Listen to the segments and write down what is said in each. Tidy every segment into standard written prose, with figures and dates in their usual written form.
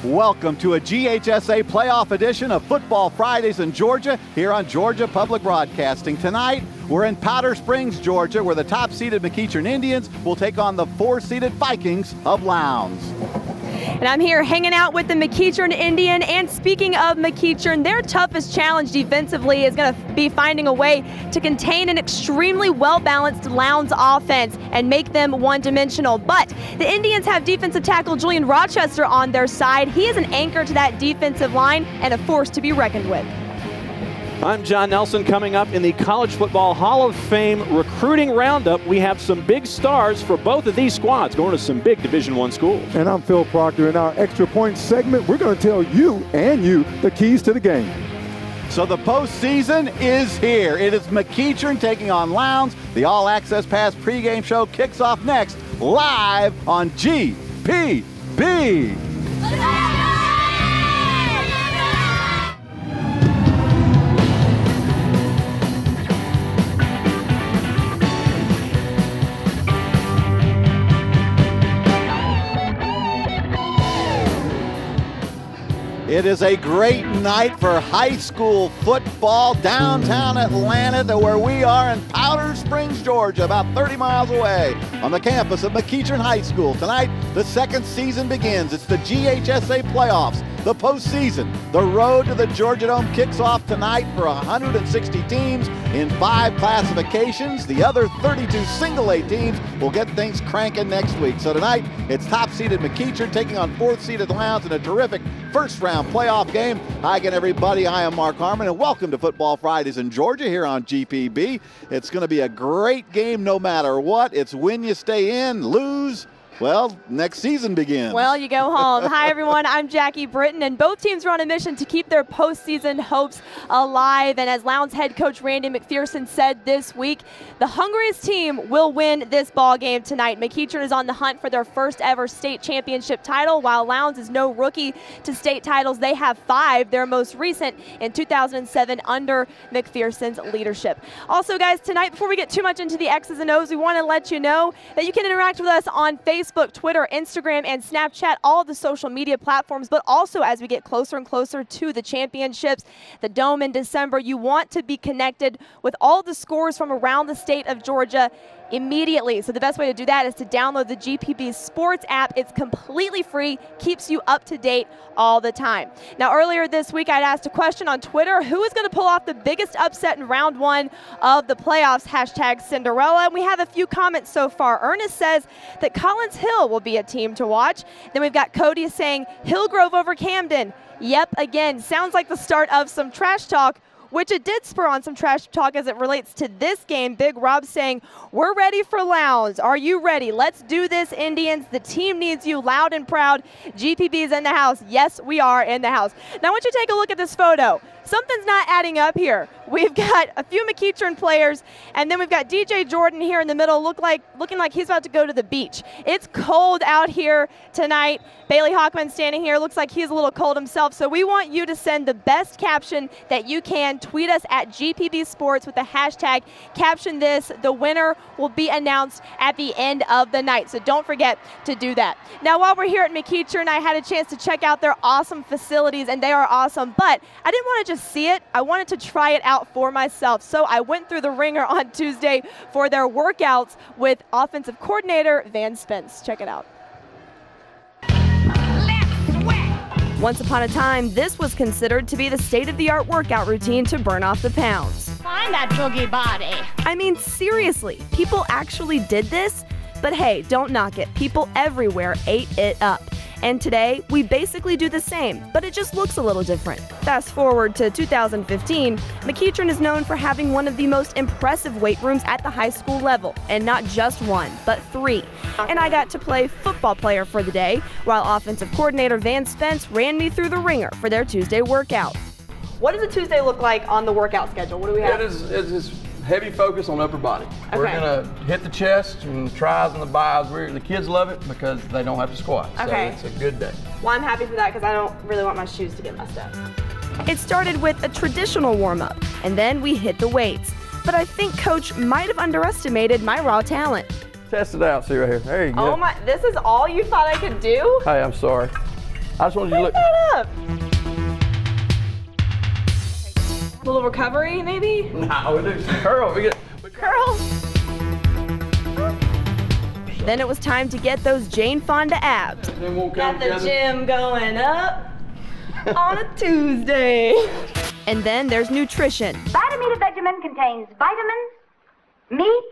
Welcome to a GHSA playoff edition of Football Fridays in Georgia here on Georgia Public Broadcasting. Tonight, we're in Powder Springs, Georgia, where the top-seeded McEachern Indians will take on the 4-seeded Vikings of Lowndes. And I'm here hanging out with the McEachern Indian. And speaking of McEachern, their toughest challenge defensively is going to be finding a way to contain an extremely well-balanced Lowndes offense and make them one-dimensional. But the Indians have defensive tackle Julian Rochester on their side. He is an anchor to that defensive line and a force to be reckoned with. I'm John Nelson. Coming up in the College Football Hall of Fame recruiting roundup, we have some big stars for both of these squads going to some big Division I schools. And I'm Phil Proctor. In our Extra Points segment, we're going to tell you the keys to the game. So the postseason is here. It is McEachern taking on Lowndes. The All Access Pass pregame show kicks off next, live on GPB. It is a great night for high school football downtown Atlanta, to where we are in Powder Springs, Georgia, about 30 miles away on the campus of McEachern High School. Tonight, the second season begins. It's the GHSA playoffs, the postseason. The road to the Georgia Dome kicks off tonight for 160 teams in 5 classifications. The other 32 single-A teams will get things cranking next week. So tonight, it's top-seeded McEachern taking on 4th-seeded Lowndes in a terrific first-round playoff game. Hi again, everybody. I am Mark Harmon, and welcome to Football Fridays in Georgia here on GPB. It's going to be a great game no matter what. It's win you stay in, lose, well, next season begins. Well, you go home. Hi, everyone. I'm Jackie Britton, and both teams are on a mission to keep their postseason hopes alive. And as Lowndes head coach Randy McPherson said this week, the hungriest team will win this ball game tonight. McEachern is on the hunt for their first ever state championship title, while Lowndes is no rookie to state titles. They have 5, their most recent in 2007 under McPherson's leadership. Also, guys, tonight, before we get too much into the X's and O's, we want to let you know that you can interact with us on Facebook, Twitter, Instagram, and Snapchat, all of the social media platforms. But also, as we get closer and closer to the championships, the Dome in December, you want to be connected with all the scores from around the state of Georgia immediately. So the best way to do that is to download the GPB Sports app. It's completely free, keeps you up to date all the time. Now, earlier this week, I'd asked a question on Twitter: who is going to pull off the biggest upset in round 1 of the playoffs, hashtag Cinderella? And we have a few comments so far. Ernest says that Collins Hill will be a team to watch. Then we've got Cody saying Hillgrove over Camden. Yep, again, sounds like the start of some trash talk, which it did spur on some trash talk as it relates to this game. Big Rob saying, we're ready for Lowndes. Are you ready? Let's do this, Indians. The team needs you loud and proud. GPB is in the house. Yes, we are in the house. Now, I want you to take a look at this photo. Something's not adding up here. We've got a few McEachern players, and then we've got DJ Jordan here in the middle looking like he's about to go to the beach. It's cold out here tonight. Bailey Hockman standing here, looks like he's a little cold himself. So we want you to send the best caption that you can. Tweet us at GPB Sports with the hashtag caption this. The winner will be announced at the end of the night. So don't forget to do that. Now, while we're here at McEachern, I had a chance to check out their awesome facilities, and they are awesome. But I didn't want to just see it. I wanted to try it out for myself. So I went through the ringer on Tuesday for their workouts with offensive coordinator Van Spence. Check it out. Once upon a time, this was considered to be the state-of-the-art workout routine to burn off the pounds. Find that boogie body. I mean, seriously, people actually did this? But hey, don't knock it. People everywhere ate it up. And today, we basically do the same, but it just looks a little different. Fast forward to 2015, McEachern is known for having one of the most impressive weight rooms at the high school level, and not just 1, but 3. And I got to play football player for the day, while offensive coordinator Van Spence ran me through the ringer for their Tuesday workout. What does a Tuesday look like on the workout schedule? What do we have? It is heavy focus on upper body. Okay. We're going to hit the chest and the tris and the bis. The kids love it because they don't have to squat. Okay. So it's a good day. Well, I'm happy for that because I don't really want my shoes to get messed up. It started with a traditional warm-up, and then we hit the weights. But I think Coach might have underestimated my raw talent. Test it out, see right here. There you go. Oh my, this is all you thought I could do? Hey, I'm sorry. I just wanted you to look. That up. Little recovery, maybe? No, we do some curl. We Curl. Then it was time to get those Jane Fonda abs. Then we'll come Got the together. gym going up on a Tuesday. And then there's nutrition. Vitamin contains vitamins, meat,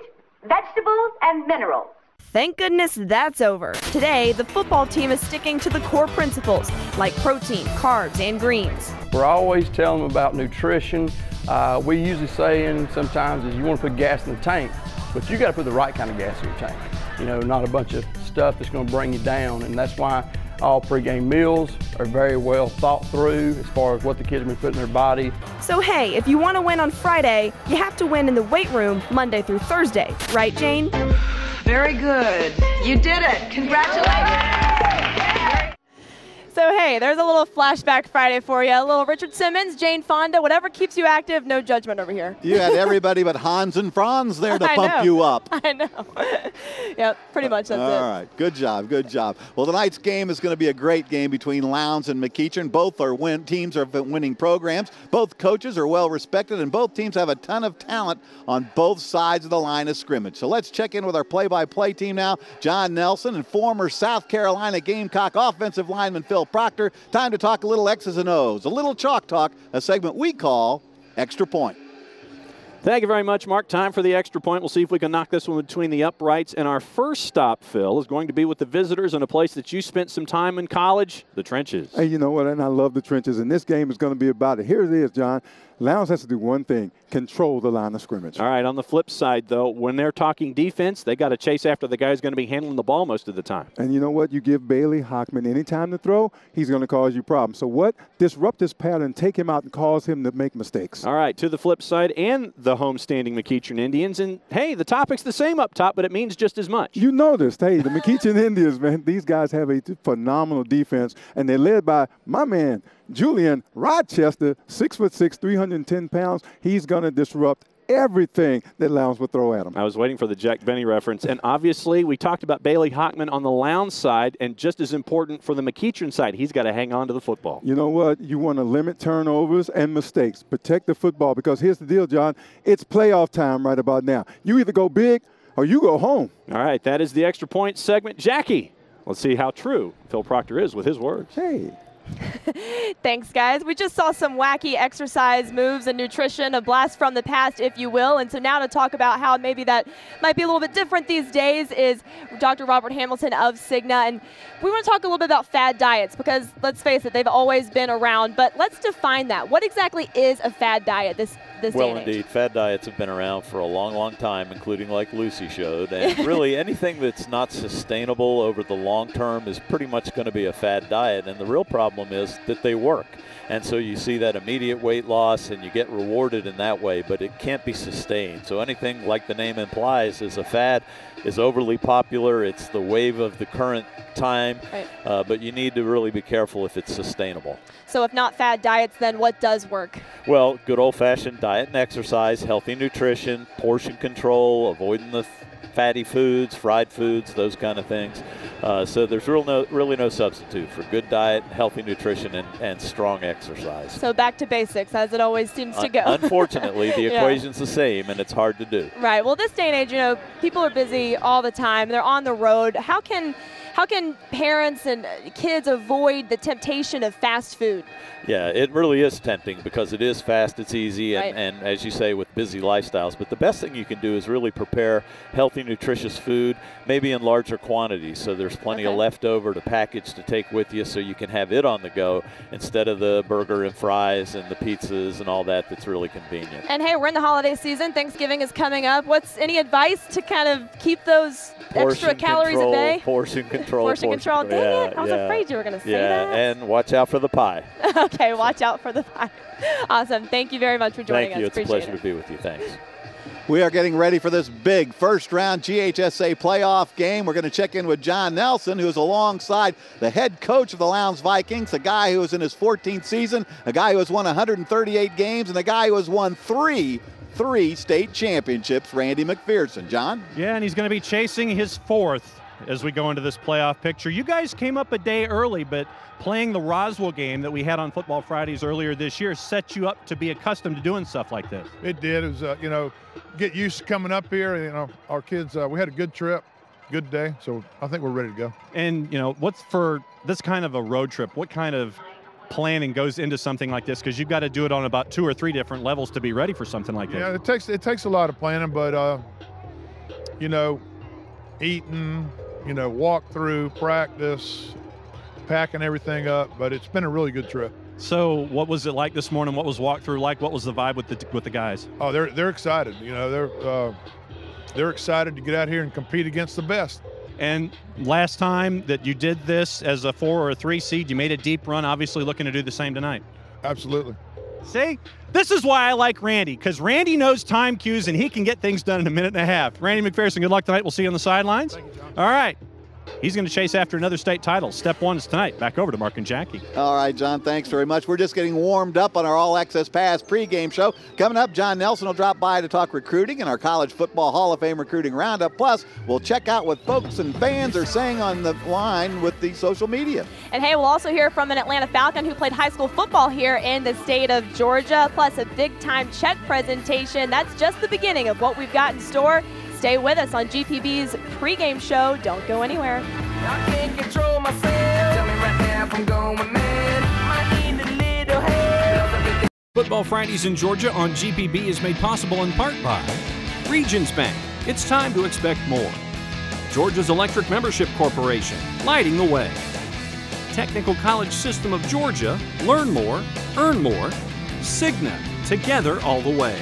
vegetables, and minerals. Thank goodness that's over. Today, the football team is sticking to the core principles like protein, carbs, and greens. We're always telling them about nutrition. We usually say sometimes is you want to put gas in the tank, but you got to put the right kind of gas in your tank. You know, not a bunch of stuff that's going to bring you down, and that's why all pregame meals are very well thought through as far as what the kids are putting in their body. So hey, if you want to win on Friday, you have to win in the weight room Monday through Thursday, right, Jane? Very good. You did it. Congratulations. So hey, there's a little flashback Friday for you. A little Richard Simmons, Jane Fonda, whatever keeps you active, no judgment over here. You had everybody but Hans and Franz there to I pump know. you up. I know. Yep, pretty much that's it. All right, good job, good job. Well, tonight's game is going to be a great game between Lowndes and McEachern. Both are teams are winning programs. Both coaches are well respected, and both teams have a ton of talent on both sides of the line of scrimmage. So let's check in with our play-by-play team now. John Nelson and former South Carolina Gamecock offensive lineman Phil Proctor. Time to talk a little X's and O's, a little chalk talk, a segment we call Extra Point. Thank you very much, Mark. Time for the extra point. We'll see if we can knock this one between the uprights. And our first stop, Phil, is going to be with the visitors in a place that you spent some time in college, the trenches. Hey, you know what? And I love the trenches. And this game is going to be about it. Here it is, John. Lowndes has to do one thing, control the line of scrimmage. All right, on the flip side, though, when they're talking defense, they got to chase after the guy who's going to be handling the ball most of the time. And you know what? You give Bailey Hockman any time to throw, he's going to cause you problems. So what? Disrupt this pattern, take him out, and cause him to make mistakes. All right, to the flip side and the homestanding McEachern Indians. And, hey, the topic's the same up top, but it means just as much. You noticed, hey, the McEachern Indians, man, these guys have a phenomenal defense, and they're led by my man, Julian Rochester, 6'6", 310 pounds. He's going to disrupt everything that Lowndes would throw at him. I was waiting for the Jack Benny reference. And obviously, we talked about Bailey Hockman on the Lowndes side, and just as important for the McEachern side, he's got to hang on to the football. You know what? You want to limit turnovers and mistakes. Protect the football, because here's the deal, John. It's playoff time right about now. You either go big or you go home. All right, that is the extra point segment. Jackie, let's see how true Phil Proctor is with his words. Hey. Thanks, guys. We just saw some wacky exercise moves and nutrition, a blast from the past, if you will. And so now to talk about how maybe that might be a little bit different these days is Dr. Robert Hamilton of Cigna. And we want to talk a little bit about fad diets because, let's face it, they've always been around. But let's define that. What exactly is a fad diet this day Well, and age? indeed, fad diets have been around for a long, long time, including like Lucy showed. And really anything that's not sustainable over the long term is pretty much going to be a fad diet. And the real problem is that they work. And so you see that immediate weight loss and you get rewarded in that way, but it can't be sustained. So anything like the name implies is a fad is overly popular. It's the wave of the current time, Right. But you need to really be careful if it's sustainable. So if not fad diets, then what does work? Well, good old-fashioned diet and exercise, healthy nutrition, portion control, avoiding the fatty foods, fried foods, those kind of things. So there's really no substitute for good diet, healthy nutrition, and strong exercise. So back to basics, as it always seems to go. Unfortunately, the Yeah. equation's the same, and it's hard to do. Right. Well, this day and age, you know, people are busy all the time. They're on the road. How can parents and kids avoid the temptation of fast food? Yeah, it really is tempting because it is fast, it's easy, Right. and as you say, with busy lifestyles. But the best thing you can do is really prepare healthy, nutritious food, maybe in larger quantities, so there's plenty of leftover to package to take with you so you can have it on the go instead of the burger and fries and the pizzas and all that that's really convenient. And hey, we're in the holiday season. Thanksgiving is coming up. What's any advice to kind of keep those extra calories at bay? Portion control. Portion control. Dang it. I was afraid you were going to say that. And watch out for the pie. Okay, watch out for the pie. Awesome. Thank you very much for joining Thank you. us. It's a Appreciate pleasure it. to be with you. Thanks. We are getting ready for this big first-round GHSA playoff game. We're going to check in with John Nelson, who's alongside the head coach of the Lowndes Vikings, a guy who is in his 14th season, a guy who has won 138 games, and a guy who has won three state championships, Randy McPherson. John? Yeah, and he's going to be chasing his fourth as we go into this playoff picture. You guys came up a day early, but playing the Roswell game that we had on Football Fridays earlier this year set you up to be accustomed to doing stuff like this. It did. It was, you know, get used to coming up here. You know, our kids, we had a good trip, good day, so I think we're ready to go. And, you know, what's for this kind of a road trip, what kind of planning goes into something like this? Because you've got to do it on about 2 or 3 different levels to be ready for something like this. Yeah, it takes a lot of planning, but, you know, eating, you know, walk through, practice, packing everything up, but it's been a really good trip. So what was it like this morning? What was walkthrough like? What was the vibe with the guys? Oh, they're excited. You know, they're excited to get out here and compete against the best. And last time that you did this as a 4 or a 3 seed, you made a deep run, obviously looking to do the same tonight. Absolutely. See, this is why I like Randy, because Randy knows time cues and he can get things done in a minute and a half. Randy McPherson, good luck tonight. We'll see you on the sidelines. Thank you, John. All right. He's going to chase after another state title. Step 1 is tonight. Back over to Mark and Jackie. All right, John, thanks very much. We're just getting warmed up on our All Access Pass pregame show. Coming up, John Nelson will drop by to talk recruiting and our College Football Hall of Fame recruiting roundup. Plus, we'll check out what folks and fans are saying on the line with the social media. And hey, we'll also hear from an Atlanta Falcon who played high school football here in the state of Georgia, plus a big-time check presentation. That's just the beginning of what we've got in store. Stay with us on GPB's pregame show. Don't go anywhere. I can't control myself. Tell me right now if I'm going mad. Might need a little help. Football Fridays in Georgia on GPB is made possible in part by Regions Bank. It's time to expect more. Georgia's Electric Membership Corporation, lighting the way. Technical College System of Georgia, learn more, earn more. Cigna, together all the way.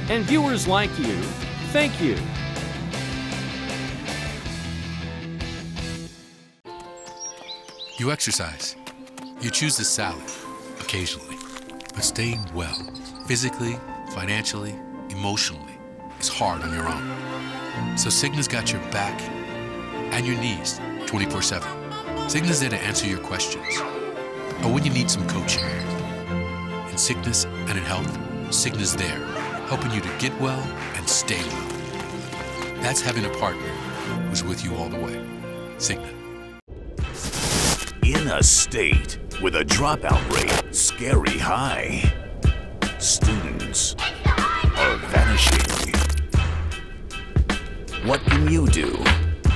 And viewers like you, thank you. You exercise. You choose the salad, occasionally. But staying well, physically, financially, emotionally, is hard on your own. So Cigna's got your back and your knees 24/7. Cigna's there to answer your questions. Or when you need some coaching. In sickness and in health, Cigna's there, helping you to get well and stay well. That's having a partner who's with you all the way. Cigna. In a state with a dropout rate scary high, students are vanishing. What can you do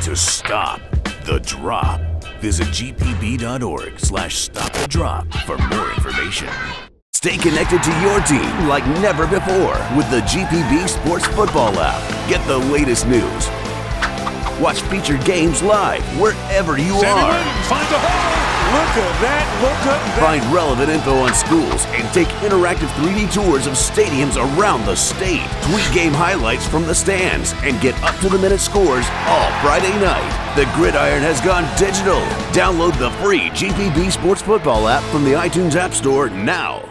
to stop the drop? Visit gpb.org/stopthedrop for more information. Stay connected to your team like never before with the GPB Sports Football app. Get the latest news. Watch featured games live wherever you are. Finds a hole. Look at that. Look at that. Find relevant info on schools and take interactive 3D tours of stadiums around the state. Tweet game highlights from the stands and get up-to-the-minute scores all Friday night. The Gridiron has gone digital. Download the free GPB Sports Football app from the iTunes App Store now.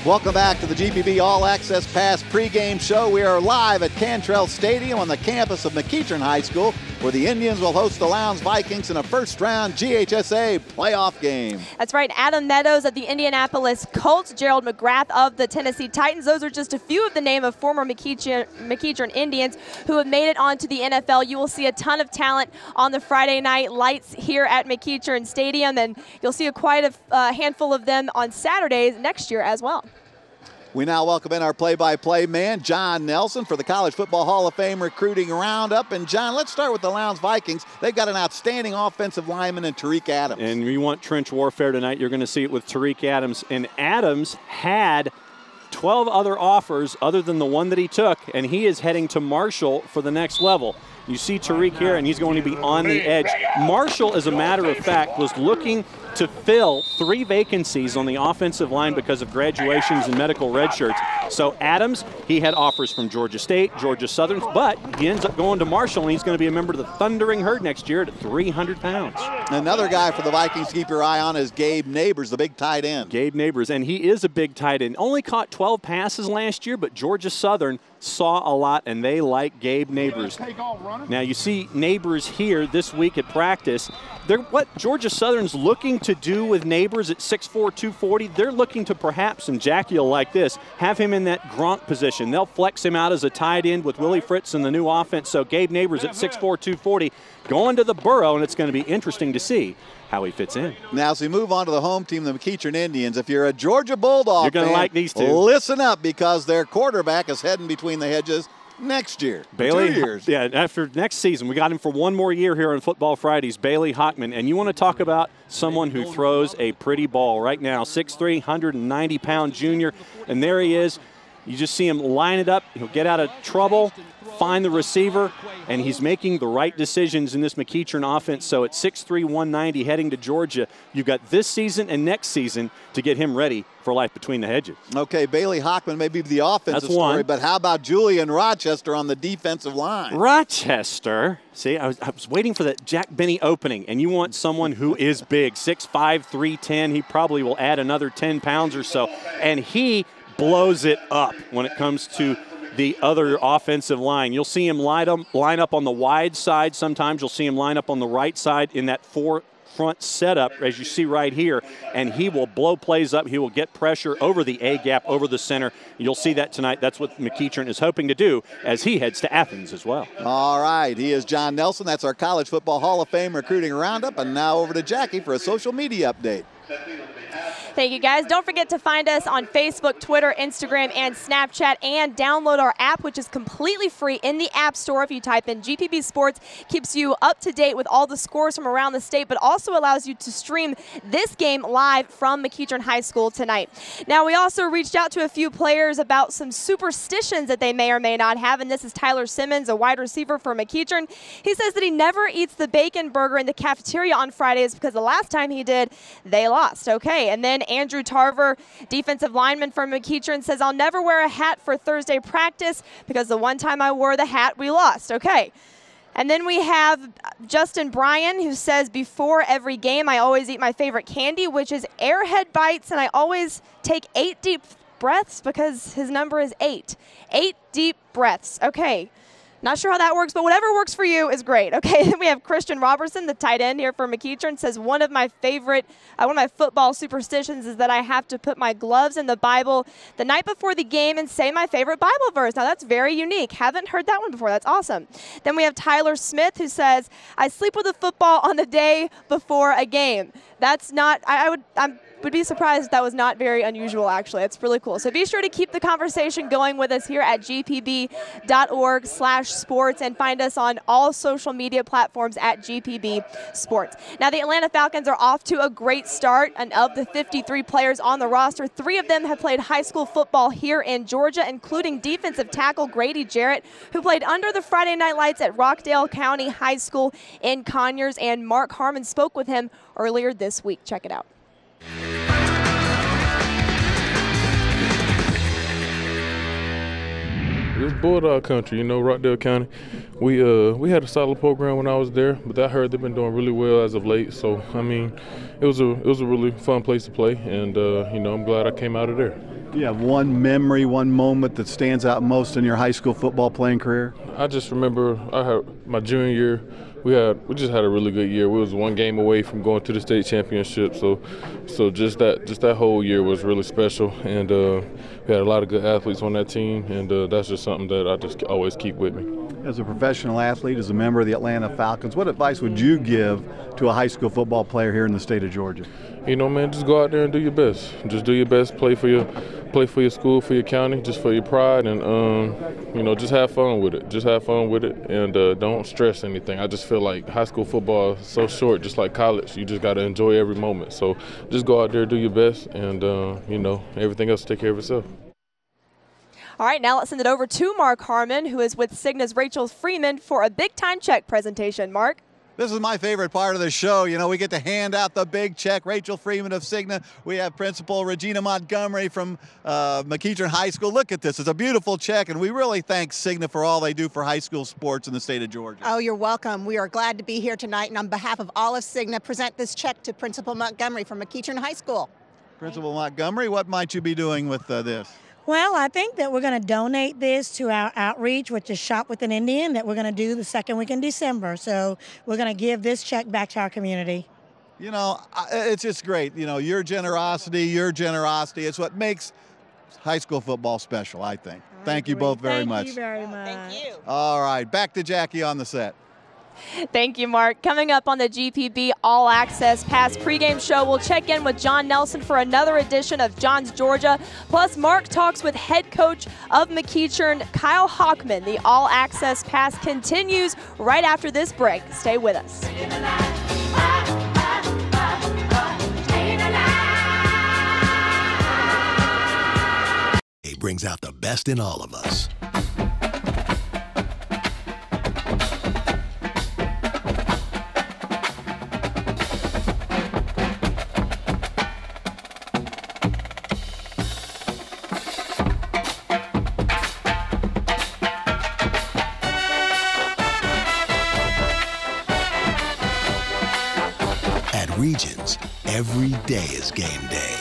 Welcome back to the GPB All Access Pass pregame show. We are live at Cantrell Stadium on the campus of McEachern High School, where the Indians will host the Lowndes Vikings in a first-round GHSA playoff game. That's right. Adam Meadows of the Indianapolis Colts, Gerald McGrath of the Tennessee Titans. Those are just a few of the names of former McEachern Indians who have made it onto the NFL. You will see a ton of talent on the Friday night lights here at McEachern Stadium, and you'll see quite a handful of them on Saturdays next year as well. We now welcome in our play-by-play man, John Nelson, for the College Football Hall of Fame recruiting roundup. And, John, let's start with the Lowndes Vikings. They've got an outstanding offensive lineman in Tariq Adams. And you want trench warfare tonight, you're going to see it with Tariq Adams. And Adams had 12 other offers other than the one that he took, and he is heading to Marshall for the next level. You see Tariq here, and he's going to be on the edge. Marshall, as a matter of fact, was looking to fill 3 vacancies on the offensive line because of graduations and medical redshirts. So Adams, he had offers from Georgia State, Georgia Southern, but he ends up going to Marshall, and he's going to be a member of the Thundering Herd next year at 300 pounds. Another guy for the Vikings to keep your eye on is Gabe Neighbors, the big tight end. Gabe Neighbors, and he is a big tight end. Only caught 12 passes last year, but Georgia Southern saw a lot, and they like Gabe Neighbors. Now you see Neighbors here this week at practice. What Georgia Southern's looking to do with Neighbors at 6'4", 240, they're looking to perhaps, and Jackie will like this, have him in that Gronk position. They'll flex him out as a tight end with Willie Fritz in the new offense. So Gabe Neighbors at 6'4", 240 going to the Burrow, and it's going to be interesting to see how he fits in. Now, as we move on to the home team, the McEachern Indians, if you're a Georgia Bulldog you're going to like these two. Listen up, because their quarterback is heading between the hedges next year. Bailey, 2 years. Yeah, after next season. We got him for one more year here on Football Fridays, Bailey Hockman. And you want to talk about someone who throws a pretty ball right now. 6'3", 190-pound junior. And there he is. You just see him line it up. He'll get out of trouble, find the receiver, and he's making the right decisions in this McEachern offense. So at 6'3", 190 heading to Georgia, you've got this season and next season to get him ready for life between the hedges. Okay, Bailey Hockman may be the offensive story, but how about Julian Rochester on the defensive line? Rochester, see, I was waiting for that Jack Benny opening, and you want someone who is big, 6'5", 310. He probably will add another 10 pounds or so, and he blows it up when it comes to the other offensive line. You'll see him line up on the wide side. Sometimes you'll see him line up on the right side in that 4 front setup, as you see right here, and he will blow plays up. He will get pressure over the A-gap, over the center. You'll see that tonight. That's what McEachern is hoping to do as he heads to Athens as well. All right, he is John Nelson. That's our College Football Hall of Fame recruiting roundup, and now over to Jackie for a social media update. Thank you, guys. Don't forget to find us on Facebook, Twitter, Instagram, and Snapchat, and download our app, which is completely free in the App Store. If you type in GPB Sports, keeps you up to date with all the scores from around the state, but also allows you to stream this game live from McEachern High School tonight. Now, we also reached out to a few players about some superstitions that they may or may not have, and this is Tyler Simmons, a wide receiver for McEachern. He says that he never eats the bacon burger in the cafeteria on Fridays because the last time he did, they lost. Okay, and then Andrew Tarver, defensive lineman from McEachern, says, I'll never wear a hat for Thursday practice because the one time I wore the hat, we lost. Okay. And then we have Justin Bryan, who says, before every game, I always eat my favorite candy, which is Airhead Bites, and I always take 8 deep breaths because his number is 8. 8 deep breaths. Okay. Not sure how that works, but whatever works for you is great. Okay, then we have Christian Robertson, the tight end here for McEachern, says one of my football superstitions is that I have to put my gloves in the Bible the night before the game and say my favorite Bible verse. Now that's very unique. Haven't heard that one before. That's awesome. Then we have Tyler Smith, who says, I sleep with a football on the day before a game. That's not, I would be surprised if that was not very unusual, actually. It's really cool. So be sure to keep the conversation going with us here at gpb.org/sports and find us on all social media platforms at GPB Sports. Now, the Atlanta Falcons are off to a great start, and of the 53 players on the roster, 3 of them have played high school football here in Georgia, including defensive tackle Grady Jarrett, who played under the Friday Night Lights at Rockdale County High School in Conyers, and Mark Harmon spoke with him earlier this week. Check it out. It's Bulldog country, you know, Rockdale County. We had a solid program when I was there, but I heard they've been doing really well as of late. So I mean, it was a really fun place to play, and you know, I'm glad I came out of there. Do you have one memory, one moment that stands out most in your high school football playing career? I just remember I had my junior year. We just had a really good year. We was 1 game away from going to the state championship. So just that whole year was really special, and we had a lot of good athletes on that team, and that's just something that I just always keep with me. As a professional athlete, as a member of the Atlanta Falcons, what advice would you give to a high school football player here in the state of Georgia? You know, man, just go out there and do your best. Just do your best, play for your school, for your county, just for your pride, and you know, just have fun with it. Just have fun with it, and don't stress anything. I just feel like high school football is so short, just like college. You just got to enjoy every moment. So just go out there, do your best, and you know, everything else take care of itself. All right, now let's send it over to Mark Harmon, who is with Cigna's Rachel Freeman for a Big Time Check presentation. Mark? This is my favorite part of the show. You know, we get to hand out the big check. Rachel Freeman of Cigna. We have Principal Regina Montgomery from McEachern High School. Look at this. It's a beautiful check, and we really thank Cigna for all they do for high school sports in the state of Georgia. Oh, you're welcome. We are glad to be here tonight, and on behalf of all of Cigna, present this check to Principal Montgomery from McEachern High School. Principal Montgomery, what might you be doing with this? Well, I think that we're going to donate this to our outreach, which is Shop with an Indian, that we're going to do the second week in December. So we're going to give this check back to our community. You know, it's just great. You know, your generosity, it's what makes high school football special, I think. Thank you both very much. Thank you very much. Thank you. All right, back to Jackie on the set. Thank you, Mark. Coming up on the GPB All Access Pass pregame show, we'll check in with John Nelson for another edition of John's Georgia. Plus, Mark talks with head coach of McEachern, Kyle Hockman. The All Access Pass continues right after this break. Stay with us. It brings out the best in all of us. Regions, every day is game day.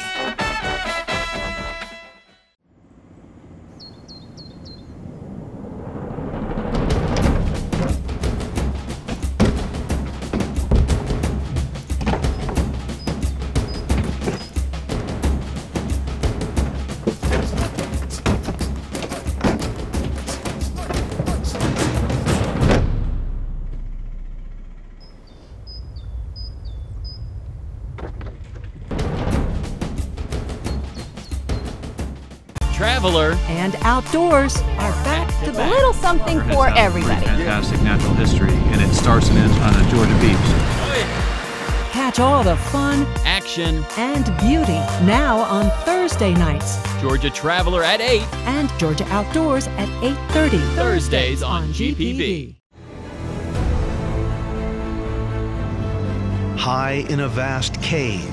Traveler and Outdoors are back to a little something for everybody. Fantastic natural history, and it starts and ends on a Georgia beach. Catch all the fun, action, and beauty now on Thursday nights. Georgia Traveler at 8 and Georgia Outdoors at 8:30. Thursdays on GPB. High in a vast cave,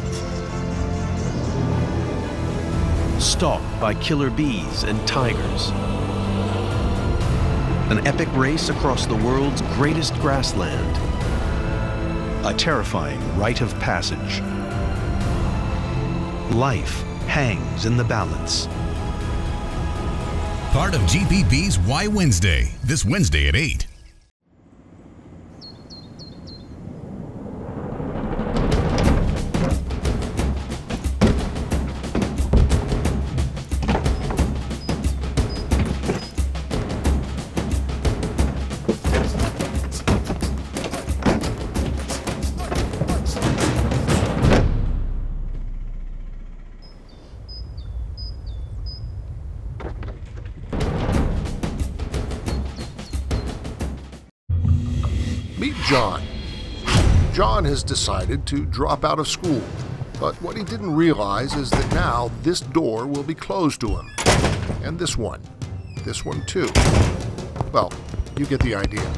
stalked by killer bees and tigers. An epic race across the world's greatest grassland. A terrifying rite of passage. Life hangs in the balance. Part of GPB's Why Wednesday, this Wednesday at 8. Meet John. John has decided to drop out of school, but what he didn't realize is that now this door will be closed to him. And this one too. Well, you get the idea.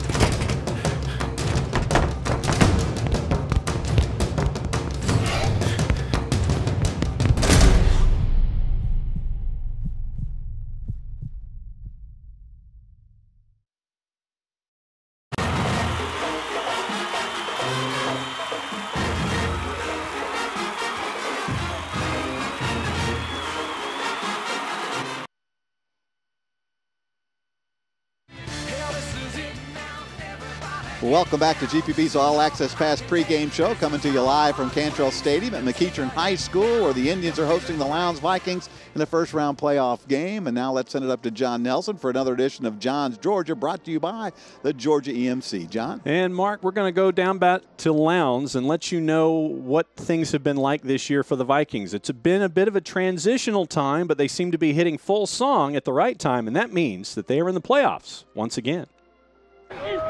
Welcome back to GPB's All Access Pass pregame show, coming to you live from Cantrell Stadium at McEachern High School, where the Indians are hosting the Lowndes Vikings in the first round playoff game. And now let's send it up to John Nelson for another edition of John's Georgia, brought to you by the Georgia EMC. John? And Mark, we're going to go down back to Lowndes and let you know what things have been like this year for the Vikings. It's been a bit of a transitional time, but they seem to be hitting full song at the right time, and that means that they are in the playoffs once again.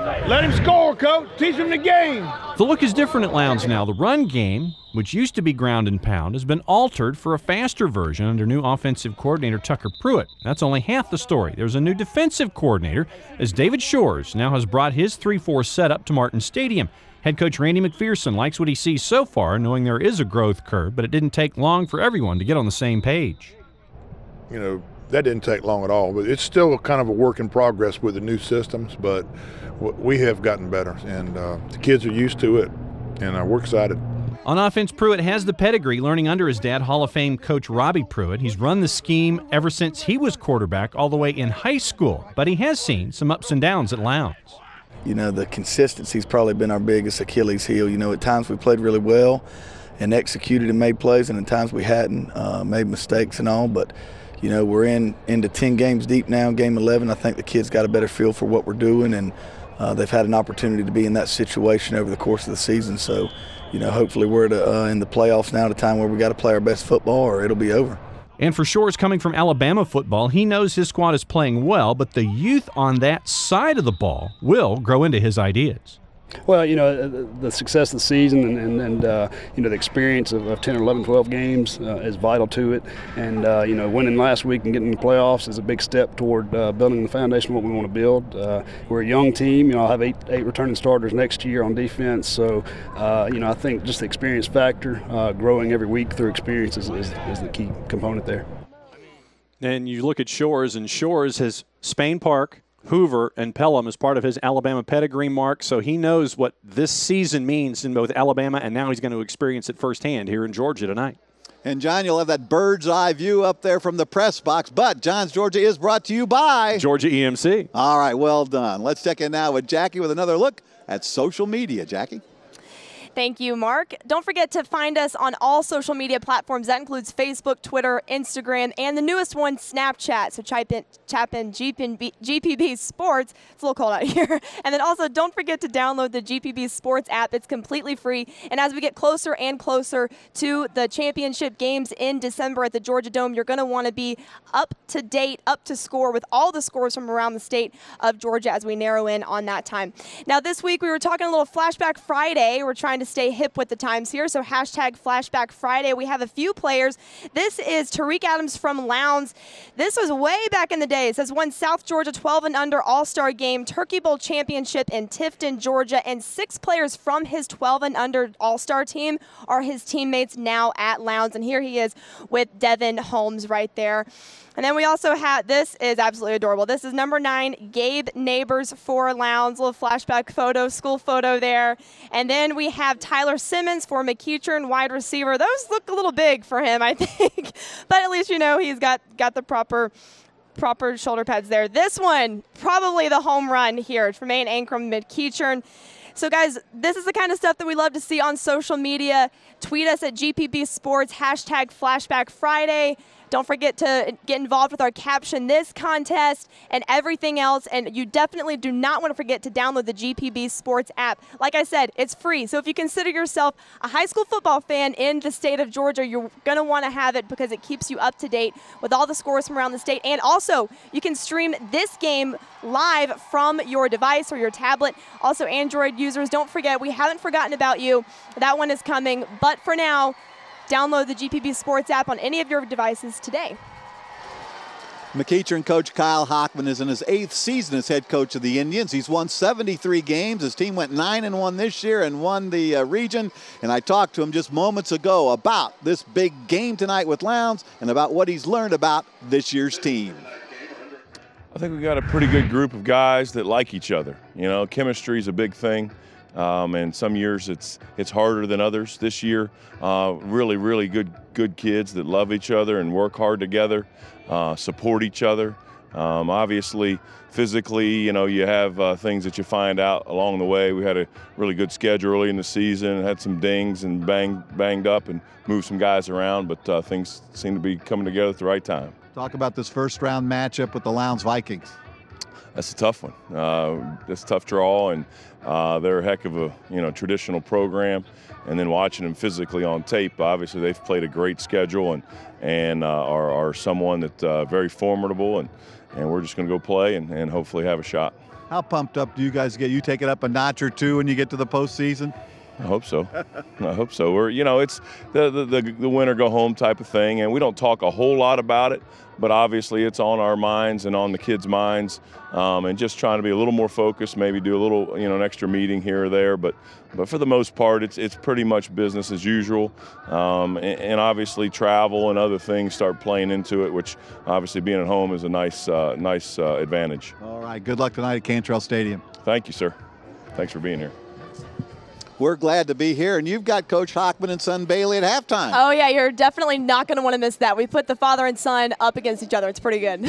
Let him score, Coach. Teach him the game. The look is different at Lowndes now. The run game, which used to be ground and pound, has been altered for a faster version under new offensive coordinator Tucker Pruitt. That's only half the story. There's a new defensive coordinator, as David Shores now has brought his 3-4 setup to Martin Stadium. Head coach Randy McPherson likes what he sees so far, knowing there is a growth curve, but it didn't take long for everyone to get on the same page. You know, that didn't take long at all, but it's still kind of a work in progress with the new systems, but we have gotten better, and the kids are used to it, and we're excited. On offense, Pruitt has the pedigree, learning under his dad, Hall of Fame coach Robbie Pruitt. He's run the scheme ever since he was quarterback all the way in high school, but he has seen some ups and downs at Lowndes. You know, the consistency's probably been our biggest Achilles heel. You know, at times we played really well and executed and made plays, and at times we hadn't, made mistakes and all, but you know, we're into 10 games deep now, game 11. I think the kids got a better feel for what we're doing, and they've had an opportunity to be in that situation over the course of the season. So, you know, hopefully we're in the playoffs now at a time where we got to play our best football or it'll be over. And for Shores, coming from Alabama football, he knows his squad is playing well, but the youth on that side of the ball will grow into his ideas. Well, you know, the success of the season and you know, the experience of 10 or 11, 12 games is vital to it. And, you know, winning last week and getting in the playoffs is a big step toward building the foundation of what we want to build. We're a young team. You know, I'll have eight returning starters next year on defense. So, you know, I think just the experience factor, growing every week through experience is the key component there. And you look at Shores, and Shores has Spain Park, Hoover, and Pelham as part of his Alabama pedigree, Mark, so he knows what this season means in both Alabama, and now he's going to experience it firsthand here in Georgia tonight. And, John, you'll have that bird's eye view up there from the press box, but John's Georgia is brought to you by Georgia EMC. All right, well done. Let's check in now with Jackie with another look at social media. Jackie? Thank you, Mark. Don't forget to find us on all social media platforms. That includes Facebook, Twitter, Instagram, and the newest one, Snapchat. So type in GPB Sports. It's a little cold out here. And then also don't forget to download the GPB Sports app. It's completely free. And as we get closer and closer to the championship games in December at the Georgia Dome, you're going to want to be up to date, up to score with all the scores from around the state of Georgia as we narrow in on that time. Now, this week we were talking a little Flashback Friday. We're trying to stay hip with the times here, so hashtag Flashback Friday. We have a few players. This is Tariq Adams from Lowndes. This was way back in the day. It says won South Georgia 12 and under All-Star Game, Turkey Bowl championship in Tifton, Georgia, and 6 players from his 12 and under All-Star team are his teammates now at Lowndes, and here he is with Devin Holmes right there. And then we also have, this is absolutely adorable. This is number 9, Gabe Neighbors for Lowndes. Little flashback photo, school photo there. And then we have Tyler Simmons for McEachern, wide receiver. Those look a little big for him, I think. But at least you know he's got the proper shoulder pads there. This one, probably the home run here. Tremaine Ankrum, McEachern. So, guys, this is the kind of stuff that we love to see on social media. Tweet us at GPB Sports, hashtag Flashback Friday. Don't forget to get involved with our Caption This contest and everything else. And you definitely do not want to forget to download the GPB Sports app. Like I said, it's free. So if you consider yourself a high school football fan in the state of Georgia, you're going to want to have it because it keeps you up to date with all the scores from around the state. And also, you can stream this game live from your device or your tablet. Also, Android users, don't forget, we haven't forgotten about you. That one is coming. But for now, download the GPB Sports app on any of your devices today. McEachern coach Kyle Hockman is in his 8th season as head coach of the Indians. He's won 73 games. His team went 9-1 this year and won the region. And I talked to him just moments ago about this big game tonight with Lowndes and about what he's learned about this year's team. I think we got a pretty good group of guys that like each other. You know, chemistry is a big thing. And some years it's harder than others. This year, really good kids that love each other and work hard together, support each other. Obviously, physically, you know, you have things that you find out along the way. We had a really good schedule early in the season, had some dings and banged up and moved some guys around, but things seem to be coming together at the right time. Talk about this first-round matchup with the Lowndes Vikings. That's a tough one. That's a tough draw, and they're a heck of a traditional program. And then watching them physically on tape, obviously they've played a great schedule and are someone that's very formidable. And we're just going to go play and hopefully have a shot. How pumped up do you guys get? You take it up a notch or two when you get to the postseason? I hope so. I hope so. We're, it's the win or go home type of thing, and we don't talk a whole lot about it, but obviously it's on our minds and on the kids' minds, and just trying to be a little more focused, maybe do a little, an extra meeting here or there, but for the most part, it's pretty much business as usual, and obviously travel and other things start playing into it, which obviously being at home is a nice advantage. All right. Good luck tonight at Cantrell Stadium. Thank you, sir. Thanks for being here. We're glad to be here, and you've got Coach Hockman and son Bailey at halftime. Oh, yeah, you're definitely not going to want to miss that. We put the father and son up against each other. It's pretty good.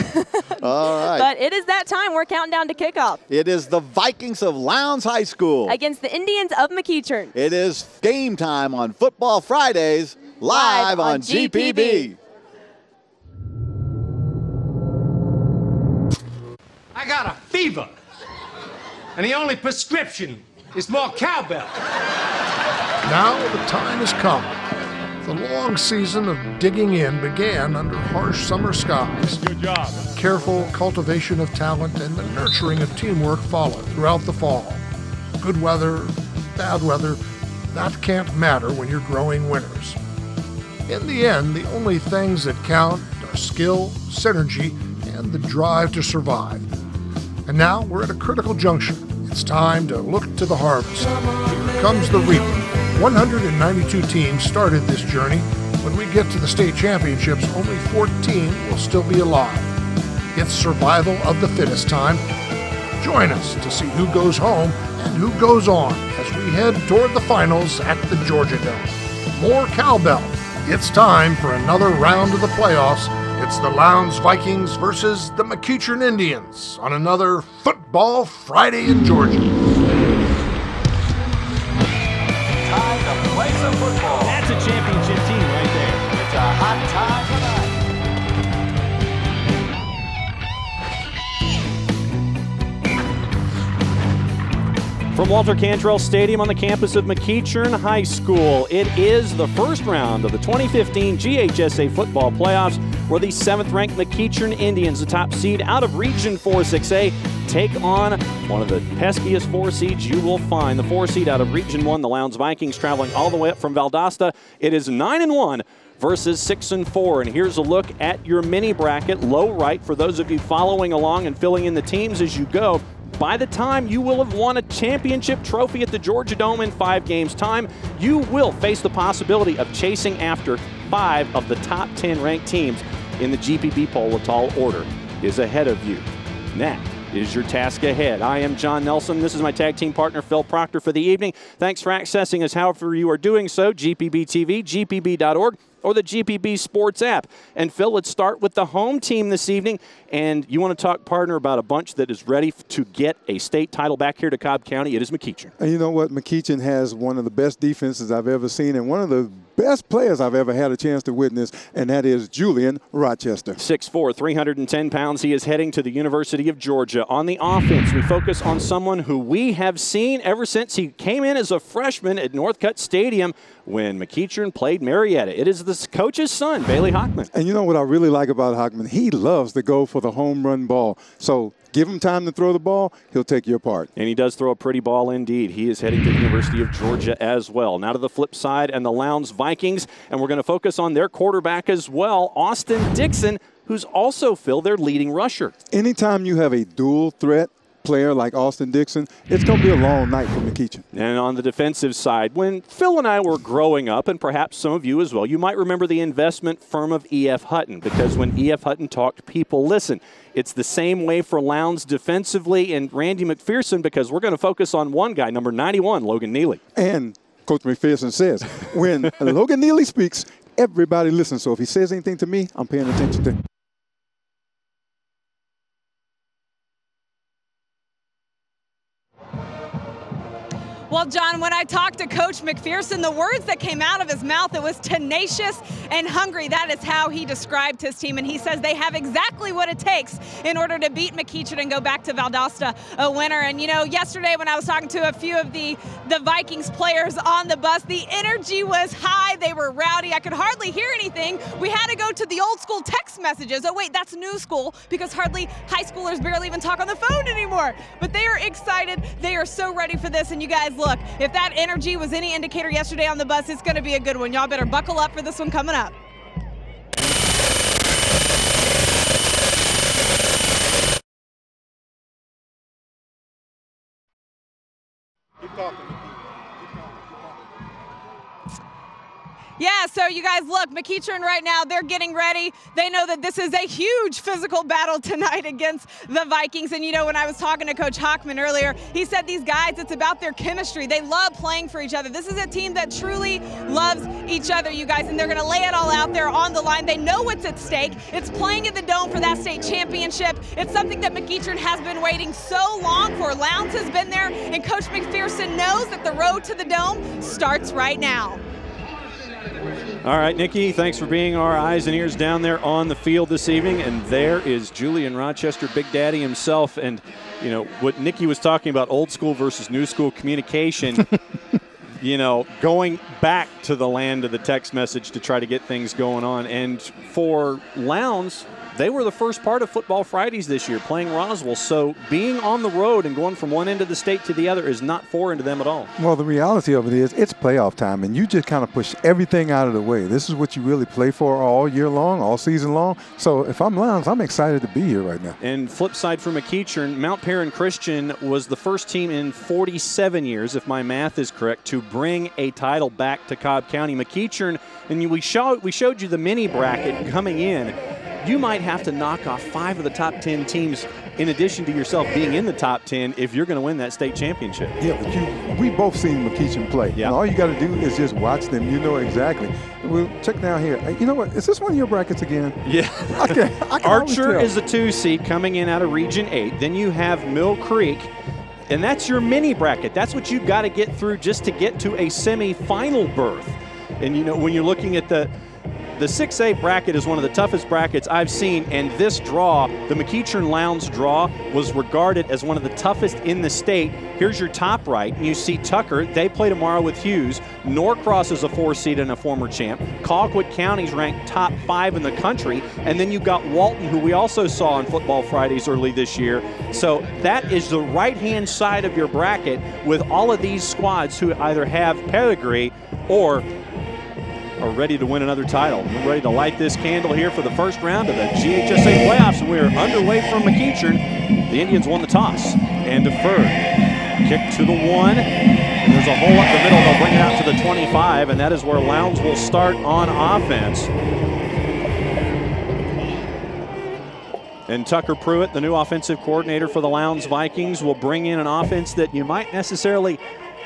All right. But it is that time. We're counting down to kickoff. It is the Vikings of Lowndes High School against the Indians of McEachern. It is game time on Football Fridays, live on GPB. I got a fever, and the only prescription is more cowbell. Now the time has come. The long season of digging in began under harsh summer skies. Good job. Careful cultivation of talent and the nurturing of teamwork followed throughout the fall. Good weather, bad weather, that can't matter when you're growing winners. In the end, the only things that count are skill, synergy, and the drive to survive. And now we're at a critical juncture. It's time to look to the harvest. Here comes the reaper. 192 teams started this journey. When we get to the state championships, only 14 will still be alive. It's survival of the fittest time. Join us to see who goes home and who goes on as we head toward the finals at the Georgia Dome. More cowbell. It's time for another round of the playoffs. It's the Lowndes Vikings versus the McEachern Indians on another Football Friday in Georgia. Time to play some football. That's a championship team right there. It's a hot time tonight. From Walter Cantrell Stadium on the campus of McEachern High School, it is the first round of the 2015 GHSA football playoffs, where the 7th-ranked McEachern Indians, the top seed out of Region 4-6A, take on one of the peskiest 4 seeds you will find. The 4 seed out of Region 1, the Lowndes Vikings, traveling all the way up from Valdosta. It is 9-1 versus 6-4. And here's a look at your mini bracket, low right, for those of you following along and filling in the teams as you go. By the time you will have won a championship trophy at the Georgia Dome in 5 games' time, you will face the possibility of chasing after 5 of the top 10 ranked teams in the GPB poll. A tall order is ahead of you. And that is your task ahead. I am John Nelson. This is my tag team partner, Phil Proctor, for the evening. Thanks for accessing us however you are doing so, GPB TV, gpb.org, or the GPB Sports app. And Phil, let's start with the home team this evening. And you want to talk, partner, about a bunch that is ready to get a state title back here to Cobb County. It is McEachern. And you know what? McEachern has one of the best defenses I've ever seen and one of the best players I've ever had a chance to witness, and that is Julian Rochester. 6'4", 310 pounds. He is heading to the University of Georgia. On the offense, we focus on someone who we have seen ever since he came in as a freshman at Northcutt Stadium when McEachern played Marietta. It is the coach's son, Bailey Hockman. And you know what I really like about Hockman? He loves to go for the home run ball. So give him time to throw the ball, he'll take your part. And he does throw a pretty ball indeed. He is heading to the University of Georgia as well. Now to the flip side, and the Lowndes Vikings, and we're going to focus on their quarterback as well, Austin Dixon, who's also, Phil, their leading rusher. Anytime you have a dual threat player like Austin Dixon, it's going to be a long night for McEachern. And on the defensive side, when Phil and I were growing up, and perhaps some of you as well, you might remember the investment firm of E.F. Hutton, because when E.F. Hutton talked, people listened. It's the same way for Lowndes defensively and Randy McPherson, because we're going to focus on one guy, number 91, Logan Neely. And Coach McPherson says, when Logan Neely speaks, everybody listens. So if he says anything to me, I'm paying attention to him. Well, John, when I talked to Coach McPherson, the words that came out of his mouth, it was tenacious and hungry. That is how he described his team, and he says they have exactly what it takes in order to beat McEachern and go back to Valdosta a winner. And, you know, yesterday when I was talking to a few of the Vikings players on the bus, the energy was high. They were rowdy. I could hardly hear anything. We had to go to the old school text messages. Oh, wait, that's new school, because hardly high schoolers barely even talk on the phone anymore. But they are excited. They are so ready for this. And you guys, look, if that energy was any indicator yesterday on the bus, it's going to be a good one. Y'all better buckle up for this one coming up. Keep talking. Yeah, so you guys, look, McEachern right now, they're getting ready. They know that this is a huge physical battle tonight against the Vikings. And, you know, when I was talking to Coach Hockman earlier, he said these guys, it's about their chemistry. They love playing for each other. This is a team that truly loves each other, you guys, and they're going to lay it all out there on the line. They know what's at stake. It's playing in the Dome for that state championship. It's something that McEachern has been waiting so long for. Lowndes has been there, and Coach McPherson knows that the road to the Dome starts right now. All right, Nikki, thanks for being our eyes and ears down there on the field this evening. And there is Julian Rochester, Big Daddy himself. And, you know, what Nikki was talking about, old school versus new school communication, you know, going back to the land of the text message to try to get things going on. And for Lowndes, they were the first part of Football Fridays this year, playing Roswell. So being on the road and going from one end of the state to the other is not foreign to them at all. Well, the reality of it is it's playoff time, and you just kind of push everything out of the way. This is what you really play for all year long, all season long. So if I'm Lowndes, I'm excited to be here right now. And flip side for McEachern, Mount Perrin Christian was the first team in 47 years, if my math is correct, to bring a title back to Cobb County. McEachern, and we showed you the mini bracket coming in. You might have to knock off 5 of the top 10 teams in addition to yourself being in the top 10 if you're going to win that state championship. Yeah, but we both seen McEachern play. Yeah. And all you got to do is just watch them. You know exactly. We'll check down here. You know what? Is this one of your brackets again? Yeah. I can Archer is a 2 seed coming in out of Region 8. Then you have Mill Creek. And that's your mini bracket. That's what you've got to get through just to get to a semifinal berth. And, you know, when you're looking at the 6A bracket is one of the toughest brackets I've seen, and this draw, the McEachern Lowndes draw, was regarded as one of the toughest in the state. Here's your top right, and you see Tucker. They play tomorrow with Hughes. Norcross is a 4 seed and a former champ. Colquitt County's ranked top 5 in the country, and then you've got Walton, who we also saw on Football Fridays early this year. So that is the right-hand side of your bracket with all of these squads who either have pedigree or are ready to win another title. We're ready to light this candle here for the first round of the GHSA playoffs, and we are underway from McEachern. The Indians won the toss and deferred. Kick to the 1, and there's a hole up the middle. They'll bring it out to the 25, and that is where Lowndes will start on offense. And Tucker Pruitt, the new offensive coordinator for the Lowndes Vikings, will bring in an offense that you might necessarily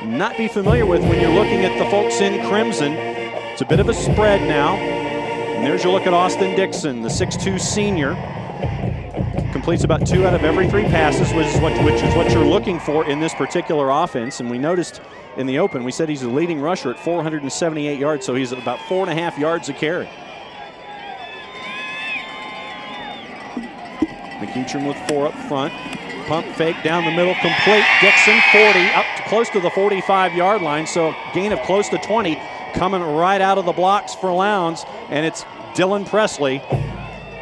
not be familiar with when you're looking at the folks in Crimson. It's a bit of a spread now. And there's your look at Austin Dixon, the 6'2 senior. Completes about 2 out of every 3 passes, which is what you're looking for in this particular offense. And we noticed in the open, we said he's the leading rusher at 478 yards, so he's at about 4.5 yards a carry. McEachern with 4 up front. Pump fake down the middle, complete. Dixon 40, up to close to the 45-yard line, so gain of close to 20. Coming right out of the blocks for Lowndes, and it's Dylan Presley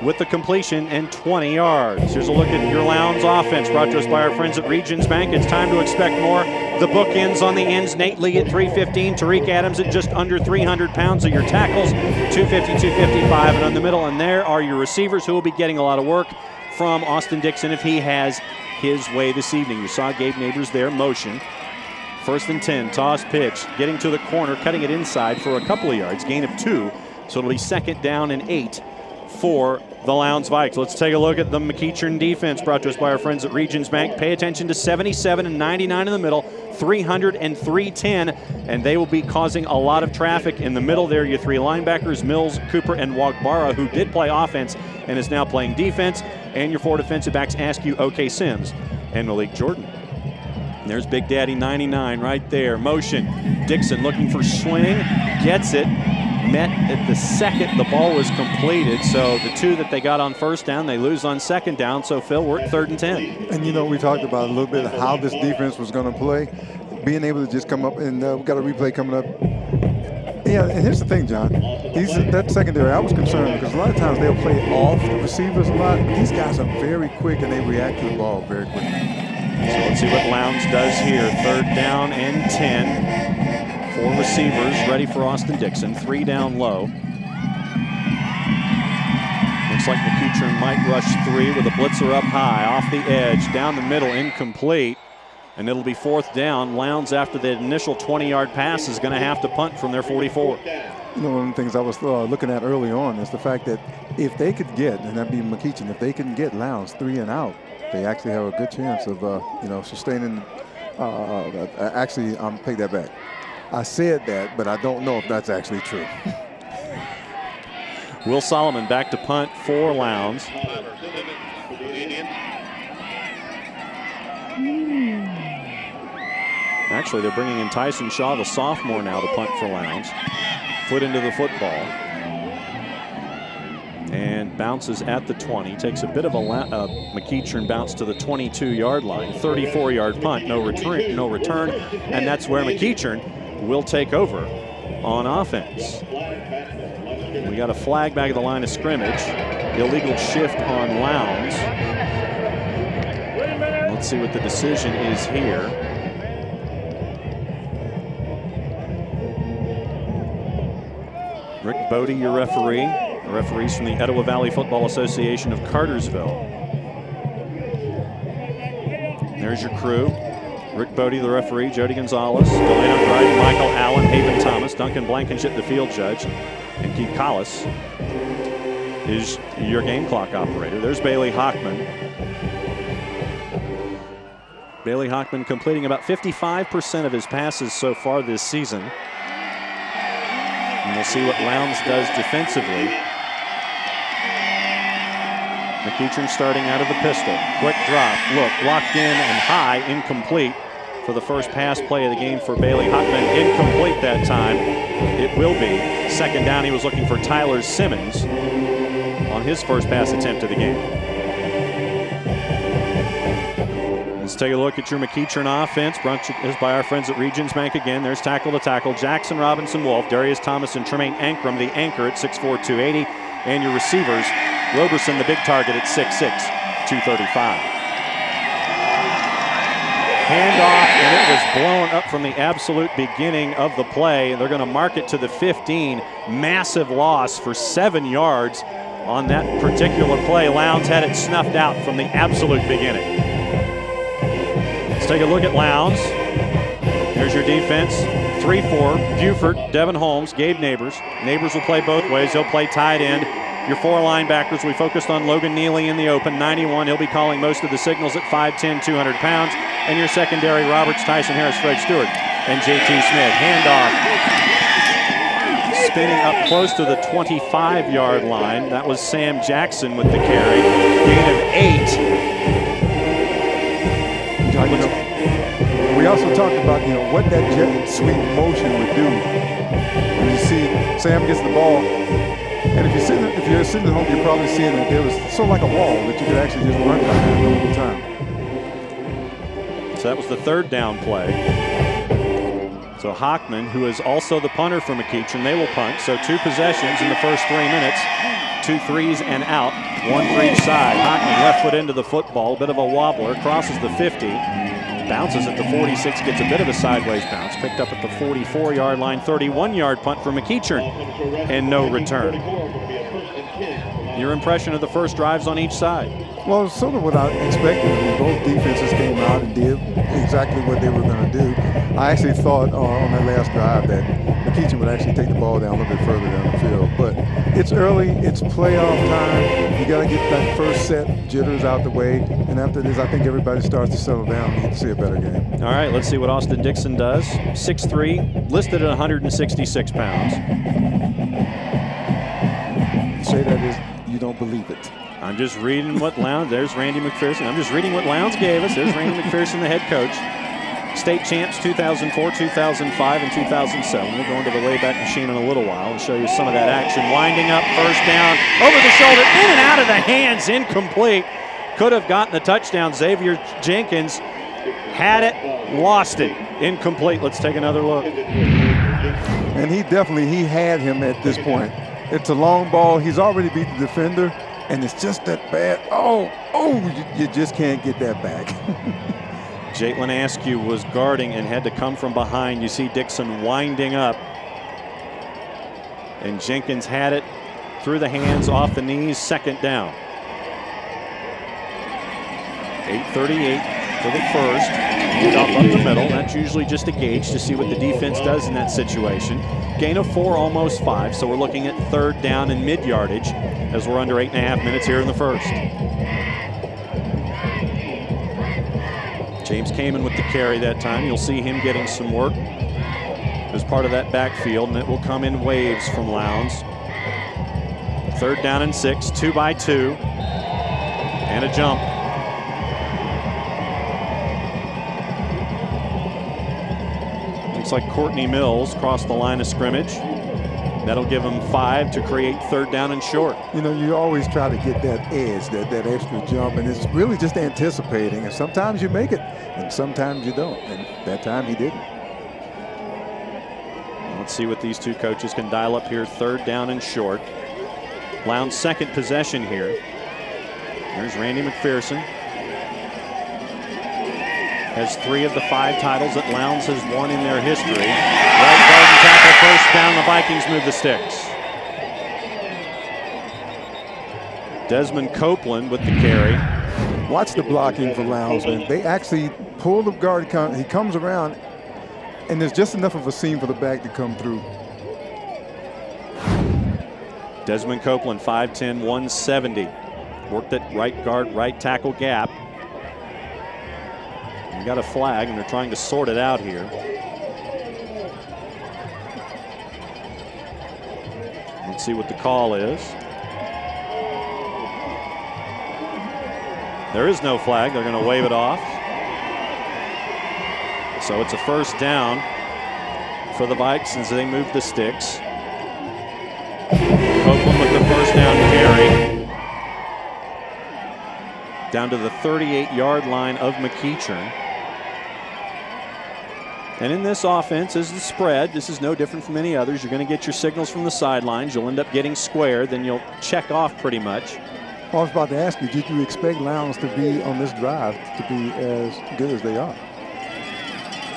with the completion and 20 yards. Here's a look at your Lowndes offense, brought to us by our friends at Regions Bank. It's time to expect more. The bookends on the ends, Nate Lee at 315, Tariq Adams at just under 300 pounds of your tackles, 250, 255, and on the middle. And there are your receivers who will be getting a lot of work from Austin Dixon if he has his way this evening. You saw Gabe Neighbors there, motion. 1st and 10, toss pitch, getting to the corner, cutting it inside for a couple of yards, gain of 2. So it'll be 2nd down and 8 for the Lowndes Vikes. Let's take a look at the McEachern defense, brought to us by our friends at Regions Bank. Pay attention to 77 and 99 in the middle, 300 and 310, and they will be causing a lot of traffic in the middle there. Your 3 linebackers, Mills, Cooper, and Wagbara, who did play offense and is now playing defense, and your 4 defensive backs, Askew, OK Sims, and Malik Jordan. there's Big Daddy 99 right there. Motion. Dixon looking for swing. Gets it. Met at the second. The ball was completed. So the 2 that they got on first down, they lose on second down. So, Phil, we're at 3rd and 10. And, you know, we talked about a little bit how this defense was going to play. Being able to just come up, and we got a replay coming up. Yeah, and here's the thing, John. That secondary, I was concerned because a lot of times they'll play off the receivers a lot. These guys are very quick, and they react to the ball very quickly. So let's see what Lowndes does here. 3rd down and 10. 4 receivers ready for Austin Dixon. 3 down low. Looks like McEachern might rush 3 with a blitzer up high. Off the edge, down the middle, incomplete. And it'll be 4th down. Lowndes, after the initial 20-yard pass, is going to have to punt from their 44. You know, one of the things I was looking at early on is the fact that if they could get, and that'd be McEachern, if they can get Lowndes 3 and out, they actually have a good chance of, you know, sustaining. Actually, take that back. I said that, but I don't know if that's actually true. Will Solomon back to punt for Lowndes. Actually, they're bringing in Tyson Shaw, the sophomore, now to punt for Lowndes. Foot into the football. And bounces at the 20. Takes a bit of a McEachern bounce to the 22-yard line. 34-yard punt, no return. And that's where McEachern will take over on offense. We got a flag back at the line of scrimmage. Illegal shift on Lowndes. Let's see what the decision is here. Rick Bodie, your referee. The referees from the Etowah Valley Football Association of Cartersville. There's your crew. Rick Bodie, the referee. Jody Gonzalez. Delano Dryden, Michael Allen, Haven Thomas, Duncan Blankenship, the field judge, and Keith Collis is your game clock operator. There's Bailey Hockman. Bailey Hockman completing about 55% of his passes so far this season. And we'll see what Lowndes does defensively. McEachern starting out of the pistol. Quick drop, look, locked in and high, incomplete for the first pass play of the game for Bailey Hockman. Incomplete that time. It will be. 2nd down, he was looking for Tyler Simmons on his first pass attempt of the game. Let's take a look at your McEachern offense. Brunch is by our friends at Regions Bank again. There's tackle to tackle. Jackson Robinson Wolf, Darius Thomas, and Tremaine Ankrum, the anchor at 6'4", 280. And your receivers, Roberson, the big target at 6'6", 235. Handoff, and it was blown up from the absolute beginning of the play. They're going to mark it to the 15. Massive loss for 7 yards on that particular play. Lowndes had it snuffed out from the absolute beginning. Let's take a look at Lowndes. Here's your defense. 3-4, Buford, Devin Holmes, Gabe Neighbors. Neighbors will play both ways. He'll play tight end. Your 4 linebackers, we focused on Logan Neely in the open, 91. He'll be calling most of the signals at 5'10", 200 pounds. And your secondary, Roberts, Tyson Harris, Fred Stewart, and J.T. Smith. Handoff. Spinning up close to the 25-yard line. That was Sam Jackson with the carry. Gain of 8. We also talked about, you know, what that jet sweep motion would do. When you see Sam gets the ball, and if you're sitting at home, you're probably seeing that there was sort of like a wall that you could actually just run behind all the time. So that was the 3rd down play. So Hockman, who is also the punter for McEachern, they will punt. So 2 possessions in the first 3 minutes. 2 threes and out, 1 for each side. Hockman left foot into the football, a bit of a wobbler, crosses the 50, bounces at the 46, gets a bit of a sideways bounce, picked up at the 44-yard line, 31-yard punt for McEachern, and no return. Your impression of the first drives on each side? Well, sort of what I expected. I mean, both defenses came out and did exactly what they were going to do. I actually thought on that last drive that McEachern would actually take the ball down a little bit further down the field. But it's early. It's playoff time. You got to get that first set jitters out the way. And after this, I think everybody starts to settle down and you can see a better game. All right, let's see what Austin Dixon does. 6'3", listed at 166 pounds. You say that is, you don't believe it. I'm just reading what Lowndes, there's Randy McPherson. I'm just reading what Lowndes gave us. There's Randy McPherson, the head coach. State champs 2004, 2005, and 2007. We'll go into the Wayback Machine in a little while and show you some of that action. Winding up, first down, over the shoulder, in and out of the hands, incomplete. Could have gotten the touchdown. Xavier Jenkins had it, lost it, incomplete. Let's take another look. And he had him at this point. It's a long ball. He's already beat the defender, and it's just that bad. You just can't get that back. Jalen Askew was guarding and had to come from behind. You see Dixon winding up. And Jenkins had it through the hands, off the knees, second down. 8:38 for the first. Handoff up the middle. That's usually just a gauge to see what the defense does in that situation. Gain of 4, almost 5. So we're looking at third down and mid-yardage as we're under 8.5 minutes here in the first. James Kamen with the carry that time. You'll see him getting some work as part of that backfield, and it will come in waves from Lowndes. Third down and 6, 2 by 2, and a jump. Looks like Courtney Mills crossed the line of scrimmage. That'll give him 5 to create third down and short. You know, you always try to get that edge, that extra jump, and it's really just anticipating. And sometimes you make it, and sometimes you don't. And that time he didn't. Let's see what these two coaches can dial up here. Third down and short. Lowndes' second possession here. There's Randy McPherson. Has 3 of the 5 titles that Lowndes has won in their history. Right guard and tackle, first down. The Vikings move the sticks. Desmond Copeland with the carry. Watch the blocking for Lowndes, man. They actually pull the guard. He comes around, and there's just enough of a seam for the back to come through. Desmond Copeland, 5'10", 170. Worked at right guard, right tackle gap. We got a flag, and they're trying to sort it out here. Let's see what the call is. There is no flag. They're going to wave it off. So it's a first down for the Vikes as they move the sticks. Copeland with the first down carry. Down to the 38-yard line of McEachern. And in this offense is the spread. This is no different from any others. You're going to get your signals from the sidelines. You'll end up getting square. Then you'll check off pretty much. Well, I was about to ask you, did you expect Lowndes to be on this drive to be as good as they are?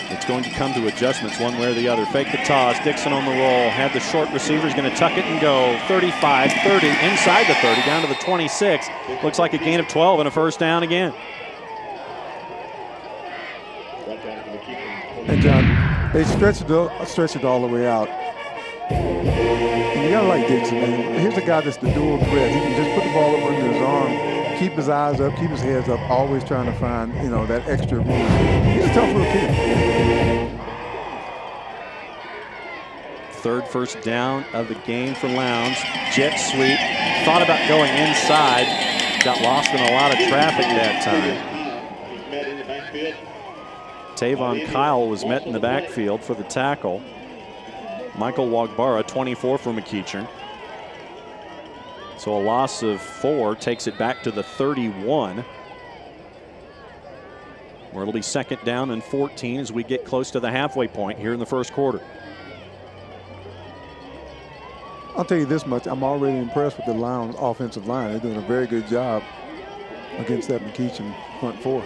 It's going to come to adjustments one way or the other. Fake the toss. Dixon on the roll. Had the short receiver. He's going to tuck it and go. 35, 30, inside the 30, down to the 26. Looks like a gain of 12 and a first down again. And John, they stretched it all the way out. And you gotta like Dixon, man. Here's a guy that's the dual threat. He can just put the ball up under his arm, keep his eyes up, keep his heads up, always trying to find, you know, that extra room. He's a tough little kid. Third first down of the game for Lowndes. Jet sweep. Thought about going inside. Got lost in a lot of traffic that time. Tavon Kyle was met in the backfield for the tackle. Michael Wagbara, 24 for McEachern. So a loss of 4 takes it back to the 31. Where it'll be second down and 14 as we get close to the halfway point here in the first quarter. I'll tell you this much, I'm already impressed with the Lowndes offensive line. They're doing a very good job against that McEachern front 4.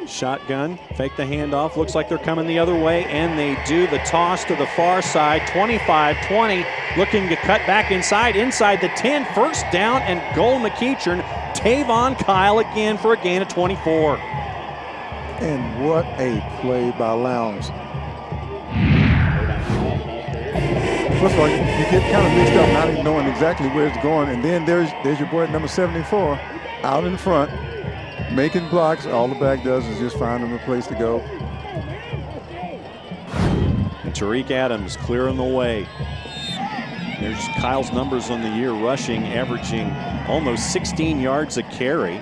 Shotgun, fake the handoff. Looks like they're coming the other way, and they do. The toss to the far side, 25-20, looking to cut back inside the 10. First down and goal McEachern. Tavon Kyle again for a gain of 24. And what a play by Lowndes. First of all, you get kind of mixed up, not even knowing exactly where it's going, and then there's your boy at number 74 out in front, making blocks. All the back does is just find him a place to go. And Tariq Adams clearing the way. There's Kyle's numbers on the year, rushing, averaging almost 16 yards a carry.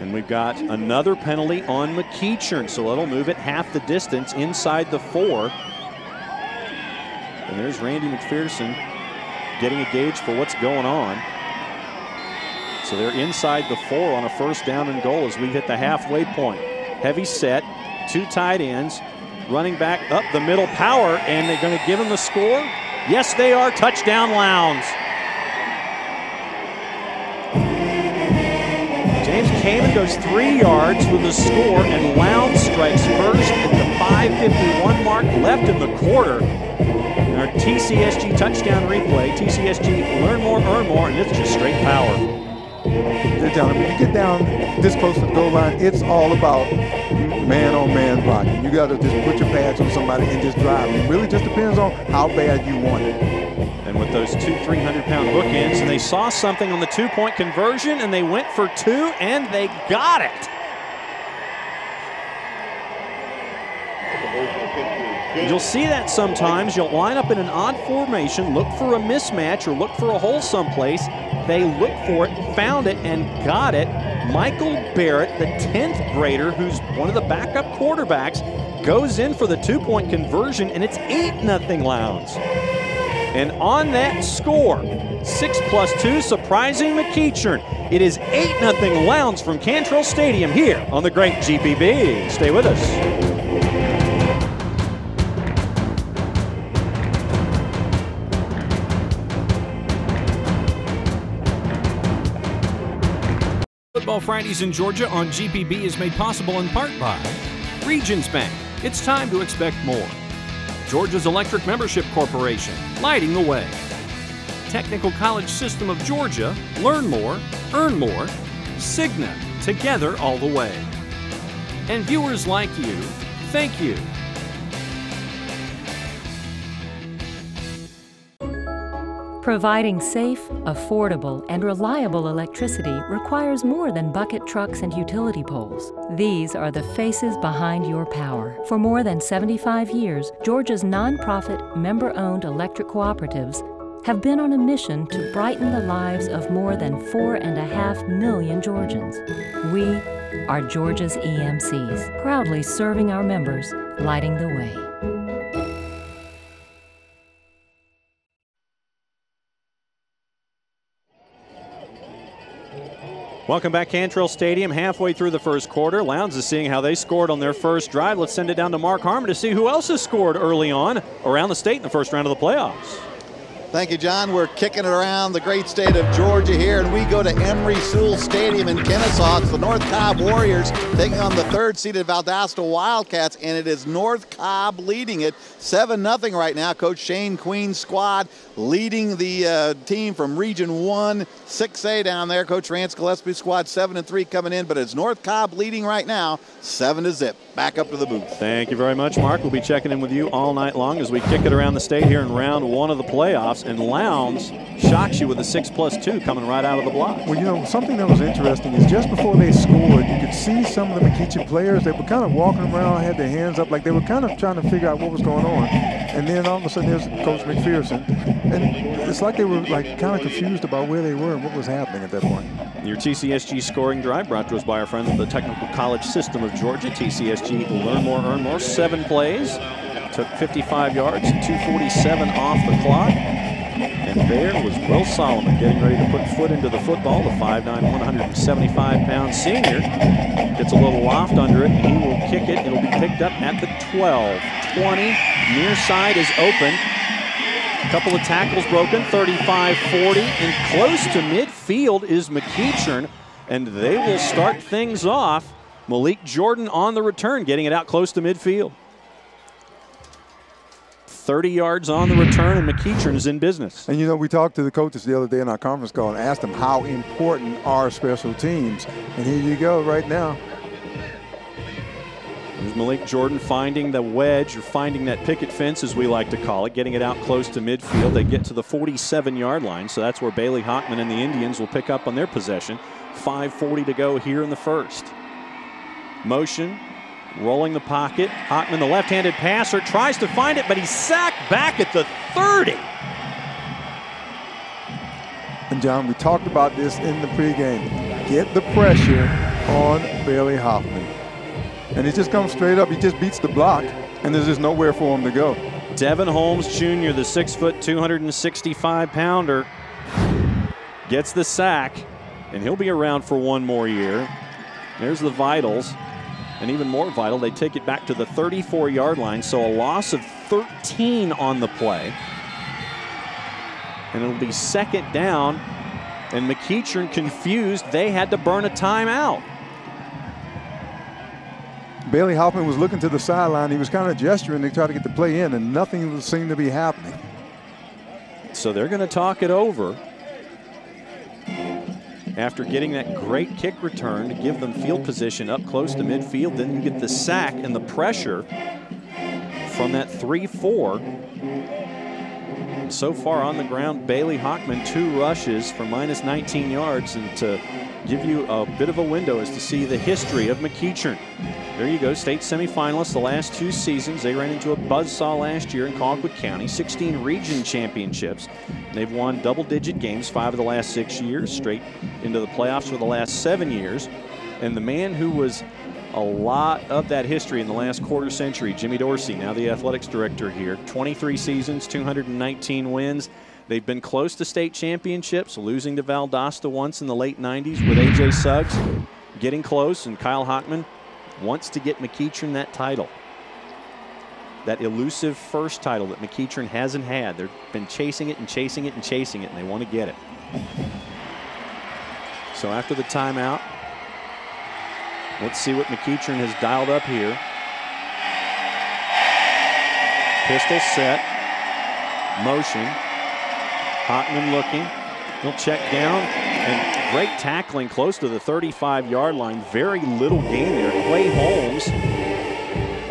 And And we've got another penalty on McEachern, so it'll move it half the distance inside the 4. And there's Randy McPherson getting a gauge for what's going on. So they're inside the 4 on a first down and goal as we hit the halfway point. Heavy set, 2 tight ends, running back up the middle, power, and they're going to give him the score. Yes, they are. Touchdown, Lowndes. James Kamen goes 3 yards with the score, and Lowndes strikes first at the 5:51 mark, left in the quarter. And our TCSG touchdown replay, TCSG learn more, earn more, and it's just straight power. When you get down this close to the goal line, it's all about man-on-man blocking. You got to just put your pads on somebody and just drive. It really just depends on how bad you want it. And with those 2 300-pound bookends, and they saw something on the 2-point conversion, and they went for 2, and they got it. You'll see that sometimes. You'll line up in an odd formation, look for a mismatch or look for a hole someplace. They looked for it, found it, and got it. Michael Barrett, the 10th grader, who's one of the backup quarterbacks, goes in for the 2-point conversion, and it's 8-0 Lowndes. And on that score, 6+2, surprising McEachern. It is 8-0 Lowndes from Cantrell Stadium here on the great GPB. Stay with us. Football Fridays in Georgia on GPB is made possible in part by Regions Bank. It's time to expect more. Georgia's Electric Membership Corporation, lighting the way. Technical College System of Georgia, learn more, earn more. Cigna, together all the way. And viewers like you, thank you. Providing safe, affordable, and reliable electricity requires more than bucket trucks and utility poles. These are the faces behind your power. For more than 75 years, Georgia's nonprofit, member-owned electric cooperatives have been on a mission to brighten the lives of more than 4.5 million Georgians. We are Georgia's EMCs, proudly serving our members, lighting the way. Welcome back, Cantrell Stadium. Halfway through the first quarter, Lowndes is seeing how they scored on their first drive. Let's send it down to Mark Harmon to see who else has scored early on around the state in the first round of the playoffs. Thank you, John. We're kicking it around the great state of Georgia here, and we go to Emory Sewell Stadium in Kennesaw. It's the North Cobb Warriors taking on the third-seeded Valdosta Wildcats, and it is North Cobb leading it 7-0 right now. Coach Shane Queen's squad leading the team from Region 1, 6A down there. Coach Rance Gillespie's squad 7-3 coming in, but it's North Cobb leading right now, 7-0. Back up to the booth. Thank you very much, Mark. We'll be checking in with you all night long as we kick it around the state here in round 1 of the playoffs. And Lowndes shocks you with a 6+2 coming right out of the block. Well, you know, something that was interesting is just before they scored, you could see some of the McEachern players, they were kind of walking around, had their hands up, like they were kind of trying to figure out what was going on. And then all of a sudden there's Coach McPherson. And it's like they were like kind of confused about where they were and what was happening at that point. Your TCSG scoring drive brought to us by our friends at the Technical College System of Georgia. TCSG, learn more, earn more. 7 plays, took 55 yards, 2:47 off the clock. And there was Will Solomon getting ready to put foot into the football. The 5'9", 175-pound senior gets a little loft under it, and he will kick it. It'll be picked up at the 12. 20, near side is open. A couple of tackles broken, 35-40, and close to midfield is McEachern, and they will start things off. Malik Jordan on the return, getting it out close to midfield. 30 yards on the return, and McEachern is in business. And you know, we talked to the coaches the other day in our conference call and asked them how important are special teams. And here you go right now. There's Malik Jordan finding the wedge, or finding that picket fence, as we like to call it, getting it out close to midfield. They get to the 47-yard line, so that's where Bailey Hockman and the Indians will pick up on their possession. 5:40 to go here in the first. Motion. Rolling the pocket. Hockman, the left-handed passer, tries to find it, but he's sacked back at the 30. And John, we talked about this in the pregame. Get the pressure, on Bailey Hoffman. And he just comes straight up. He just beats the block, and there's just nowhere for him to go. Devin Holmes Jr., the 6', 265-pounder, gets the sack, and he'll be around for one more year. There's the vitals, and even more vital, they take it back to the 34-yard line, so a loss of 13 on the play. And it'll be second down, and McEachern confused. They had to burn a timeout. Bailey Hoffman was looking to the sideline. He was kind of gesturing to try to get the play in, and nothing seemed to be happening. So they're going to talk it over after getting that great kick return to give them field position up close to midfield. Then you get the sack and the pressure from that 3-4. And so far on the ground, Bailey Hoffman, 2 rushes for minus 19 yards. And to give you a bit of a window as to see the history of McEachern. There you go, state semifinalists the last 2 seasons. They ran into a buzzsaw last year in Colquitt County, 16 region championships. They've won double-digit games 5 of the last 6 years, straight into the playoffs for the last 7 years. And the man who was a lot of that history in the last quarter century, Jimmy Dorsey, now the athletics director here, 23 seasons, 219 wins. They've been close to state championships, losing to Valdosta once in the late 90s with A.J. Suggs, getting close, and Kyle Hockman wants to get McEachern that title. That elusive first title that McEachern hasn't had. They've been chasing it and chasing it and chasing it, and they want to get it. So after the timeout, let's see what McEachern has dialed up here. Pistol set, motion. Hockman looking, he'll check down, and great tackling close to the 35-yard line. Very little gain there. Clay Holmes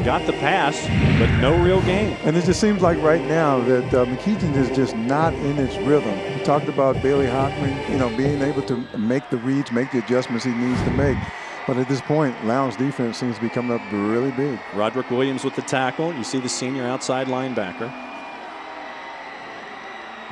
got the pass, but no real gain. And it just seems like right now that McEachern is just not in its rhythm. We talked about Bailey Hockman, being able to make the reads, make the adjustments he needs to make. But at this point, Lowndes defense seems to be coming up really big. Roderick Williams with the tackle. You see the senior outside linebacker.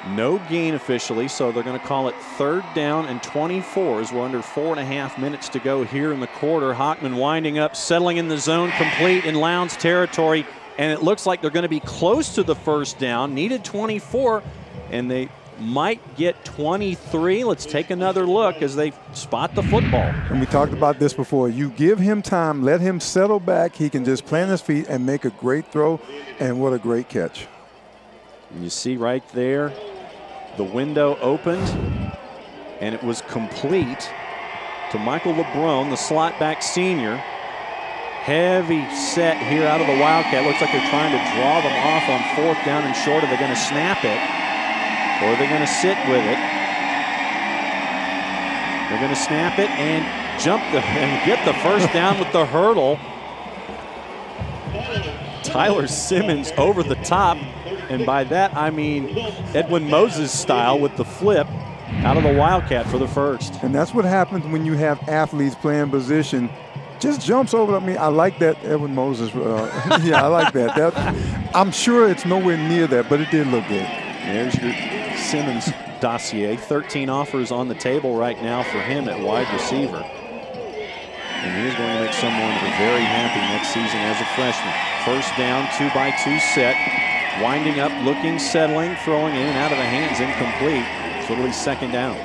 No gain officially, so they're going to call it 3rd down and 24 as we're under 4.5 minutes to go here in the quarter. Hockman winding up, settling in the zone, complete in Lowndes territory, and it looks like they're going to be close to the 1st down. Needed 24, and they might get 23. Let's take another look as they spot the football. And we talked about this before. You give him time, let him settle back. He can just plant his feet and make a great throw, and what a great catch. And you see right there, the window opened, and it was complete to Michael LeBron, the slot back senior. Heavy set here out of the Wildcat. Looks like they're trying to draw them off on 4th down and short. Are they going to snap it, or are they going to sit with it? They're going to snap it and jump and get the 1st down with the hurdle. Tyler Simmons over the top. And by that, I mean Edwin Moses style with the flip out of the Wildcat for the 1st. And that's what happens when you have athletes playing position. Just jumps over. I mean, I like that Edwin Moses. Yeah, I like that. I'm sure it's nowhere near that, but it did look good. There's your Simmons dossier. 13 offers on the table right now for him at wide receiver. And he's going to make someone very happy next season as a freshman. 1st down, 2x2 set. Winding up, looking, settling, throwing in and out of the hands, incomplete. It's literally 2nd down.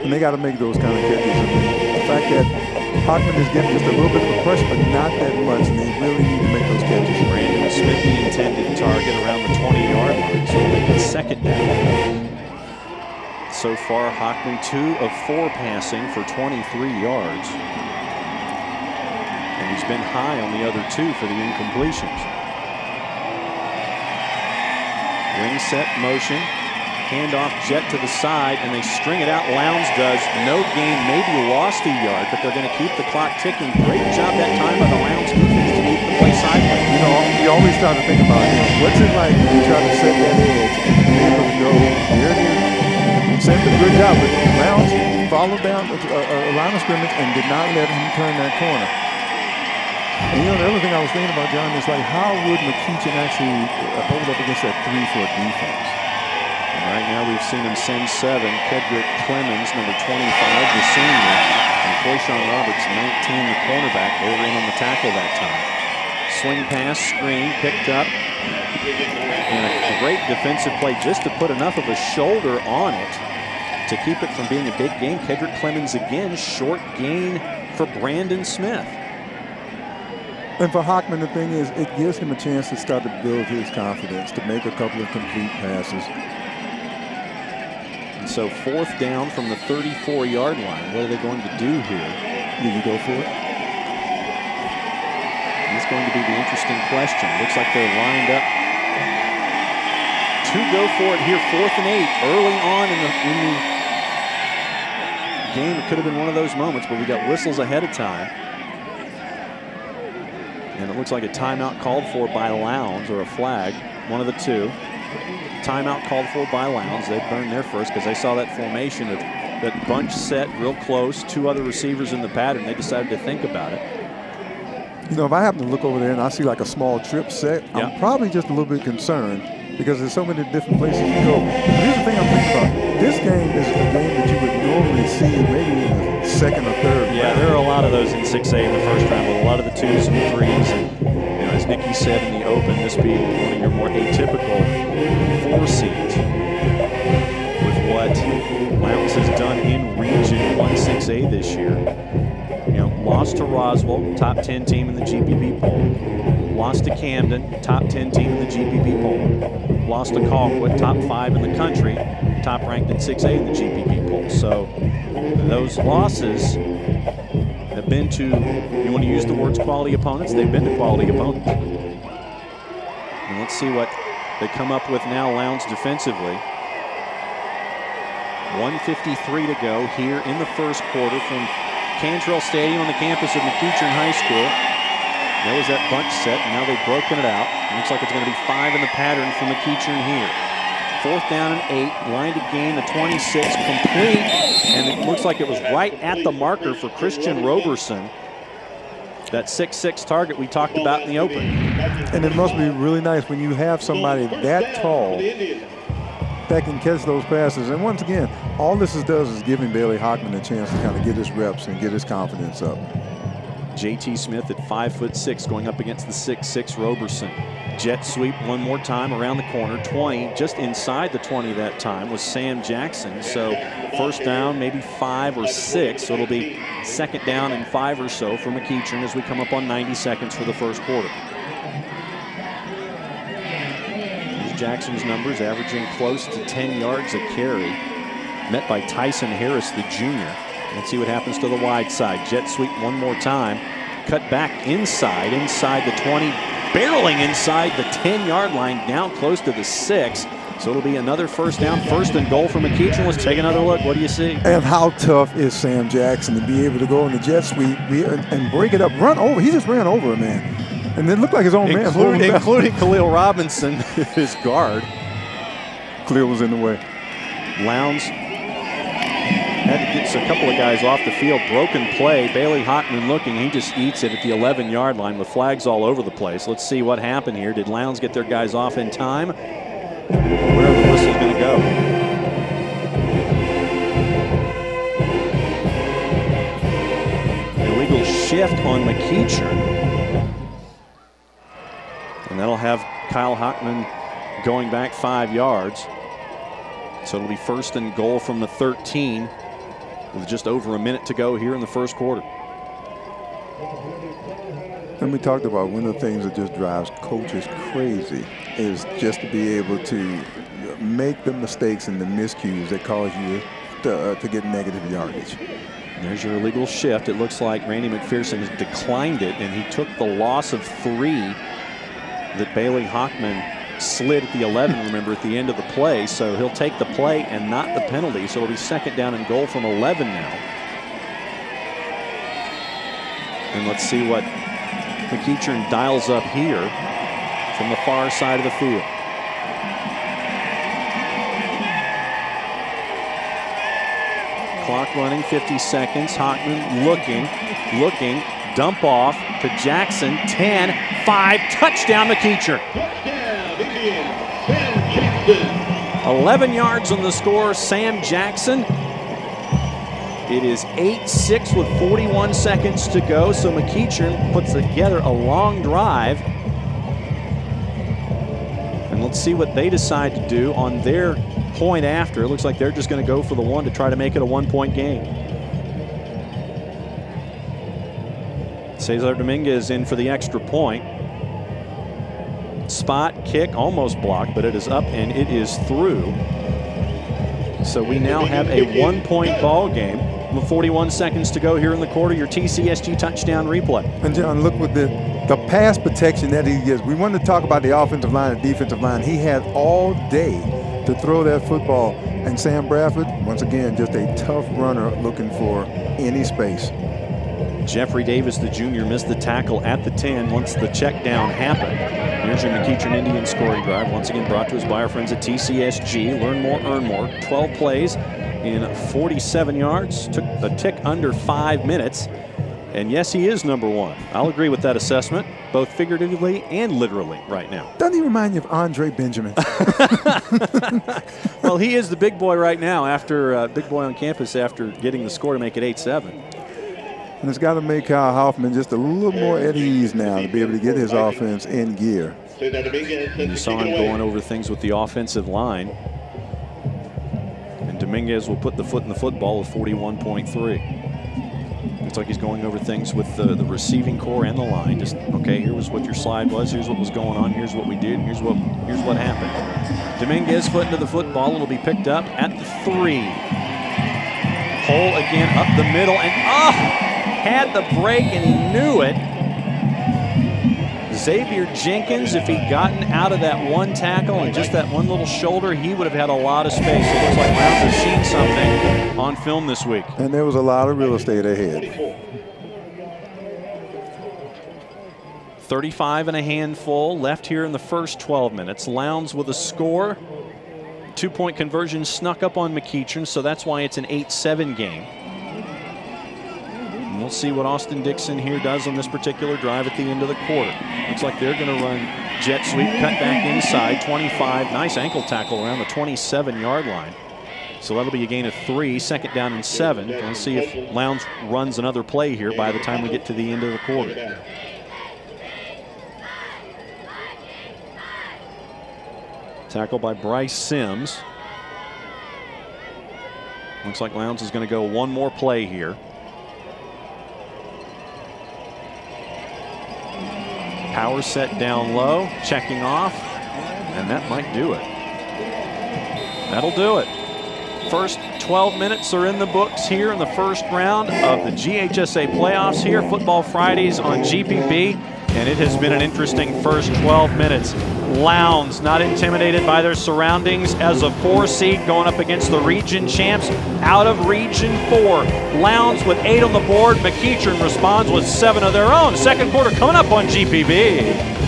And they got to make those kind of catches. The fact that Hockman is getting just a little bit of pressure, but not that much, and they really need to make those catches. Brandon Smith, the intended target, around the 20-yard line, so they get 2nd down. So far, Hockman 2 of 4 passing for 23 yards. And he's been high on the other 2 for the incompletions. Wing set motion, handoff jet to the side, and they string it out. Lowndes does. No gain, maybe lost a yard, but they're going to keep the clock ticking. Great job that time by the Lowndes defense to keep the play sideways. You always try to think about what's it like when you try to set that edge and be able to go here it is. Sam did a good job, but Lowndes followed down a line of scrimmage and did not let him turn that corner. And the other thing I was thinking about, John, is like, how would McEachern actually hold up against that 3-foot defense? And right now we've seen him send 7. Kedrick Clemens, number 25, the senior. And Quayshawn Roberts, 19, the cornerback. They were in on the tackle that time. Swing pass, screen, picked up. And a great defensive play just to put enough of a shoulder on it to keep it from being a big gain. Kedrick Clemens again, short gain for Brandon Smith. And for Hockman, the thing is, it gives him a chance to start to build his confidence, to make a couple of complete passes. And so 4th down from the 34-yard line. What are they going to do here? Do you go for it? That's going to be the interesting question. Looks like they're lined up to go for it here, 4th and 8. Early on in the game, it could have been one of those moments, but we got whistles ahead of time. And it looks like a timeout called for by Lowndes, or a flag, one of the two. Timeout called for by Lowndes. They burned their first because they saw that formation of that bunch set real close, 2 other receivers in the pattern. They decided to think about it. You know, if I happen to look over there and I see like a small trip set, I'm probably just a little bit concerned because there's so many different places you go. But here's the thing I'm thinking about. This game is a game that you would normally see maybe in the 2nd or 3rd. Yeah, there are a lot of those in 6A in the first round, with a lot of the 2s and 3s. And you know, as Nikki said in the open, this being one of your more atypical 4 seeds. With what Lowndes has done in Region 1 6A this year. You know, lost to Roswell, top 10 team in the GPB poll. Lost to Camden, top 10 team in the GPB poll. Lost to Colquitt, top 5 in the country, top ranked in 6A in the GPB poll. So those losses have been to, you want to use the words quality opponents? They've been to quality opponents. And let's see what they come up with now, Lowndes defensively. 1:53 to go here in the first quarter from Cantrell Stadium on the campus of McEachern High School. There was that bunch set, and now they've broken it out. It looks like it's going to be 5 in the pattern for McEachern here. 4th down and 8, line to gain the 26, complete, and it looks like it was right at the marker for Christian Roberson. That 6'6" target we talked about in the open. And it must be really nice when you have somebody that tall that can catch those passes. And once again, all this does is giving Bailey Hockman a chance to kind of get his reps and get his confidence up. J.T. Smith at 5'6", going up against the 6'6" Roberson. Jet sweep one more time around the corner. 20, just inside the 20 that time was Sam Jackson. So first down, maybe 5 or 6. So it'll be 2nd down and 5 or so for McEachern as we come up on 90 seconds for the first quarter. Here's Jackson's numbers, averaging close to 10 yards a carry. Met by Tyson Harris, the junior. Let's see what happens to the wide side. Jet sweep one more time. Cut back inside the 20. Barreling inside the 10-yard line, down close to the 6. So it'll be another first down, 1st and goal for McEachern. Let's take another look. What do you see? And how tough is Sam Jackson to be able to go in the jet sweep and break it up, run over. He just ran over a man. And it looked like his own man. Including Khalil Robinson, his guard. Khalil was in the way. Lowndes had to get a couple of guys off the field. Broken play. Bailey Hockman looking. He just eats it at the 11-yard line with flags all over the place. Let's see what happened here. Did Lowndes get their guys off in time? Where are the whistles going to go? Illegal shift on McEachern. And that'll have Kyle Hockman going back 5 yards. So it'll be 1st and goal from the 13 with just over a minute to go here in the first quarter. And we talked about one of the things that just drives coaches crazy is just to be able to make the mistakes and the miscues that cause you to get negative yardage. There's your illegal shift. It looks like Randy McPherson has declined it, and he took the loss of 3 that Bailey Hockman slid at the 11, remember, at the end of the play. So he'll take the play and not the penalty. So it'll be 2nd down and goal from 11 now. And let's see what McEachern dials up here from the far side of the field. Clock running, 50 seconds. Hockman looking, dump off to Jackson, 10, 5, touchdown McEachern. 11 yards on the score, Sam Jackson. It is 8-6 with 41 seconds to go, so McEachern puts together a long drive. And let's see what they decide to do on their point after. It looks like they're just going to go for the one to try to make it a one-point game. Cesar Dominguez in for the extra point. Spot kick, almost blocked, but it is up and it is through. So we now have a one-point ball game with 41 seconds to go here in the quarter. Your TCSG touchdown replay. And John, look with the pass protection that he gets. We wanted to talk about the offensive line and defensive line. He had all day to throw that football. And Sam Bradford, once again, just a tough runner looking for any space. Jeffrey Davis, the junior, missed the tackle at the 10 once the check down happened. Here's your McEachern Indian scoring drive, once again brought to us by our friends at TCSG. Learn more, earn more. 12 plays in 47 yards. Took a tick under 5 minutes. And yes, he is number one. I'll agree with that assessment, both figuratively and literally right now. Doesn't he remind you of Andre Benjamin? Well, he is the big boy right now after big boy on campus after getting the score to make it 8-7. And it's got to make Kyle Hoffman just a little more at ease now to be able to get his offense in gear. You saw him going over things with the offensive line. And Dominguez will put the foot in the football with 41.3. Looks like he's going over things with the receiving core and the line. Just, okay, here was what your slide was, here's what was going on, here's what we did, and here's what happened. Dominguez foot into the football. It'll be picked up at the 3. Hole again up the middle, and had the break and he knew it. Xavier Jenkins, if he'd gotten out of that one tackle and just that one little shoulder, he would have had a lot of space. It looks like Browns have seen something on film this week. And there was a lot of real estate ahead. 35 and a handful left here in the first 12 minutes. Lowndes with a score. 2-point conversion snuck up on McEachern, so that's why it's an 8-7 game. And we'll see what Austin Dixon here does on this particular drive at the end of the quarter. Looks like they're going to run jet sweep, cut back inside, 25. Nice ankle tackle around the 27-yard line. So that'll be a gain of 3, second down and 7. Let's see if Lowndes runs another play here by the time we get to the end of the quarter. Tackle by Bryce Sims. Looks like Lowndes is going to go one more play here. Power set down low, checking off, and that might do it. That'll do it. First 12 minutes are in the books here in the first round of the GHSA playoffs here, Football Fridays on GPB, and it has been an interesting first 12 minutes. Lowndes not intimidated by their surroundings as a 4 seed going up against the region champs out of Region 4. Lowndes with 8 on the board. McEachern responds with 7 of their own. Second quarter coming up on GPB.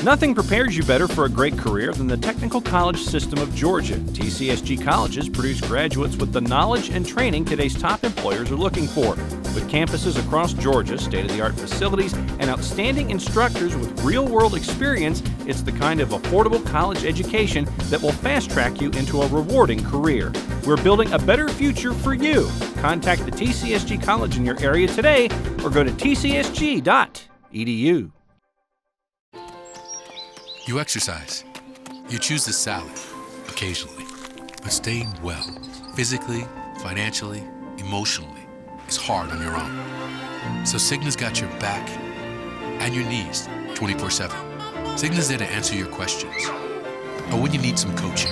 Nothing prepares you better for a great career than the Technical College System of Georgia. TCSG colleges produce graduates with the knowledge and training today's top employers are looking for. With campuses across Georgia, state-of-the-art facilities, and outstanding instructors with real-world experience, it's the kind of affordable college education that will fast-track you into a rewarding career. We're building a better future for you. Contact the TCSG college in your area today or go to tcsg.edu. You exercise. You choose the salad, occasionally. But staying well, physically, financially, emotionally, is hard on your own. So Cigna's got your back and your knees 24/7. Cigna's there to answer your questions. Or when you need some coaching.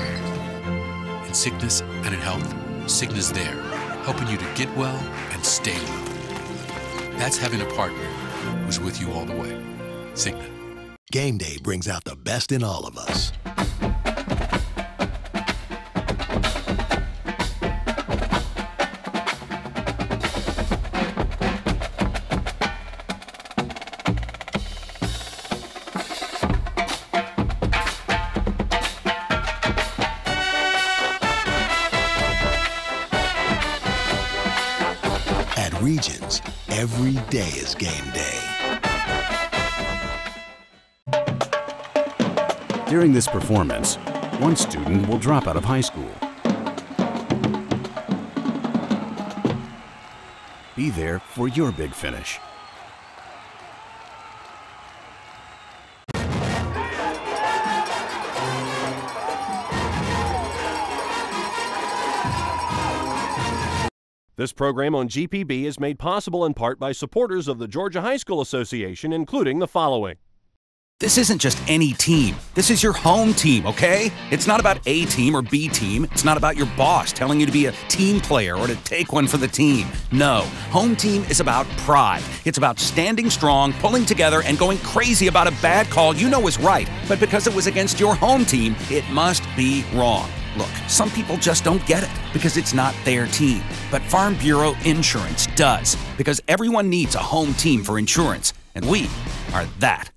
In sickness and in health, Cigna's there, helping you to get well and stay well. That's having a partner who's with you all the way. Cigna. Game day brings out the best in all of us. At Regions, every day is game day. During this performance, one student will drop out of high school. Be there for your big finish. This program on GPB is made possible in part by supporters of the Georgia High School Association, including the following. This isn't just any team. This is your home team, okay? It's not about A team or B team. It's not about your boss telling you to be a team player or to take one for the team. No, home team is about pride. It's about standing strong, pulling together, and going crazy about a bad call you know is right. But because it was against your home team, it must be wrong. Look, some people just don't get it because it's not their team. But Farm Bureau Insurance does, because everyone needs a home team for insurance, and we are that.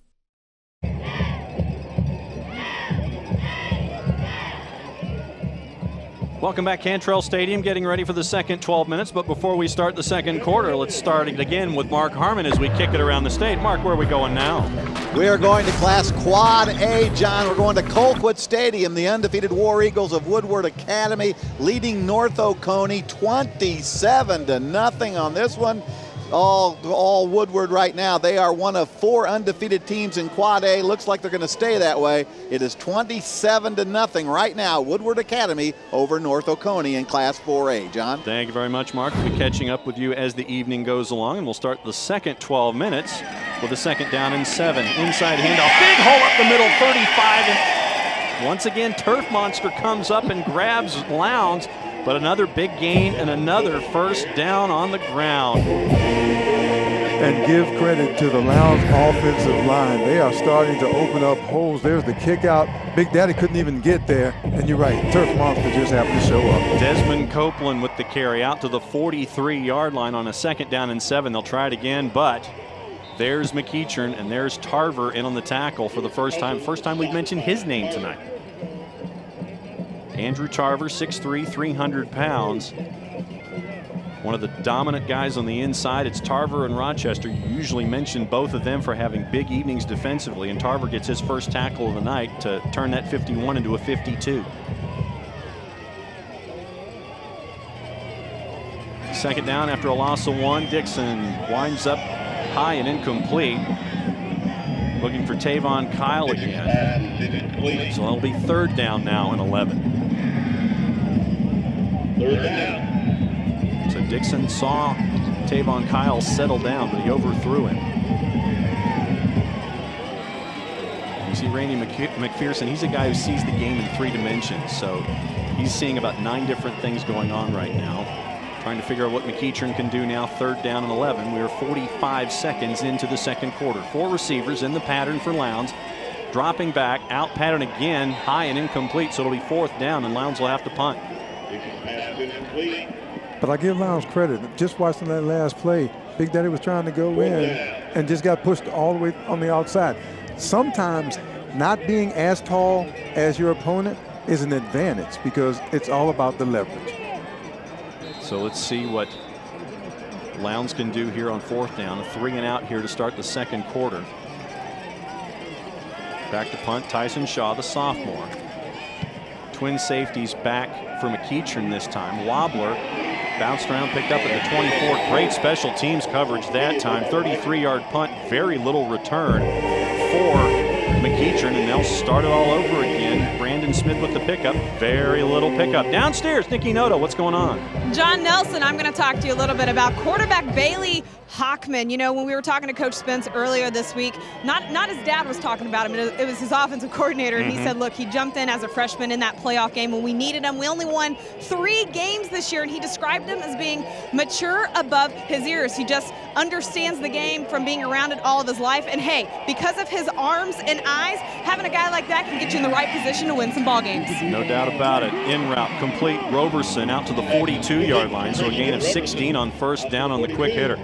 Welcome back, Cantrell Stadium, getting ready for the second 12 minutes. But before we start the second quarter, let's start it again with Mark Harmon as we kick it around the state. Mark, where are we going now? We are going to Class Quad A, John. We're going to Colquitt Stadium. The undefeated War Eagles of Woodward Academy leading North Oconee 27-0 on this one. All Woodward right now. They are one of 4 undefeated teams in Quad A. Looks like they're going to stay that way. It is 27-0 right now. Woodward Academy over North Oconee in Class 4A. John? Thank you very much, Mark. We'll be catching up with you as the evening goes along, and we'll start the second 12 minutes with a second down and 7. Inside handoff. Big hole up the middle, 35. And once again, Turf Monster comes up and grabs Lowndes. But another big gain and another first down on the ground. And give credit to the Lowndes offensive line. They are starting to open up holes. There's the kick out. Big Daddy couldn't even get there. And you're right, Turf Monster just happened to show up. Desmond Copeland with the carry out to the 43-yard line on a second down and 7. They'll try it again, but there's McEachern and there's Tarver in on the tackle for the first time. First time we've mentioned his name tonight. Andrew Tarver, 6'3", 300 pounds. One of the dominant guys on the inside. It's Tarver and Rochester. You usually mention both of them for having big evenings defensively, and Tarver gets his first tackle of the night to turn that 51 into a 52. Second down after a loss of 1. Dixon winds up high and incomplete. Looking for Tavon Kyle again. So it'll be third down now and 11. Third down. So Dixon saw Tavon Kyle settle down, but he overthrew him. You see Randy McPherson, he's a guy who sees the game in 3 dimensions. So he's seeing about 9 different things going on right now. Trying to figure out what McEachern can do now. Third down and 11. We are 45 seconds into the second quarter. 4 receivers in the pattern for Lowndes. Dropping back, out pattern again, high and incomplete, so it'll be fourth down, and Lowndes will have to punt. But I give Lowndes credit. Just watching that last play, Big Daddy was trying to go in and just got pushed all the way on the outside. Sometimes not being as tall as your opponent is an advantage because it's all about the leverage. So let's see what Lowndes can do here on fourth down. A 3 and out here to start the second quarter. Back to punt, Tyson Shaw, the sophomore. Twin safeties back for McEachern this time. Wobbler bounced around, picked up at the 24. Great special teams coverage that time. 33-yard punt, very little return for McEachern, and they'll start it all over again. Brandon Smith with the pickup, very little pickup. Downstairs, Nikki Noto, what's going on? John Nelson, I'm going to talk to you a little bit about quarterback Bailey Hockman. You know, when we were talking to Coach Spence earlier this week, not his dad was talking about him, it was his offensive coordinator, and he said, look, he jumped in as a freshman in that playoff game when we needed him. We only won 3 games this year, and he described him as being mature above his years. He just understands the game from being around it all of his life, and hey, because of his arms and eyes, having a guy like that can get you in the right position to win some ball games. No doubt about it. In route, complete. Roberson out to the 42-yard line, so a gain of 16 on first down on the quick hitter.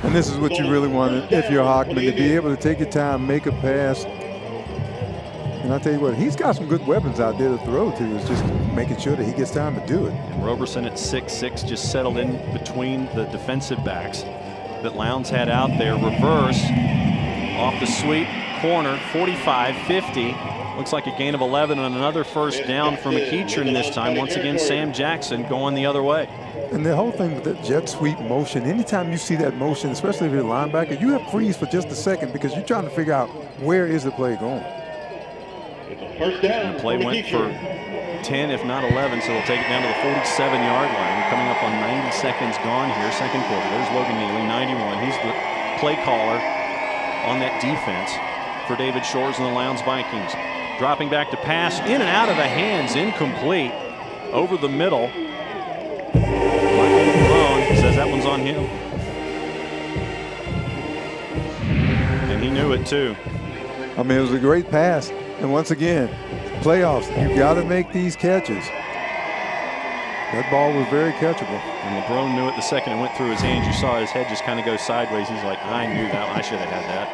And this is what you really want if you're Hockman, to be able to take your time, make a pass. And I'll tell you what, he's got some good weapons out there to throw to. It's just making sure that he gets time to do it. And Roberson at 6'6", just settled in between the defensive backs that Lowndes had out there. Reverse off the sweep. corner, 45, 50. Looks like a gain of 11 and another first down for McEachern this time. Once again, Sam Jackson going the other way. And the whole thing with that jet sweep motion, anytime you see that motion, especially if you're a linebacker, you have freeze for just a second because you're trying to figure out where is the play going. The play went for 10, if not 11, so they'll take it down to the 47-yard line. We're coming up on 90 seconds gone here, second quarter. There's Logan Neely, 91. He's the play caller on that defense for David Shores and the Lowndes Vikings. Dropping back to pass, in and out of the hands, incomplete. Over the middle. Michael LeBron says that one's on him. And he knew it too. I mean, it was a great pass. And once again, playoffs, you got to make these catches. That ball was very catchable. And LeBron knew it the second it went through his hands. You saw his head just kind of go sideways. He's like, I knew that. I should have had that.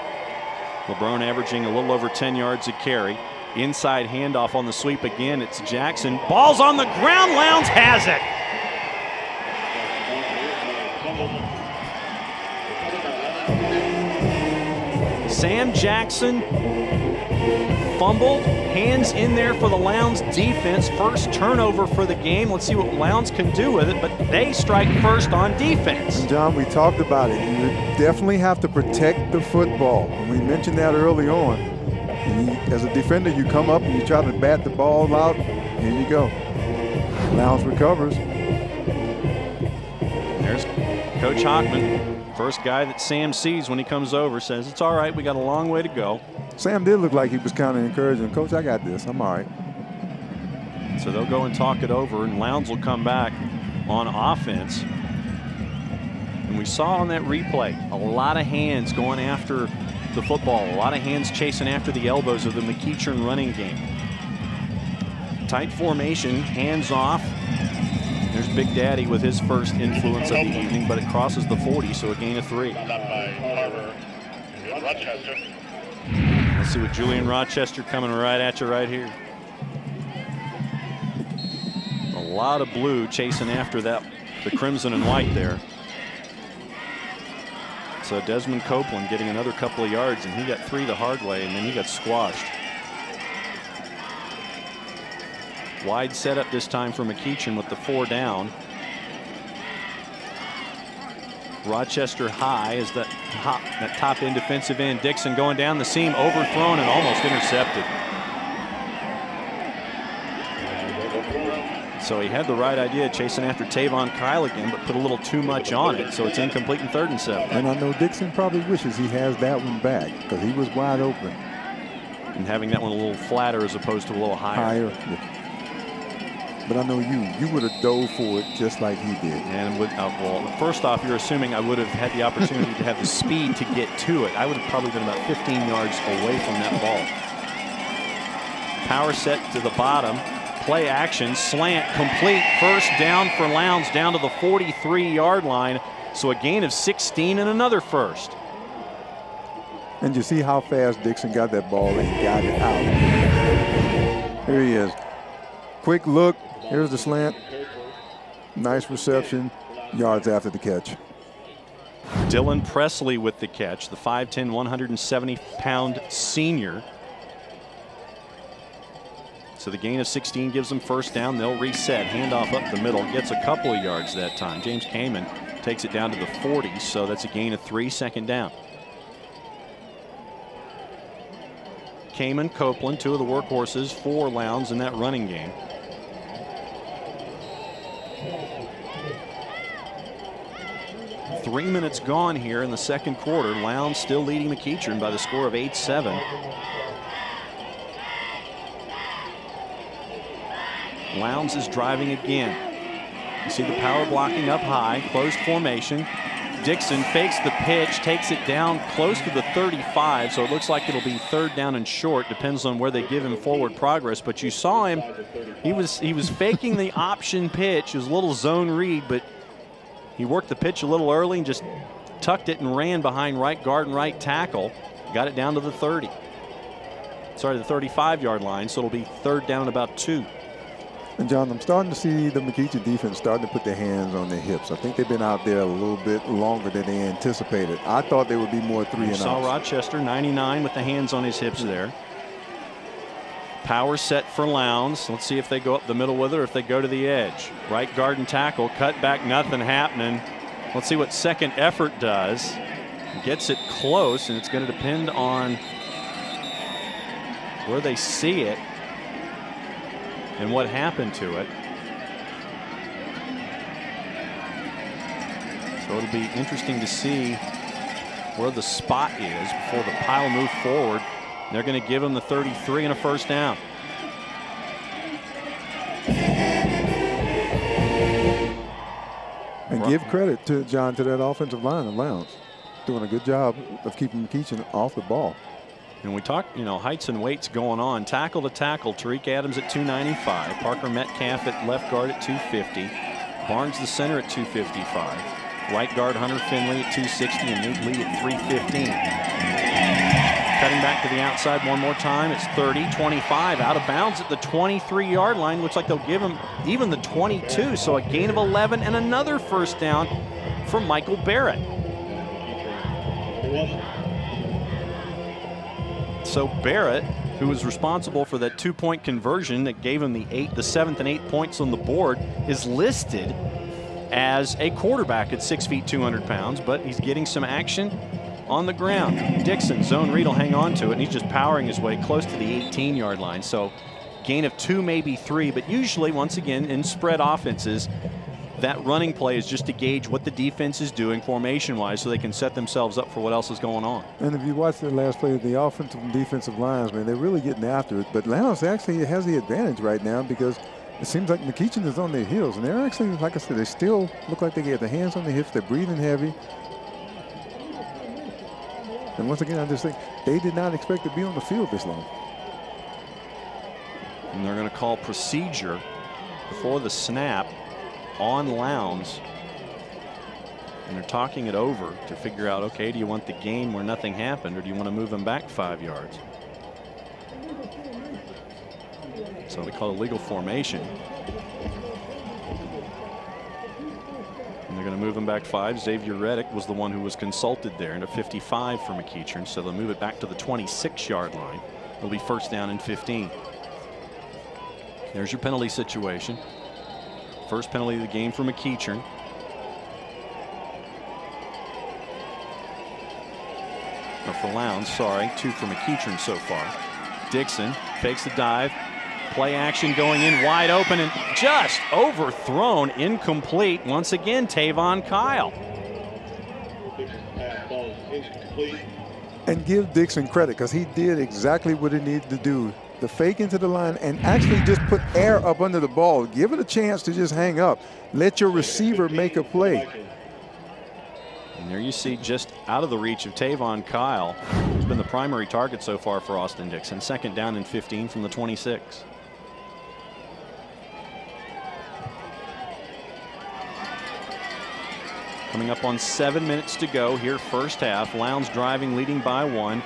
LeBron averaging a little over 10 yards a carry. Inside handoff on the sweep again. It's Jackson. Ball's on the ground. Lowndes has it. Sam Jackson fumbled. Hands in there for the Lowndes defense. First turnover for the game. Let's see what Lowndes can do with it, but they strike first on defense. And John, we talked about it. You definitely have to protect the football. We mentioned that early on. As a defender, you come up and you try to bat the ball out. Here you go. Lowndes recovers. There's Coach Hockman. First guy that Sam sees when he comes over, says, it's all right, we got a long way to go. Sam did look like he was kind of encouraging. Coach, I got this. I'm all right. So they'll go and talk it over, and Lowndes will come back on offense. And we saw on that replay a lot of hands going after the football, a lot of hands chasing after the elbows of the McEachern running game. Tight formation, hands off. There's Big Daddy with his first influence of the evening, but it crosses the 40, so a gain of 3. Let's see what Julian Rochester coming right at you right here. A lot of blue chasing after that, the crimson and white there. So Desmond Copeland getting another couple of yards, and he got 3 the hard way, and then he got squashed. Wide setup this time for McEachern with the 4 down. Rochester high is that top end defensive end. Dixon going down the seam, overthrown and almost intercepted. So he had the right idea, chasing after Tavon Kyle again, but put a little too much on it, so it's incomplete in 3rd and 7. And I know Dixon probably wishes he has that one back because he was wide open. And having that one a little flatter as opposed to a little higher. Yeah. But I know you would have dove for it just like he did. And well, first off, you're assuming I would have had the opportunity to have the speed to get to it. I would have probably been about 15 yards away from that ball. Power set to the bottom. Play action, slant, complete. First down for Lowndes down to the 43-yard line. So a gain of 16 and another first. And you see how fast Dixon got that ball and got it out. Here he is. Quick look. Here's the slant. Nice reception. Yards after the catch. Dylan Presley with the catch, the 5'10", 170-pound senior. So the gain of 16 gives them first down. They'll reset. Handoff up the middle. Gets a couple of yards that time. James Kamen takes it down to the 40, so that's a gain of 3, second down. Kamen, Copeland, 2 of the workhorses for Lowndes in that running game. Three minutes gone here in the second quarter. Lowndes still leading McEachern by the score of 8-7. Lowndes is driving again. You see the power blocking up high, closed formation. Dixon fakes the pitch, takes it down close to the 35, so it looks like it'll be 3rd down and short. Depends on where they give him forward progress. But you saw him, he was faking the option pitch. It was a little zone read, but he worked the pitch a little early and just tucked it and ran behind right guard and right tackle. Got it down to the 30. Sorry, the 35-yard line, so it'll be 3rd down and about 2. And John, I'm starting to see the McEachern defense starting to put their hands on their hips. I think they've been out there a little bit longer than they anticipated. I thought they would be more 3 and outs. Saw Rochester 99 with the hands on his hips there. Power set for Lowndes. Let's see if they go up the middle with it or if they go to the edge. Right guard and tackle, cut back, nothing happening. Let's see what second effort does. Gets it close, and it's going to depend on where they see it and what happened to it. So it'll be interesting to see where the spot is before the pile move forward. They're going to give him the 33 and a first down. And give credit to John, to that offensive line of Lowndes, doing a good job of keeping McEachern off the ball. And we talked, you know, heights and weights going on. Tackle to tackle, Tariq Adams at 295, Parker Metcalf at left guard at 250, Barnes the center at 255, right guard Hunter Finley at 260, and Nate Lee at 315. Cutting back to the outside one more time. It's 30, 25, out of bounds at the 23-yard line. Looks like they'll give him even the 22, so a gain of 11 and another first down for Michael Barrett. So Barrett, who was responsible for that 2-point conversion that gave him the 7th and 8 points on the board, is listed as a quarterback at 6 feet 200 pounds, but he's getting some action on the ground. Dixon, zone read will hang on to it, and he's just powering his way close to the 18-yard line. So gain of 2, maybe 3, but usually, once again, in spread offenses, that running play is just to gauge what the defense is doing formation-wise so they can set themselves up for what else is going on. And if you watch the last play of the offensive and defensive lines, man, they're really getting after it. But Lowndes actually has the advantage right now because it seems like McEachern is on their heels. And they're actually, like I said, they still look like they get their hands on their hips. They're breathing heavy. And once again, I just think they did not expect to be on the field this long. And they're going to call procedure before the snap on Lowndes, and they're talking it over to figure out, okay, do you want the gain where nothing happened, or do you want to move him back 5 yards? So they call it legal formation. And they're going to move him back 5. Xavier Reddick was the one who was consulted there, and a 55 for McEachern, so they'll move it back to the 26-yard line. It'll be first down and 15. There's your penalty situation. First penalty of the game for McEachern. Or for Lowndes, sorry. 2 for McEachern so far. Dixon fakes the dive. Play action going in wide open and just overthrown, incomplete. Once again, Tavon Kyle. And give Dixon credit because he did exactly what he needed to do. The fake into the line and actually just put air up under the ball. Give it a chance to just hang up. Let your receiver make a play. And there you see, just out of the reach of Tavon Kyle, who's been the primary target so far for Austin Dixon. Second down and 15 from the 26. Coming up on 7 minutes to go here, first half. Lowndes driving, leading by 1.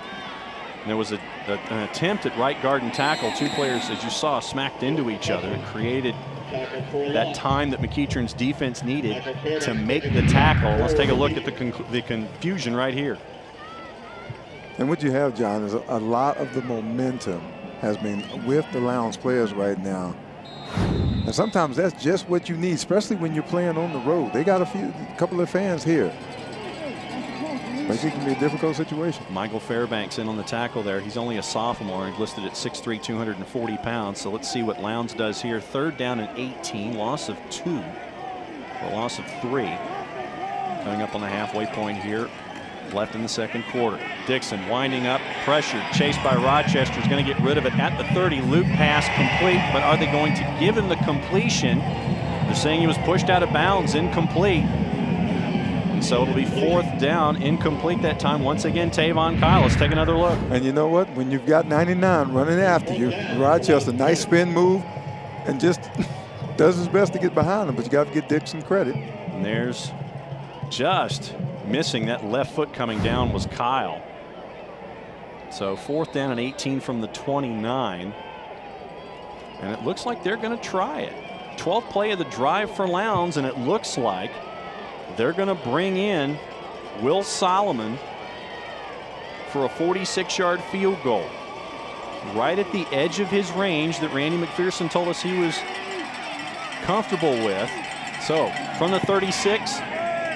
And there was an attempt at right guard and tackle. Two players, as you saw, smacked into each other and created that time that McEachern's defense needed to make the tackle. Let's take a look at the confusion right here. And what you have, John, is a lot of the momentum has been with the Lowndes players right now. And sometimes that's just what you need, especially when you're playing on the road. They got a couple of fans here. But it can be a difficult situation. Michael Fairbanks in on the tackle there. He's only a sophomore. He's listed at 6'3", 240 pounds. So let's see what Lowndes does here. Third down and 18, loss of 2, or loss of 3. Coming up on the halfway point here, left in the second quarter. Dixon winding up, pressured, chased by Rochester. Is going to get rid of it at the 30. Loop pass complete, but are they going to give him the completion? They're saying he was pushed out of bounds, incomplete. So it'll be fourth down, incomplete that time. Once again, Tavon Kyle. Let's take another look. And you know what? When you've got 99 running after you, Rochester, nice spin move, and just does his best to get behind him, but you got to give Dixon credit. And there's just missing that left foot coming down was Kyle. So fourth down and 18 from the 29. And it looks like they're going to try it. 12th play of the drive for Lowndes, and it looks like they're going to bring in Will Solomon for a 46-yard field goal. Right at the edge of his range that Randy McPherson told us he was comfortable with. So from the 36,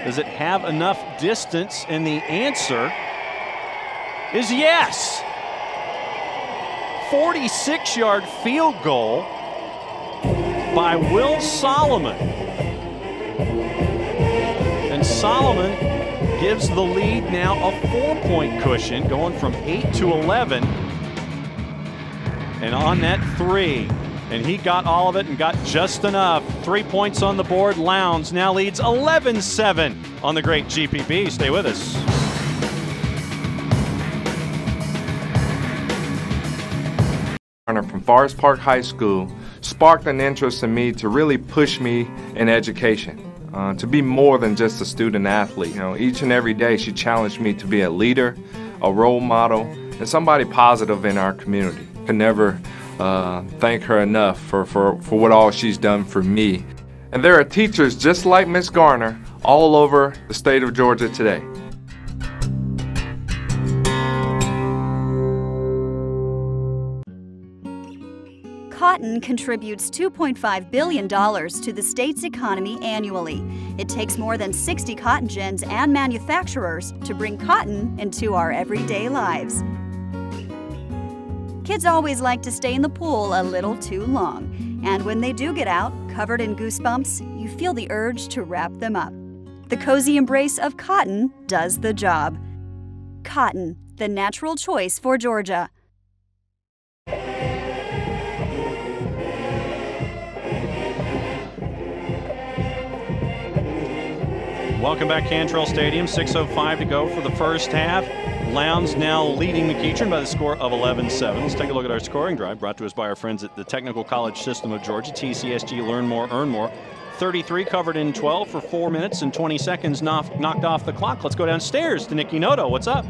does it have enough distance? And the answer is yes. 46-yard field goal by Will Solomon. And Solomon gives the lead now a 4-point cushion, going from 8 to 11. And on that 3, and he got all of it and got just enough. 3 points on the board. Lowndes now leads 11-7 on the great GPB. Stay with us. From Forest Park High School sparked an interest in me to really push me in education, to be more than just a student athlete. You know, each and every day she challenged me to be a leader, a role model, and somebody positive in our community. I can never thank her enough for what all she's done for me. And there are teachers just like Miss Garner all over the state of Georgia today. Cotton contributes $2.5 billion to the state's economy annually. It takes more than 60 cotton gins and manufacturers to bring cotton into our everyday lives. Kids always like to stay in the pool a little too long, and when they do get out, covered in goosebumps, you feel the urge to wrap them up. The cozy embrace of cotton does the job. Cotton, the natural choice for Georgia. Welcome back, Cantrell Stadium. 6:05 to go for the first half. Lowndes now leading McEachern by the score of 11-7. Let's take a look at our scoring drive, brought to us by our friends at the Technical College System of Georgia, TCSG. Learn more, earn more. 33 covered in 12 for 4 minutes and 20 seconds knocked off the clock. Let's go downstairs to Nikki Noto. What's up?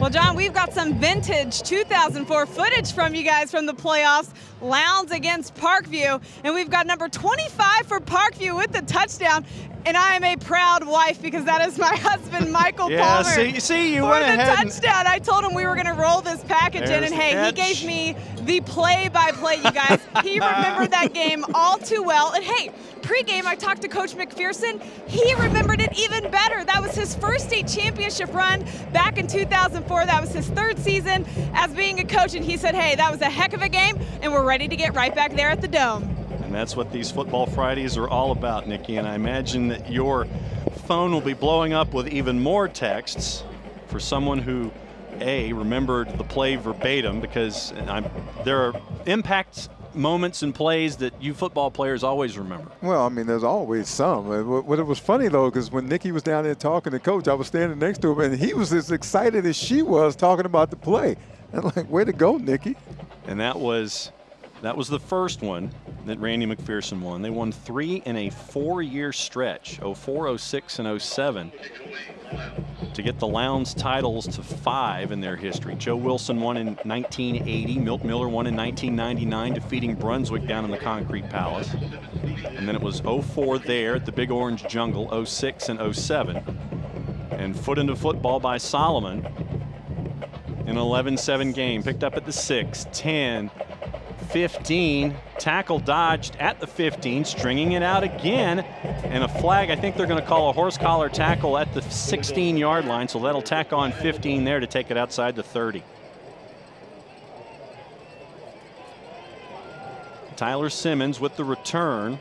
Well, John, we've got some vintage 2004 footage from you guys from the playoffs. Lowndes against Parkview, and we've got number 25 for Parkview with the touchdown. And I am a proud wife because that is my husband, Michael Palmer. See, you for went the ahead. Touchdown. I told him we were going to roll this package in, and hey, he gave me the play-by-play, you guys. He remembered that game all too well. And hey, pregame, I talked to Coach McPherson. He remembered it even better. That was his first state championship run back in 2004. That was his third season as being a coach, and he said, hey, that was a heck of a game, and we're ready to get right back there at the Dome. And that's what these Football Fridays are all about, Nikki. And I imagine that your phone will be blowing up with even more texts for someone who, A, remembered the play verbatim, because there are impact moments and plays that you football players always remember. Well, I mean, there's always some. What it was funny, though, because when Nikki was down there talking to Coach, I was standing next to him, and he was as excited as she was talking about the play. And like, way to go, Nikki. And that was the first one that Randy McPherson won. They won 3 in a 4-year stretch, 04, 06, and 07, to get the Lowndes titles to 5 in their history. Joe Wilson won in 1980. Milt Miller won in 1999, defeating Brunswick down in the Concrete Palace. And then it was 04 there at the Big Orange Jungle, 06 and 07. And foot into football by Solomon in an 11-7 game. Picked up at the 6, 10, 15, tackle dodged at the 15, stringing it out again, and a flag. I think they're going to call a horse collar tackle at the 16-yard line, so that'll tack on 15 there to take it outside the 30. Tyler Simmons with the return.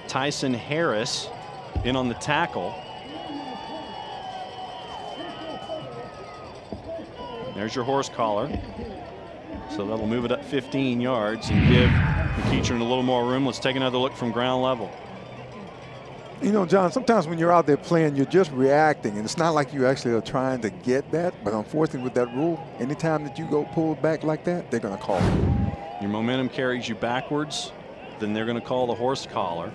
Tyson Harris in on the tackle. There's your horse collar. So that'll move it up 15 yards and give McEachern a little more room. Let's take another look from ground level. You know, John, sometimes when you're out there playing, you're just reacting, and it's not like you actually are trying to get that. But unfortunately, with that rule, anytime that you go pull back like that, they're going to call it. Your momentum carries you backwards, then they're going to call the horse collar.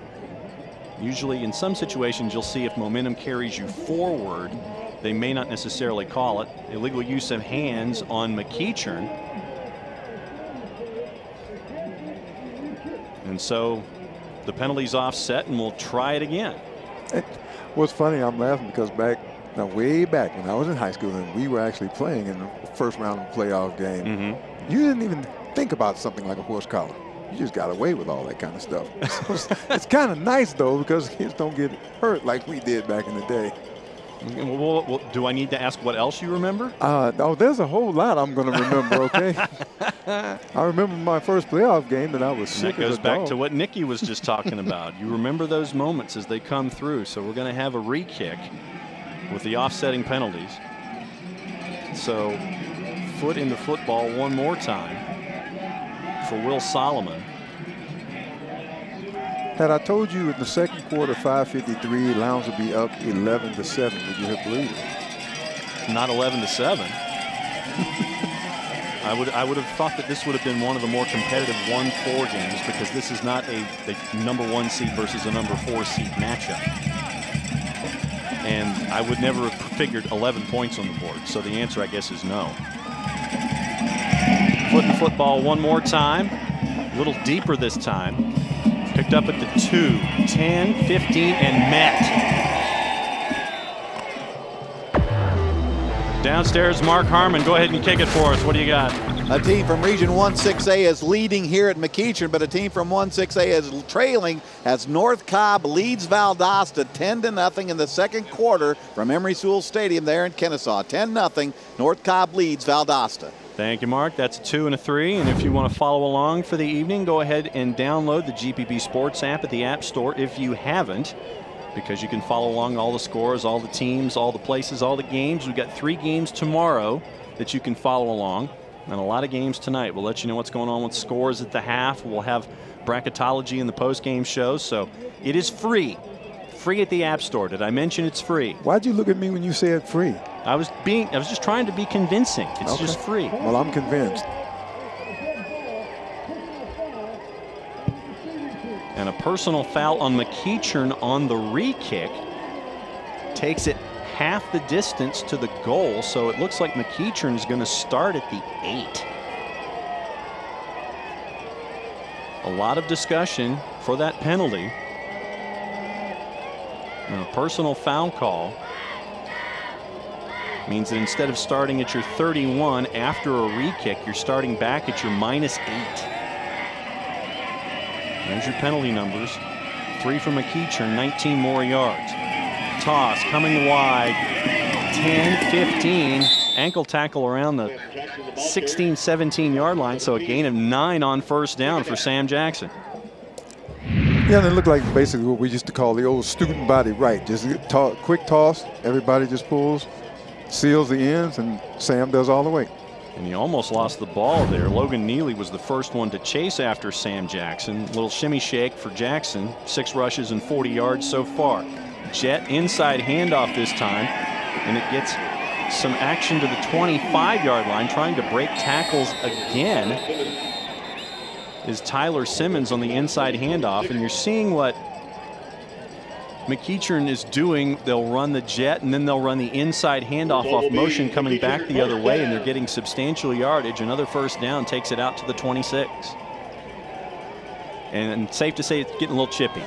Usually, in some situations, you'll see if momentum carries you forward, they may not necessarily call it. Illegal use of hands on McEachern. And And so the penalty's offset, and we'll try it again. What's funny, I'm laughing because way back when I was in high school and we were actually playing in the first round of the playoff game, you didn't even think about something like a horse collar. You just got away with all that kind of stuff. So it's kind of nice, though, because kids don't get hurt like we did back in the day. Well, do I need to ask what else you remember? Oh, there's a whole lot I'm going to remember, okay? I remember my first playoff game that I was sick as a dog. That goes back to what Nikki was just talking about. You remember those moments as they come through. So we're going to have a re-kick with the offsetting penalties. So foot into football one more time for Will Solomon. Had I told you in the second quarter, 5:53, Lowndes would be up 11-7, would you have believed it? Not 11-7. I would have thought that this would have been one of the more competitive 1-4 games, because this is not a #1 seed versus a #4 seed matchup. And I would never have figured 11 points on the board. So the answer, I guess, is no. Foot in football one more time. A little deeper this time. Picked up at the 2, 10, 15, and met. Downstairs, Mark Harmon. Go ahead and kick it for us. What do you got? A team from Region 1-6A is leading here at McEachern, but a team from 1-6A is trailing as North Cobb leads Valdosta 10-0 in the second quarter from Emory Sewell Stadium there in Kennesaw. 10-0. North Cobb leads Valdosta. Thank you, Mark. That's a 2 and a 3. And if you want to follow along for the evening, go ahead and download the GPB Sports app at the App Store if you haven't, because you can follow along all the scores, all the teams, all the places, all the games. We've got 3 games tomorrow that you can follow along, and a lot of games tonight. We'll let you know what's going on with scores at the half. We'll have bracketology in the post-game show, so it is free. Free at the App Store. Did I mention it's free? Why'd you look at me when you said free? I was just trying to be convincing. It's just free. Well, I'm convinced. And a personal foul on McEachern on the re-kick takes it half the distance to the goal, so it looks like McEachern is going to start at the 8. A lot of discussion for that penalty. And a personal foul call means that instead of starting at your 31 after a re-kick, you're starting back at your -8. There's your penalty numbers. 3 from McEachern, 19 more yards. Toss coming wide, 10, 15. Ankle tackle around the 16, 17-yard line, so a gain of 9 on first down for Sam Jackson. Yeah, they look like basically what we used to call the old student body right. Just a quick toss, everybody just pulls, seals the ends, and Sam does all the way. And he almost lost the ball there. Logan Neely was the first one to chase after Sam Jackson. Little shimmy shake for Jackson. 6 rushes and 40 yards so far. Jet inside handoff this time, and it gets some action to the 25-yard line, trying to break tackles again is Tyler Simmons on the inside handoff, and you're seeing what McEachern is doing. They'll run the jet, and then they'll run the inside handoff off motion coming back the other way, and they're getting substantial yardage. Another first down takes it out to the 26. And safe to say it's getting a little chippy.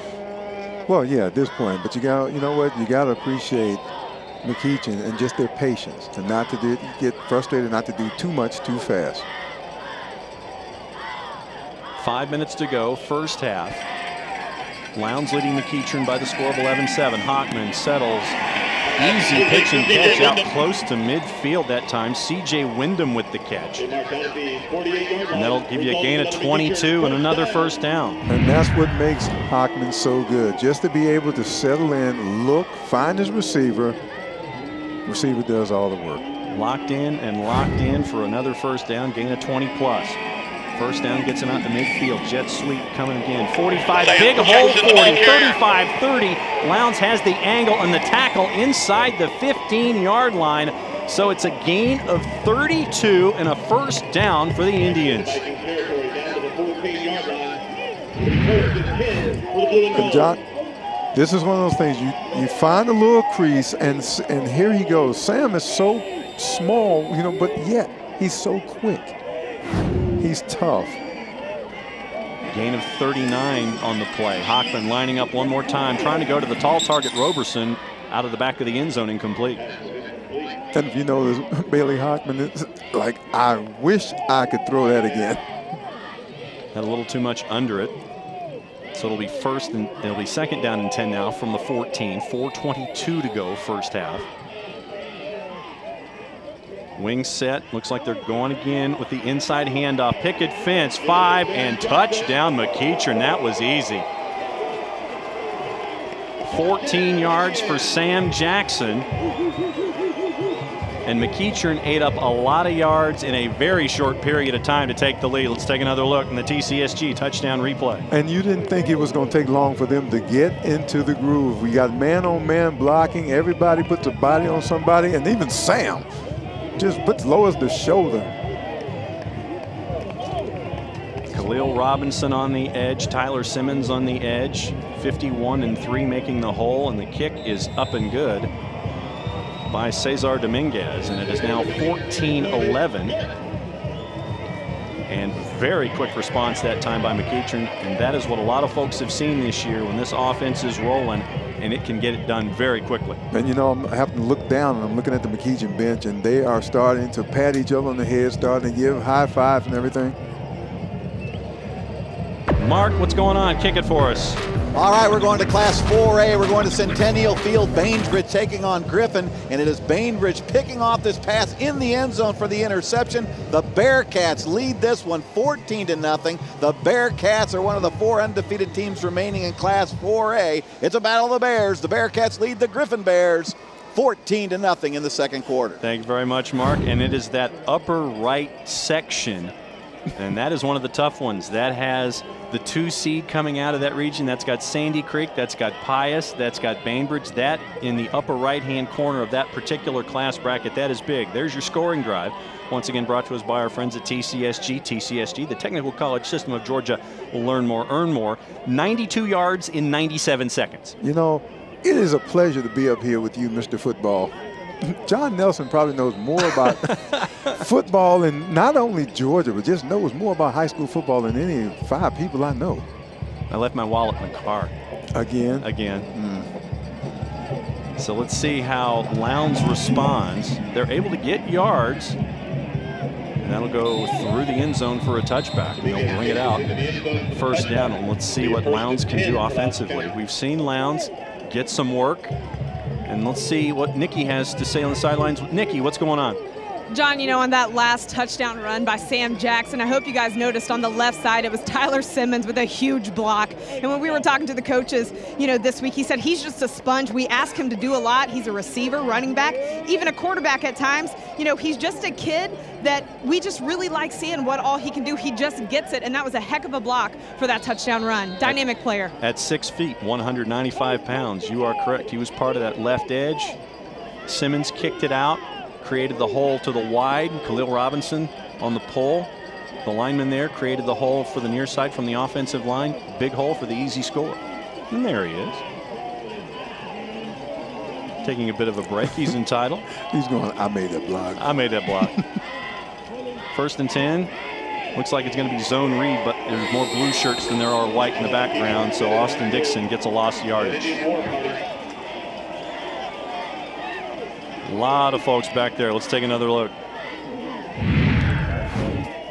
Well, yeah, at this point, but you know what? You got to appreciate McEachern and just their patience, and not to get frustrated, not to do too much too fast. 5 minutes to go, first half. Lowndes leading McEachern by the score of 11-7. Hockman settles. Easy pitch and catch out close to midfield that time. C.J. Wyndham with the catch. And that'll give you a gain of 22 and another first down. And that's what makes Hockman so good. Just to be able to settle in, look, find his receiver. Receiver does all the work. Locked in for another first down, gain of 20+. First down gets him out to midfield. Jet sweep coming again. 45, big hole 40, 35, 30. Lowndes has the angle and the tackle inside the 15-yard line. So it's a gain of 32 and a first down for the Indians. And John, this is one of those things, you find a little crease, and here he goes. Sam is so small, but yet he's so quick. He's tough. Gain of 39 on the play. Hockman lining up one more time, trying to go to the tall target. Roberson out of the back of the end zone, incomplete. And if you know this, Bailey Hockman, it's like, I wish I could throw that again. Had a little too much under it. So it'll be it'll be second down and 10 now from the 14. 4:22 to go, first half. Wing set, looks like they're going again with the inside handoff. Picket fence, 5, and touchdown McEachern. That was easy. 14 yards for Sam Jackson. And McEachern ate up a lot of yards in a very short period of time to take the lead. Let's take another look in the TCSG touchdown replay. And you didn't think it was going to take long for them to get into the groove. We got man-on-man blocking. Everybody puts a body on somebody, and even Sam just lowers the shoulder. Khalil Robinson on the edge, Tyler Simmons on the edge. 51-3 making the hole, and the kick is up and good by Cesar Dominguez, and it is now 14-11. And very quick response that time by McEachern, and that is what a lot of folks have seen this year when this offense is rolling, and it can get it done very quickly. And you know, I'm having to look down, and I'm looking at the McEachern bench, and they are starting to pat each other on the head, starting to give high fives and everything. Mark, what's going on? Kick it for us. All right, we're going to Class 4A. We're going to Centennial Field. Bainbridge taking on Griffin, and it is Bainbridge picking off this pass in the end zone for the interception. The Bearcats lead this one 14-0. The Bearcats are one of the 4 undefeated teams remaining in Class 4A. It's a battle of the Bears. The Bearcats lead the Griffin Bears 14-0 in the second quarter. Thanks very much, Mark. And it is that upper right section, and that is one of the tough ones. That has the 2 seed coming out of that region. That's got Sandy Creek, that's got Pius, that's got Bainbridge. That in the upper right-hand corner of that particular class bracket, that is big. There's your scoring drive. Once again brought to us by our friends at TCSG. TCSG, the Technical College System of Georgia. Will learn more, earn more. 92 yards in 97 seconds. You know, it is a pleasure to be up here with you, Mr. Football. John Nelson probably knows more about football in not only Georgia, but just knows more about high school football than any 5 people I know. I left my wallet in the car. Again? Again. So let's see how Lowndes responds. They're able to get yards, and that'll go through the end zone for a touchback. They'll bring it out. First down, and let's see what Lowndes can do offensively. We've seen Lowndes get some work. And let's see what Nikki has to say on the sidelines. Nikki, what's going on? John, you know, on that last touchdown run by Sam Jackson, I hope you guys noticed on the left side it was Tyler Simmons with a huge block. And when we were talking to the coaches, you know, this week, he said he's just a sponge. We ask him to do a lot. He's a receiver, running back, even a quarterback at times. You know, he's just a kid that we just really like seeing what all he can do. He just gets it, and that was a heck of a block for that touchdown run. Dynamic player. At 6 feet, 195 pounds. You are correct. He was part of that left edge. Simmons kicked it out. Created the hole to the wide. Khalil Robinson on the pull. The lineman there created the hole for the near side from the offensive line. Big hole for the easy score. And there he is. Taking a bit of a break. He's entitled. He's going, I made that block. I made that block. First and 10. Looks like it's going to be zone read, but there's more blue shirts than there are white in the background. So Austin Dixon gets a lost yardage. A lot of folks back there. Let's take another look.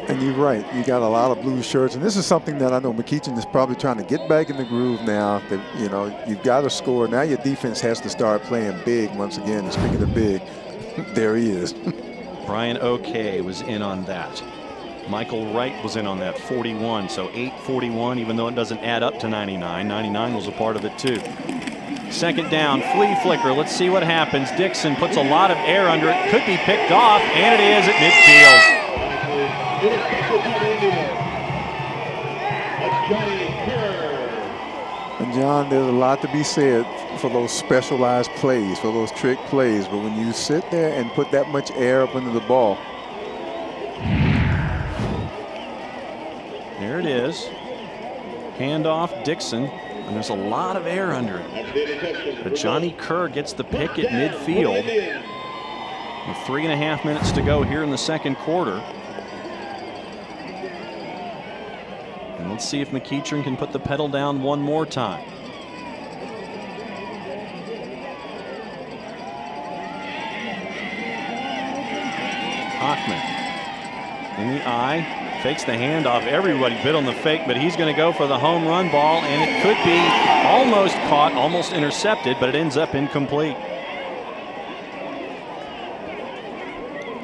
And you're right. You got a lot of blue shirts. And this is something that I know McEachern is probably trying to get back in the groove now. That, you know, you've got to score. Now your defense has to start playing big once again. And speaking of big, there he is. Brian O'Kay was in on that. Michael Wright was in on that, 41. So 841, even though it doesn't add up to 99. 99 was a part of it too. Second down, flea flicker. Let's see what happens. Dixon puts a lot of air under it. Could be picked off, and it is at midfield. And John, there's a lot to be said for those specialized plays, for those trick plays. But when you sit there and put that much air up under the ball. There it is. Handoff, Dixon. And there's a lot of air under it. But Johnny Kerr gets the pick at midfield. With 3.5 minutes to go here in the second quarter. And Let's see if McEachern can put the pedal down one more time. Hockman in the eye, fakes the handoff. Everybody bit on the fake, but he's going to go for the home run ball, and it could be almost caught, almost intercepted, but it ends up incomplete.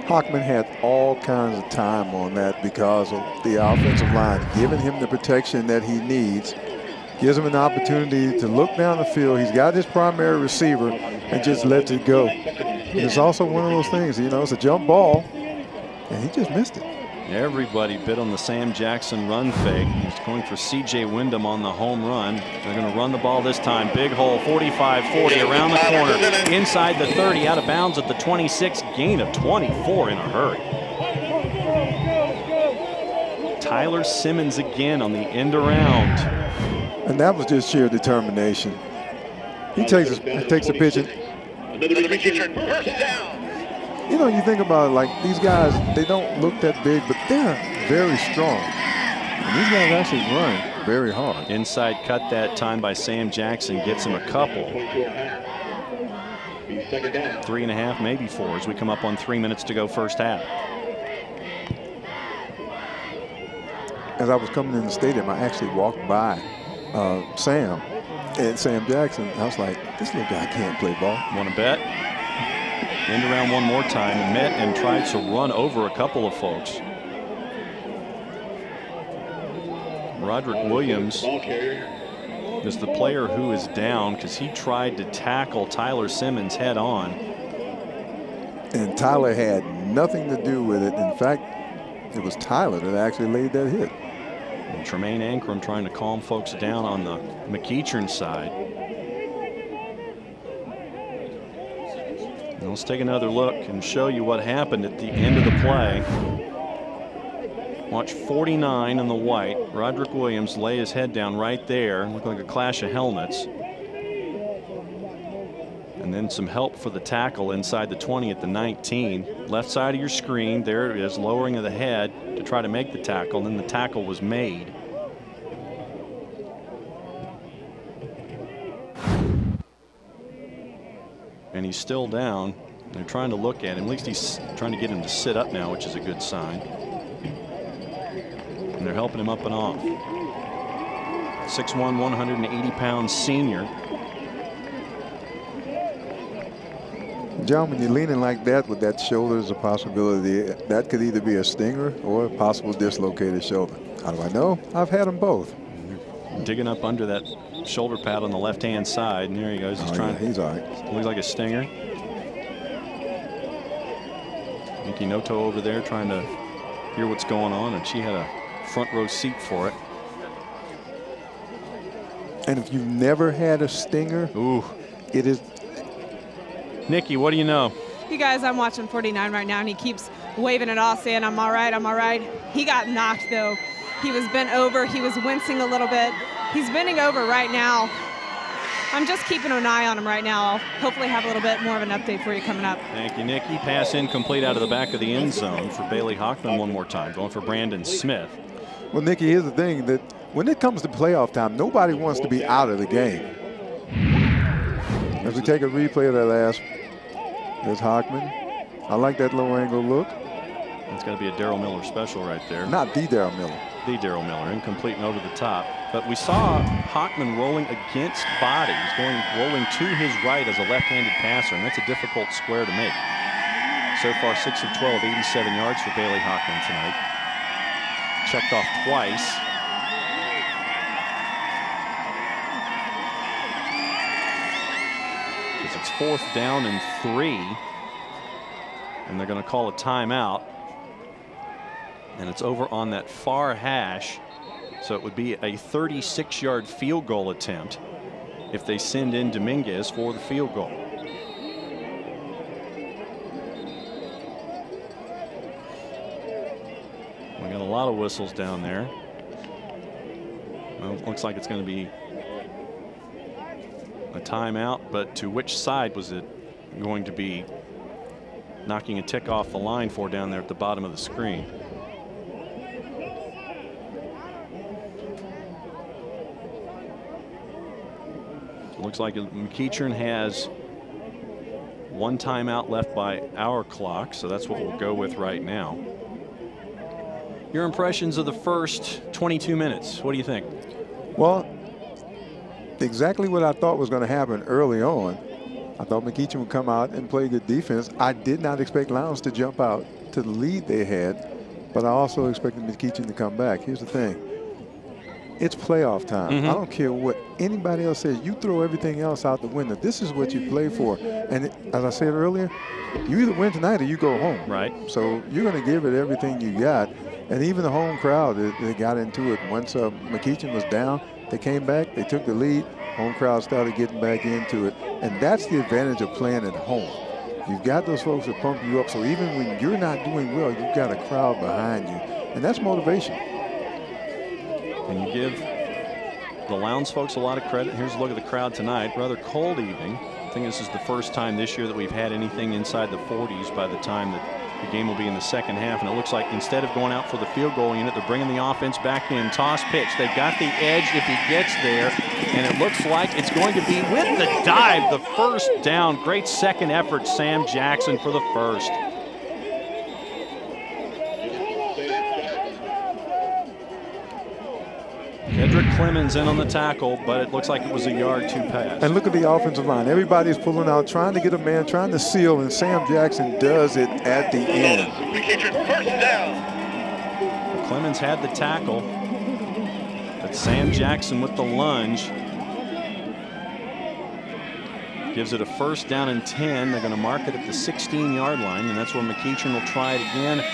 Hockman had all kinds of time on that because of the offensive line, giving him the protection that he needs, gives him an opportunity to look down the field. He's got his primary receiver and just lets it go. And it's also one of those things, you know, it's a jump ball, and he just missed it. Everybody bit on the Sam Jackson run fake. He's going for C.J. Wyndham on the home run. They're going to run the ball this time. Big hole, 45-40 around the corner, inside the 30, out of bounds at the 26, gain of 24 in a hurry. Tyler Simmons again on the end around. And that was just sheer determination. He takes a pitch and, you know, you think about it, like these guys, they don't look that big, but they're very strong. And these guys actually run very hard. Inside cut that time by Sam Jackson gets him a couple. 3.5, maybe 4 as we come up on 3 minutes to go first half. As I was coming in the stadium, I actually walked by Sam Jackson. I was like, this little guy can't play ball. Want to bet? End around one more time, met and tried to run over a couple of folks. Roderick Williams is the player who is down because he tried to tackle Tyler Simmons head on. And Tyler had nothing to do with it. In fact, it was Tyler that actually laid that hit. And Tremaine Ankrum trying to calm folks down on the McEachern side. And let's take another look and show you what happened at the end of the play. Watch 49 in the white. Roderick Williams lay his head down right there. Looked like a clash of helmets. And then some help for the tackle inside the 20 at the 19. Left side of your screen, there it is, lowering of the head to try to make the tackle, and then the tackle was made. And he's still down. They're trying to look at him. At least he's trying to get him to sit up now, which is a good sign. And they're helping him up and off. 6'1", 180-pound senior. John, when you're leaning like that with that shoulder, is a possibility. That could either be a stinger or a possible dislocated shoulder. How do I know? I've had them both. Digging up under that shoulder pad on the left-hand side, and there he goes. He's trying. Yeah, he's all right. Looks like a stinger. Miki Noto over there trying to hear what's going on, and she had a front row seat for it. And if you've never had a stinger, ooh, it is. Nikki, what do you know? You guys, I'm watching 49 right now, and he keeps waving it off, saying, I'm all right, I'm all right. He got knocked, though. He was bent over. He was wincing a little bit. He's bending over right now. I'm just keeping an eye on him right now. I'll hopefully have a little bit more of an update for you coming up. Thank you, Nikki. Pass incomplete out of the back of the end zone for Bailey Hockman one more time, going for Brandon Smith. Well, Nikki, here's the thing, that when it comes to playoff time, nobody wants to be out of the game. As we take a replay of that last, there's Hockman. I like that low angle look. It's got to be a Daryl Miller special right there. Not the Daryl Miller. The Daryl Miller, incomplete and over the top. But we saw Hockman rolling against body. He's rolling to his right as a left-handed passer, and that's a difficult square to make. So far, 6 of 12, 87 yards for Bailey Hockman tonight. Checked off twice. It's 4th down and 3, and they're going to call a timeout, and it's over on that far hash, so it would be a 36-yard field goal attempt if they send in Dominguez for the field goal. We got a lot of whistles down there. Well, it looks like it's going to be a timeout, but to which side was it going to be knocking a tick off the line for down there at the bottom of the screen? Looks like McEachern has one timeout left by our clock, so that's what we'll go with right now. Your impressions of the first 22 minutes, what do you think? Well, exactly what I thought was going to happen early on. I thought McEachern would come out and play good defense. I did not expect Lowndes to jump out to the lead they had, but I also expected McEachern to come back. Here's the thing. It's playoff time. I don't care what anybody else says. You throw everything else out the window. This is what you play for. And as I said earlier, you either win tonight or you go home. Right. So you're going to give it everything you got. And even the home crowd, they got into it. Once McEachern was down, they came back, they took the lead. Home crowd started getting back into it. And that's the advantage of playing at home. You've got those folks that pump you up. So even when you're not doing well, you've got a crowd behind you. And that's motivation. And you give the Lowndes folks a lot of credit. Here's a look at the crowd tonight. Rather cold evening. I think this is the first time this year that we've had anything inside the 40s by the time that the game will be in the second half. And it looks like instead of going out for the field goal unit, they're bringing the offense back in. Toss pitch. They've got the edge if he gets there. And it looks like it's going to be with the dive, the first down. Great second effort, Sam Jackson for the first. Kedrick Clemens in on the tackle, but it looks like it was a yard too pass. And look at the offensive line. Everybody's pulling out, trying to get a man, trying to seal, and Sam Jackson does it at the end. First down. Clemens had the tackle, but Sam Jackson with the lunge gives it a first down and 10. They're going to mark it at the 16-yard line, and that's where McEachern will try it again.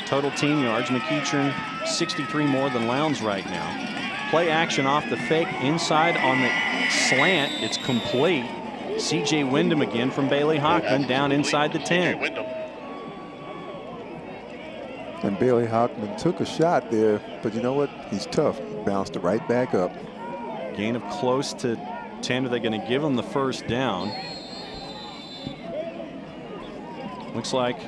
Total team yards. McEachern 63 more than Lowndes right now. Play action off the fake inside on the slant. It's complete. C.J. Wyndham again from Bailey Hockman down inside the 10. And Bailey Hockman took a shot there, but you know what? He's tough. Bounced it right back up. Gain of close to 10. Are they going to give him the first down? Looks like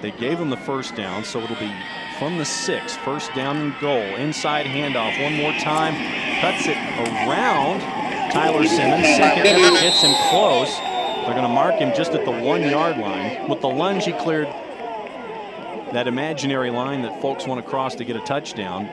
they gave him the first down, so it'll be from the 6, first down and goal. Inside handoff one more time. Cuts it around Tyler Simmons. Second effort gets him close. They're going to mark him just at the 1-yard line. With the lunge, he cleared that imaginary line that folks want to cross to get a touchdown.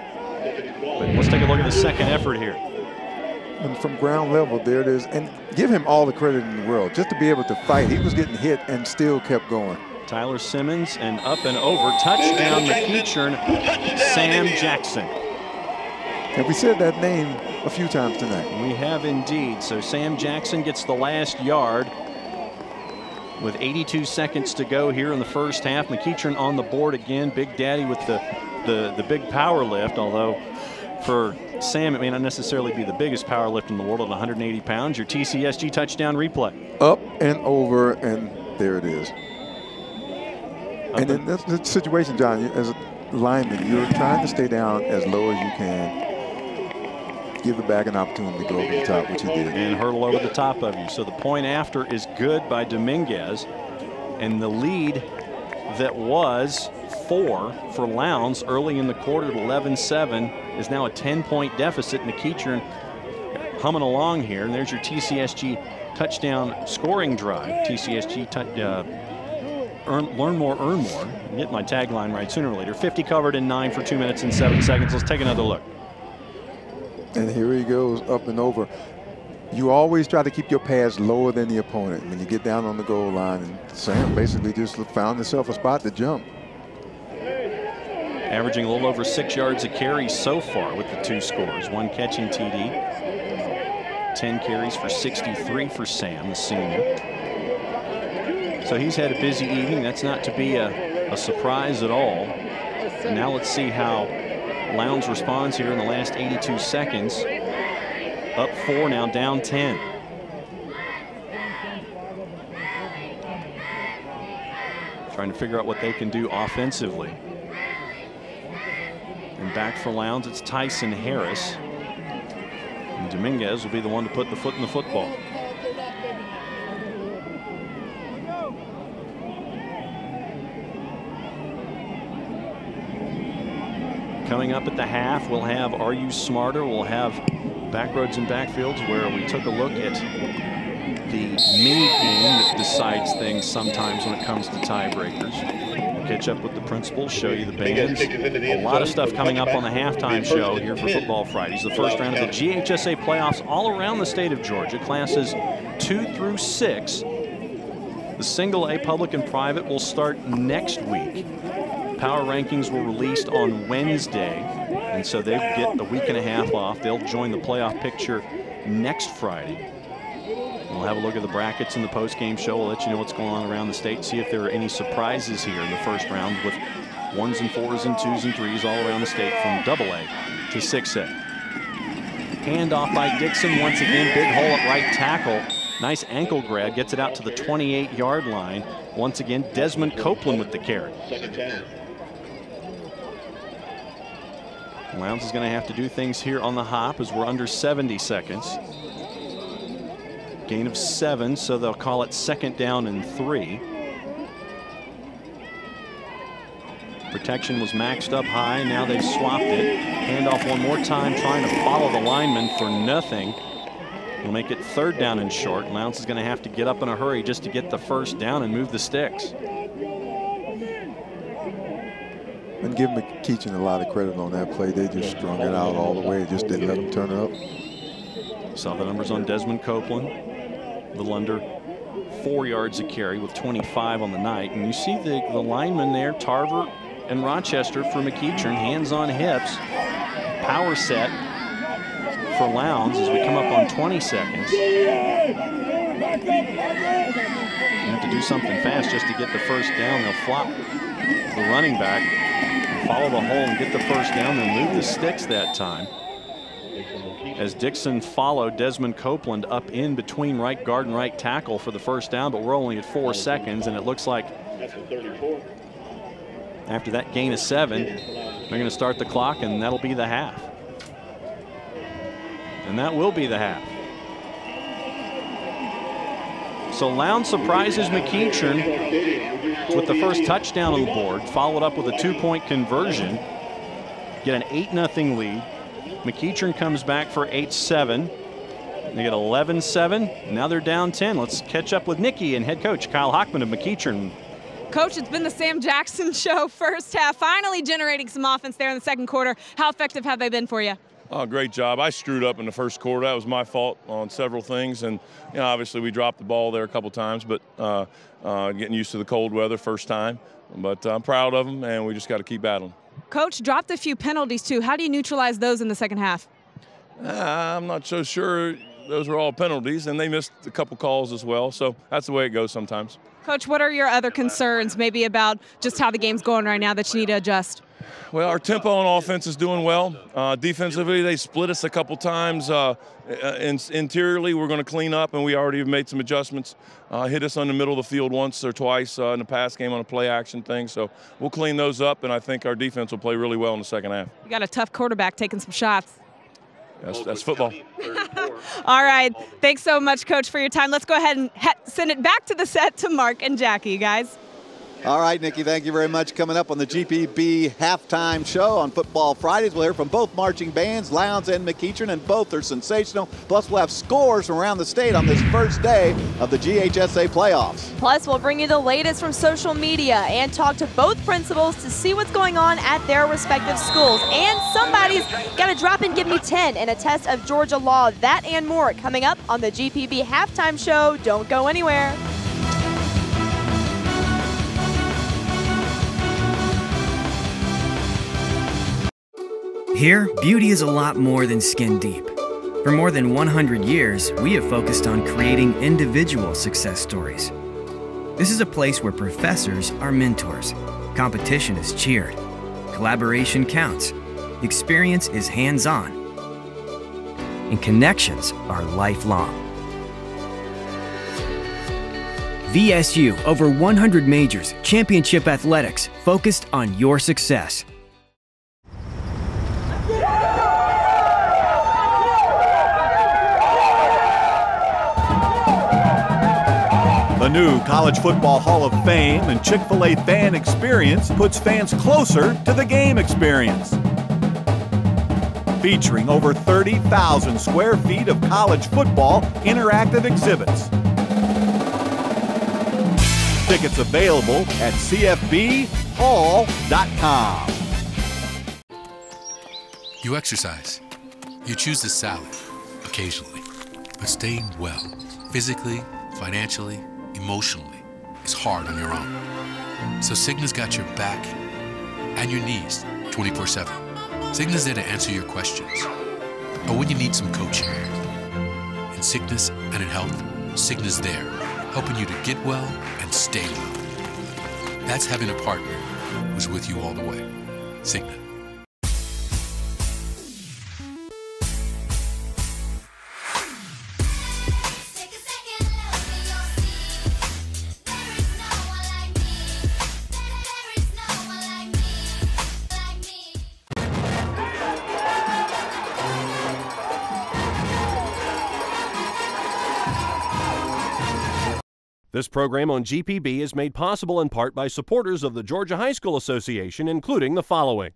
But let's take a look at the second effort here. And from ground level, there it is. And give him all the credit in the world just to be able to fight. He was getting hit and still kept going. Tyler Simmons and up and over. Touchdown McEachern, Sam Jackson. And we said that name a few times tonight. We have indeed. So Sam Jackson gets the last yard with 82 seconds to go here in the first half. McEachern on the board again. Big Daddy with the big power lift, although for Sam, it may not necessarily be the biggest power lift in the world at 180 pounds. Your TCSG touchdown replay. Up and over, and there it is. And then that's the situation, John. As a lineman, you're trying to stay down as low as you can. Give the back an opportunity to go over the top, which he did. And hurdle over the top of you. So the point after is good by Dominguez. And the lead that was 4 for Lowndes early in the quarter at 11-7 is now a 10-point deficit. McEachern humming along here. And there's your TCSG touchdown scoring drive. TCSG learn more, earn more. Get my tagline right sooner or later. 50 covered in 9 for 2 minutes and 7 seconds. Let's take another look. And here he goes up and over. You always try to keep your pads lower than the opponent when you get down on the goal line. And Sam basically just found himself a spot to jump. Averaging a little over 6 yards a carry so far with the 2 scores. 1 catching TD. 10 carries for 63 for Sam, the senior. So he's had a busy evening. That's not to be a surprise at all. And now let's see how Lowndes responds here in the last 82 seconds. Up 4 now, down 10. Trying to figure out what they can do offensively. And back for Lowndes, it's Tyson Harris. And Dominguez will be the one to put the foot in the football. Coming up at the half, we'll have Are You Smarter? We'll have Backroads and Backfields, where we took a look at the mini game that decides things sometimes when it comes to tiebreakers. We'll catch up with the principals, show you the bands. A lot of stuff coming up on the halftime show here for Football Fridays. The first round of the GHSA playoffs all around the state of Georgia, classes 2 through 6. The single A public and private will start next week. Power rankings were released on Wednesday, and so they get a week and a half off. They'll join the playoff picture next Friday. We'll have a look at the brackets in the post-game show. We'll let you know what's going on around the state, see if there are any surprises here in the first round with 1s and 4s and 2s and 3s all around the state from AA to 6A. Handoff by Dixon once again, big hole at right tackle. Nice ankle grab, gets it out to the 28-yard line. Once again, Desmond Copeland with the carry. Lowndes is going to have to do things here on the hop as we're under 70 seconds. Gain of 7, so they'll call it 2nd down and 3. Protection was maxed up high. Now they've swapped it. Handoff one more time, trying to follow the lineman for nothing. We'll make it 3rd down and short. Lowndes is going to have to get up in a hurry just to get the first down and move the sticks. And give McEachern a lot of credit on that play. They just strung it out all the way. Just didn't let them turn it up. Saw the numbers on Desmond Copeland. A little under 4 yards a carry with 25 on the night. And you see the linemen there, Tarver and Rochester for McEachern, hands on hips. Power set for Lowndes as we come up on 20 seconds. You have to do something fast just to get the first down. They'll flop the running back, follow the hole and get the first down, then move the sticks that time. As Dixon followed Desmond Copeland up in between right guard and right tackle for the first down, but we're only at 4 seconds, and it looks like after that gain of 7, they're going to start the clock, and that'll be the half. And that will be the half. So Lowndes surprises McEachern with the first touchdown on the board, followed up with a 2-point conversion, get an 8-0 lead. McEachern comes back for 8-7. They get 11-7. Now they're down 10. Let's catch up with Nikki and head coach Kyle Hockman of McEachern. Coach, it's been the Sam Jackson show first half, finally generating some offense there in the second quarter. How effective have they been for you? Oh, great job. I screwed up in the first quarter. That was my fault on several things. And, you know, obviously we dropped the ball there a couple times, but getting used to the cold weather first time. But I'm proud of them, and we just got to keep battling. Coach, dropped a few penalties, too. How do you neutralize those in the second half? I'm not so sure those were all penalties, and they missed a couple calls as well. So that's the way it goes sometimes. Coach, what are your other concerns maybe about just how the game's going right now that you need to adjust? Well, our tempo on offense is doing well. Defensively, they split us a couple times. Interiorly, we're going to clean up, and we already have made some adjustments. Hit us on the middle of the field once or twice in the pass game on a play action thing. So we'll clean those up, and I think our defense will play really well in the second half. You got a tough quarterback taking some shots. That's football. All right. Thanks so much, Coach, for your time. Let's go ahead and send it back to the set to Mark and Jackie, guys. All right, Nikki, thank you very much. Coming up on the GPB halftime show on Football Fridays, we'll hear from both marching bands, Lowndes and McEachern, and both are sensational. Plus, we'll have scores from around the state on this first day of the GHSA playoffs. Plus, we'll bring you the latest from social media and talk to both principals to see what's going on at their respective schools. And somebody's got to drop and give me 10 in a test of Georgia law. That and more coming up on the GPB halftime show. Don't go anywhere. Here, beauty is a lot more than skin deep. For more than 100 years, we have focused on creating individual success stories. This is a place where professors are mentors, competition is cheered, collaboration counts, experience is hands-on, and connections are lifelong. VSU, over 100 majors, championship athletics, focused on your success. The new College Football Hall of Fame and Chick-fil-A fan experience puts fans closer to the game experience. featuring over 30,000 square feet of college football interactive exhibits. Tickets available at cfbhall.com. You exercise. You choose the salad, occasionally. But staying well, physically, financially, emotionally, is hard on your own. So Cigna's got your back and your knees 24/7. Cigna's there to answer your questions. Or when you need some coaching. In sickness and in health, Cigna's there, helping you to get well and stay well. That's having a partner who's with you all the way. Cigna. This program on GPB is made possible in part by supporters of the Georgia High School Association, including the following.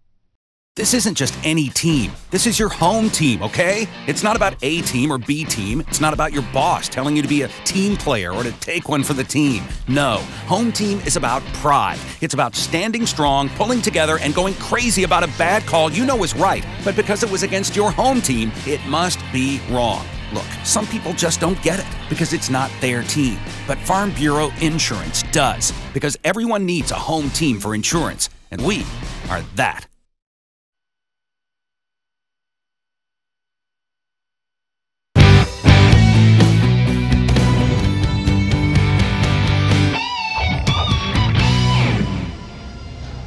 This isn't just any team. This is your home team, okay? It's not about A team or B team. It's not about your boss telling you to be a team player or to take one for the team. No, home team is about pride. It's about standing strong, pulling together, and going crazy about a bad call you know is right. But because it was against your home team, it must be wrong. Look, some people just don't get it because it's not their team. But Farm Bureau Insurance does, because everyone needs a home team for insurance, and we are that.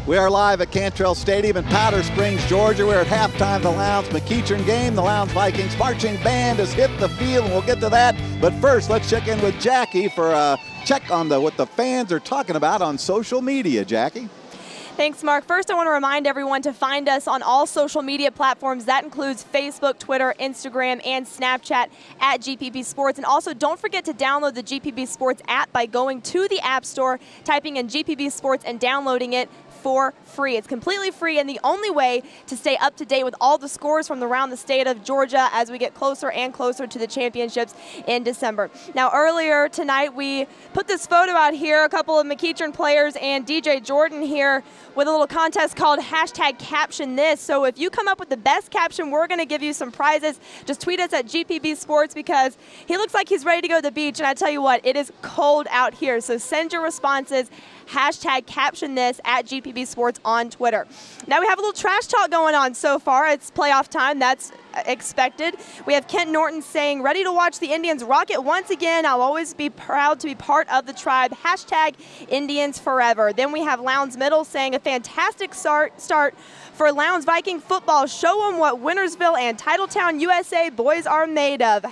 We are live at Cantrell Stadium in Powder Springs, Georgia. We're at halftime of the Lowndes McEachern game. The Lowndes Vikings marching band has hit the field, and we'll get to that. But first, let's check in with Jackie for a check on what the fans are talking about on social media. Jackie? Thanks, Mark. First, I want to remind everyone to find us on all social media platforms. That includes Facebook, Twitter, Instagram, and Snapchat at GPB Sports. And also, don't forget to download the GPB Sports app by going to the App Store, typing in GPB Sports, and downloading it for free. It's completely free and the only way to stay up to date with all the scores from around the state of Georgia as we get closer and closer to the championships in December. Now, earlier tonight, we put this photo out here, a couple of McEachern players and DJ Jordan here with a little contest called #CaptionThis. So if you come up with the best caption, we're going to give you some prizes. Just tweet us at GPB Sports because he looks like he's ready to go to the beach. And I tell you what, it is cold out here. So send your responses. #CaptionThis at GPB Sports on Twitter. Now we have a little trash talk going on so far. It's playoff time. That's expected. We have Kent Norton saying, ready to watch the Indians rock it once again. I'll always be proud to be part of the tribe. #Indians forever. Then we have Lowndes Middle saying a fantastic start for Lowndes Viking football. Show them what Wintersville and Titletown, USA boys are made of.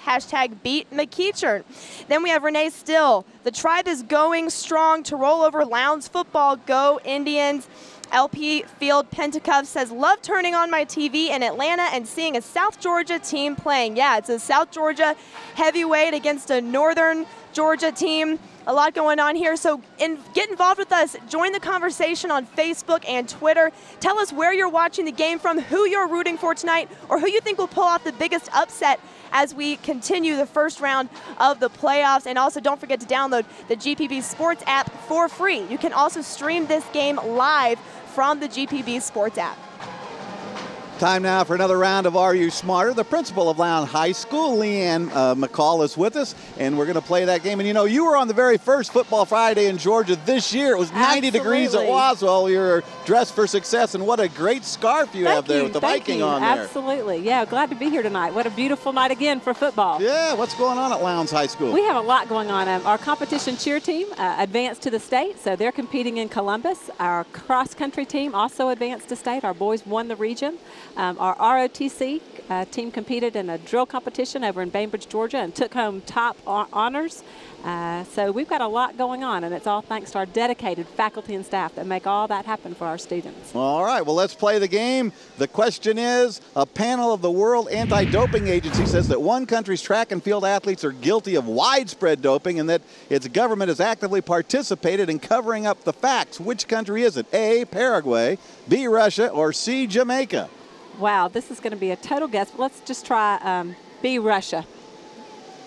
#Beat McEachern. Then we have Renee Still. The tribe is going strong to roll over Lowndes football. Go Indians. LP Field Pentacuff says, love turning on my TV in Atlanta and seeing a South Georgia team playing. Yeah, it's a South Georgia heavyweight against a Northern Georgia team. A lot going on here, so get involved with us. Join the conversation on Facebook and Twitter. Tell us where you're watching the game from, who you're rooting for tonight, or who you think will pull off the biggest upset as we continue the first round of the playoffs. And also, don't forget to download the GPB Sports app for free. You can also stream this game live from the GPB Sports app. Time now for another round of Are You Smarter? The principal of Lowndes High School, Leanne McCall, is with us, and we're going to play that game. And, you know, you were on the very first Football Friday in Georgia this year. It was 90 degrees at Waswell. You're dressed for success, and what a great scarf you have there with the Viking on there. Absolutely. Yeah, glad to be here tonight. What a beautiful night again for football. Yeah, what's going on at Lowndes High School? We have a lot going on. Our competition cheer team advanced to the state, so they're competing in Columbus. Our cross-country team also advanced to state. Our boys won the region. Our ROTC team competed in a drill competition over in Bainbridge, Georgia, and took home top honors. So we've got a lot going on, and it's all thanks to our dedicated faculty and staff that make all that happen for our students. All right, well, let's play the game. The question is, a panel of the World Anti-Doping Agency says that one country's track and field athletes are guilty of widespread doping and that its government has actively participated in covering up the facts. Which country is it? A, Paraguay, B, Russia, or C, Jamaica? Wow, this is going to be a total guess. Let's just try B, Russia.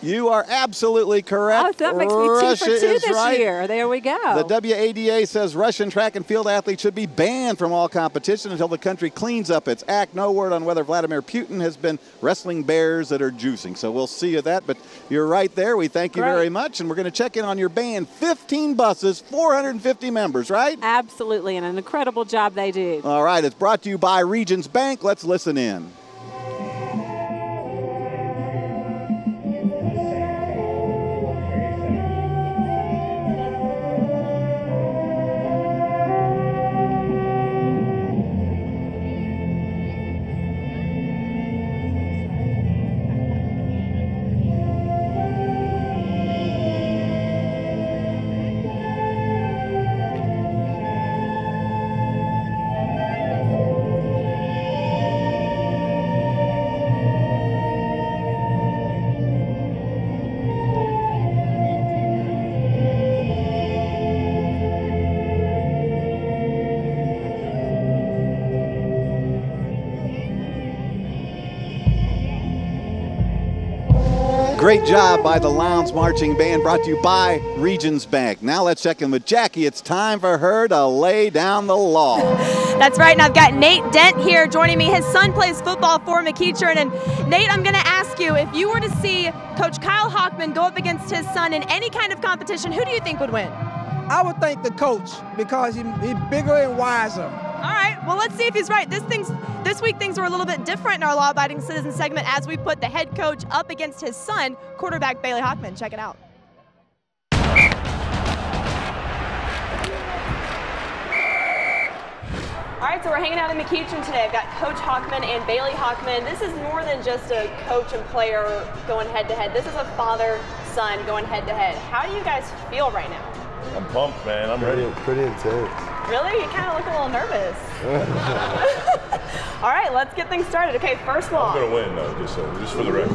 You are absolutely correct. Oh, that makes me 2 for 2 this year. There we go. The WADA says Russian track and field athletes should be banned from all competition until the country cleans up its act. No word on whether Vladimir Putin has been wrestling bears that are juicing. So we'll see you that. But you're right there. We thank you very much. And we're going to check in on your band. 15 buses, 450 members, right? Absolutely. And an incredible job they do. All right. It's brought to you by Regions Bank. Let's listen in. Great job by the Lowndes Marching Band, brought to you by Regions Bank. Now let's check in with Jackie. It's time for her to lay down the law. That's right, and I've got Nate Dent here joining me. His son plays football for McEachern. And Nate, I'm going to ask you, if you were to see Coach Kyle Hockman go up against his son in any kind of competition, who do you think would win? I would think the coach, because he's bigger and wiser. All right, well, let's see if he's right. This week things were a little bit different in our law-abiding citizen segment as we put the head coach up against his son, quarterback Bailey Hockman. Check it out. All right, so we're hanging out in McEachern today. I've got Coach Hockman and Bailey Hockman. This is more than just a coach and player going head-to-head. This is a father-son going head-to-head. How do you guys feel right now? I'm pumped, man. I'm ready. Pretty intense. Really? You kind of look a little nervous. All right, let's get things started. Okay, first law. I'm going to win, though, just for the record.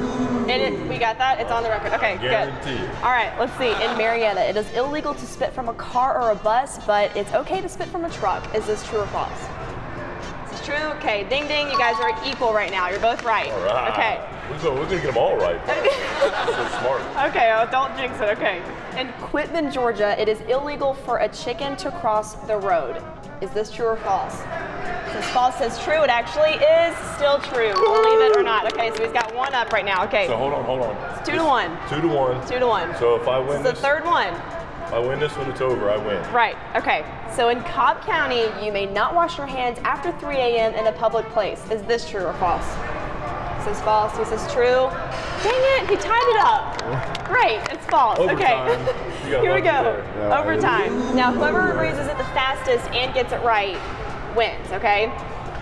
And we got that? It's on the record. Okay, Guarantee. Good. All right, let's see. In Marietta, it is illegal to spit from a car or a bus, but it's okay to spit from a truck. Is this true or false? This is true? Okay, ding, ding. You guys are equal right now. You're both right. All right. Okay. We're going to get them all right. So smart. Okay, don't jinx it. Okay. In Quitman, Georgia, it is illegal for a chicken to cross the road. Is this true or false? Since false says true, it actually is still true. Believe it or not. Okay, so he's got one up right now. Okay. So hold on. It's 2-1. 2-1. 2-1. So if I win this is the third one. If I win this one, it's over. I win. Right. Okay. So in Cobb County, you may not wash your hands after 3 a.m. in a public place. Is this true or false? He says false. He says true. Dang it! He tied it up. Great. It's false. Overtime. Okay. Here we go. Yeah, Overtime. Now, whoever raises it the fastest and gets it right wins. Okay.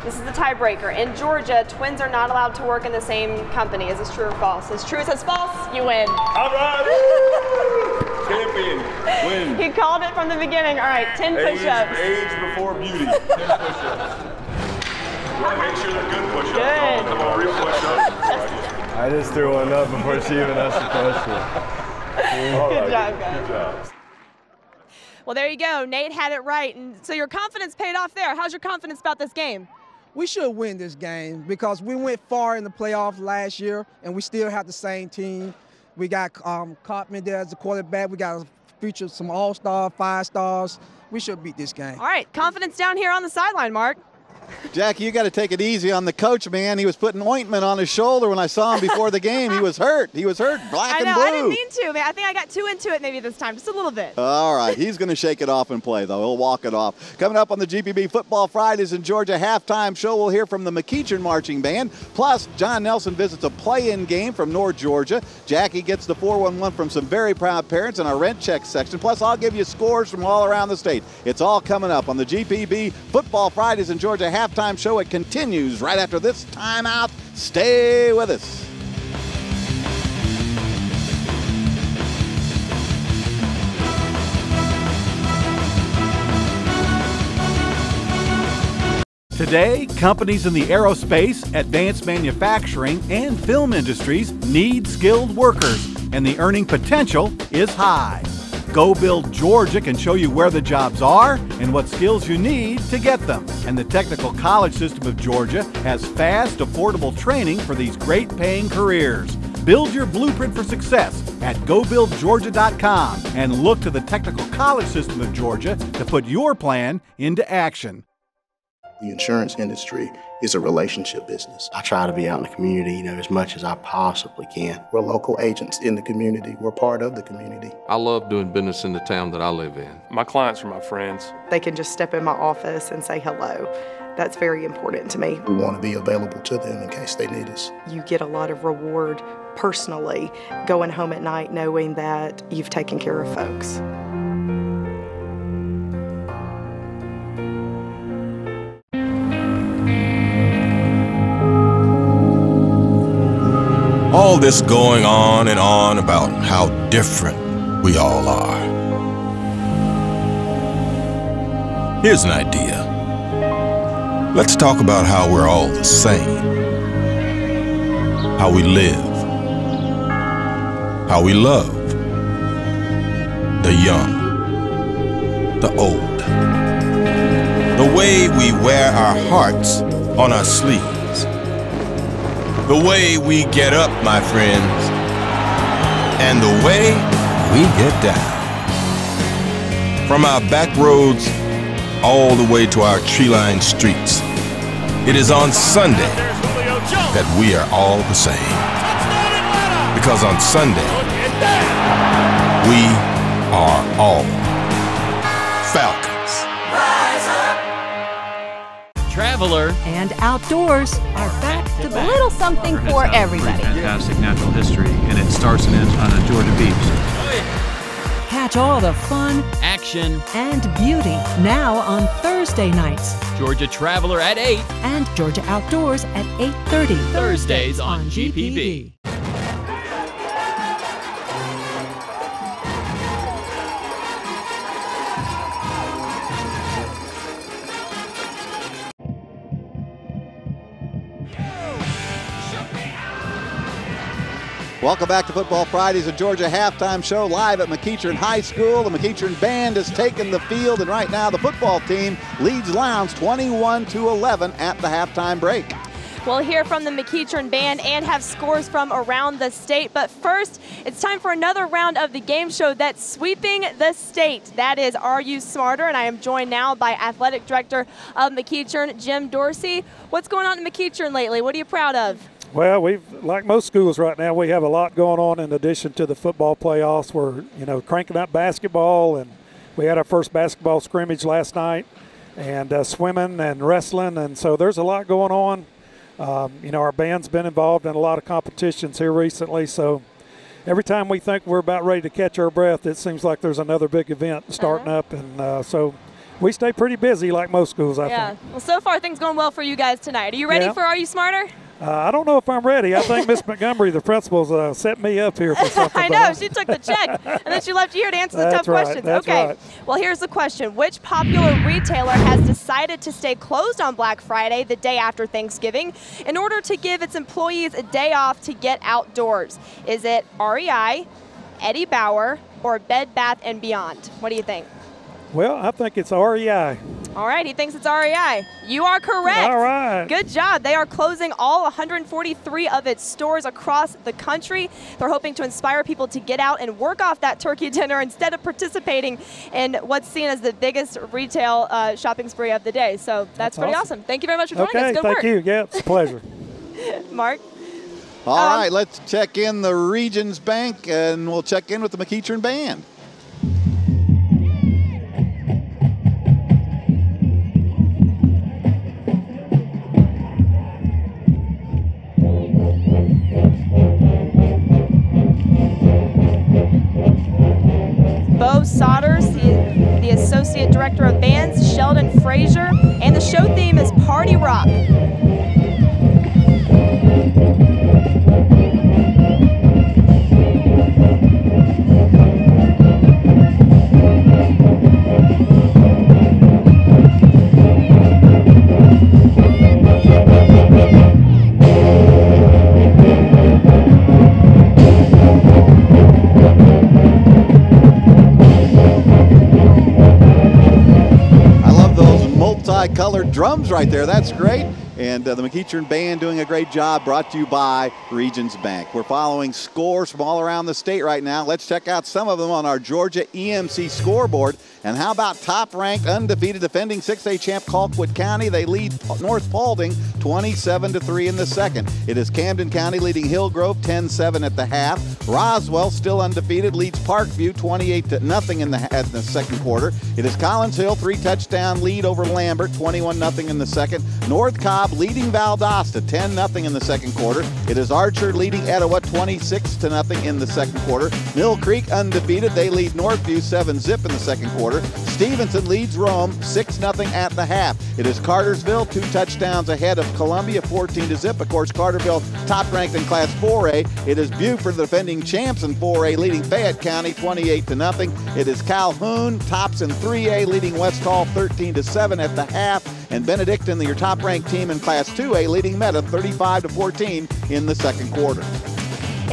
This is the tiebreaker. In Georgia, twins are not allowed to work in the same company. Is this true or false? It's true. It says false. You win. All right. Champion. Win. He called it from the beginning. All right. 10 push-ups. Age before beauty. 10 push-ups. Make sure they're good push-ups. Good. Come on, real push-ups. I just threw one up before she even asked the question. Good job, guys. Good job. Well, there you go. Nate had it right. And so your confidence paid off there. How's your confidence about this game? We should win this game because we went far in the playoffs last year, and we still have the same team. We got Copman there as a quarterback. We got to feature some all-star, 5-stars. We should beat this game. All right, confidence down here on the sideline, Mark. Jackie, you got to take it easy on the coach, man. He was putting ointment on his shoulder when I saw him before the game. He was hurt. He was hurt, black and blue. I didn't mean to, man. I think I got too into it maybe this time, just a little bit. All right, he's going to shake it off and play, though. He'll walk it off. Coming up on the GPB Football Fridays in Georgia halftime show, we'll hear from the McEachern Marching Band. Plus, John Nelson visits a play-in game from North Georgia. Jackie gets the 411 from some very proud parents in our rent check section. Plus, I'll give you scores from all around the state. It's all coming up on the GPB Football Fridays in Georgia halftime show. It continues right after this timeout. Stay with us. Today, companies in the aerospace, advanced manufacturing, and film industries need skilled workers, and the earning potential is high. Go Build Georgia can show you where the jobs are and what skills you need to get them. And the Technical College System of Georgia has fast, affordable training for these great paying careers. Build your blueprint for success at GoBuildGeorgia.com and look to the Technical College System of Georgia to put your plan into action. The insurance industry is a relationship business. I try to be out in the community, as much as I possibly can. We're local agents in the community. We're part of the community. I love doing business in the town that I live in. My clients are my friends. They can just step in my office and say hello. That's very important to me. We want to be available to them in case they need us. You get a lot of reward personally going home at night knowing that you've taken care of folks. All this going on and on about how different we all are. Here's an idea. Let's talk about how we're all the same. How we live. How we love. The young. The old. The way we wear our hearts on our sleeves. The way we get up, my friends, and the way we get down. From our back roads all the way to our tree-lined streets, it is on Sunday that we are all the same. Because on Sunday, we are all Falcons. Traveler and Outdoors are back to back. A little something for everybody. Fantastic natural history, and it starts and ends on a Georgia beach. Catch all the fun, action, and beauty now on Thursday nights. Georgia Traveler at 8 and Georgia Outdoors at 8:30. Thursdays on GPB. Welcome back to Football Fridays, a Georgia halftime show live at McEachern High School. The McEachern band has taken the field, and right now the football team leads Lowndes 21-11 at the halftime break. We'll hear from the McEachern band and have scores from around the state. But first, it's time for another round of the game show that's sweeping the state. That is Are You Smarter? And I am joined now by Athletic Director of McEachern, Jim Dorsey. What's going on in McEachern lately? What are you proud of? Well, like most schools right now, we have a lot going on in addition to the football playoffs. We're, cranking up basketball, and we had our first basketball scrimmage last night, and swimming and wrestling, and so there's a lot going on. Our band's been involved in a lot of competitions here recently, so every time we think we're about ready to catch our breath, it seems like there's another big event starting up, and so we stay pretty busy like most schools, I think. Well, so far things going well for you guys tonight. Are you ready for Are You Smarter? I don't know if I'm ready. I think Miss Montgomery, the principal's, set me up here for something. I know. She took the check, and then she left you here to answer the tough questions. That's okay. Right. Well, here's the question. Which popular retailer has decided to stay closed on Black Friday, the day after Thanksgiving, in order to give its employees a day off to get outdoors? Is it REI, Eddie Bauer, or Bed Bath & Beyond? What do you think? Well, I think it's REI. All right, he thinks it's REI. You are correct. All right. Good job. They are closing all 143 of its stores across the country. They're hoping to inspire people to get out and work off that turkey dinner instead of participating in what's seen as the biggest retail shopping spree of the day. So that's pretty awesome. Thank you very much for joining us. Good work. Thank you. Yeah, it's a pleasure. Mark? All right, let's check in the Regions Bank, and we'll check in with the McEachern band. Bo Sodders, the Associate Director of Bands, Sheldon Frazier, and the show theme is Party Rock. multicolored drums right there. That's great. And the McEachern Band doing a great job, brought to you by Regions Bank. We're following scores from all around the state right now. Let's check out some of them on our Georgia EMC scoreboard. And how about top-ranked, undefeated, defending 6A champ Colquitt County? They lead North Paulding 27-3 in the second. It is Camden County leading Hillgrove 10-7 at the half. Roswell, still undefeated, leads Parkview 28-0 at the second quarter. It is Collins Hill, 3-touchdown lead over Lambert, 21-0 in the second. North Cobb leading Valdosta 10-0 in the second quarter. It is Archer leading Etowah 26-0 in the second quarter. Mill Creek undefeated. They lead Northview 7-0 in the second quarter. Stevenson leads Rome 6-0 at the half. It is Cartersville 2 touchdowns ahead of Columbia 14-0. Of course, Carterville top ranked in Class 4A. It is Buford, the defending champs in 4A, leading Fayette County 28-0. It is Calhoun tops in 3A, leading West Hall 13-7 at the half. And Benedictine, your top ranked team in Class 2A, leading Meta 35-14 in the second quarter.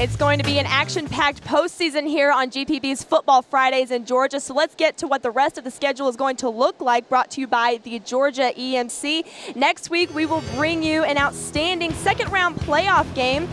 It's going to be an action-packed postseason here on GPB's Football Fridays in Georgia. So let's get to what the rest of the schedule is going to look like, brought to you by the Georgia EMC. Next week, we will bring you an outstanding second-round playoff game,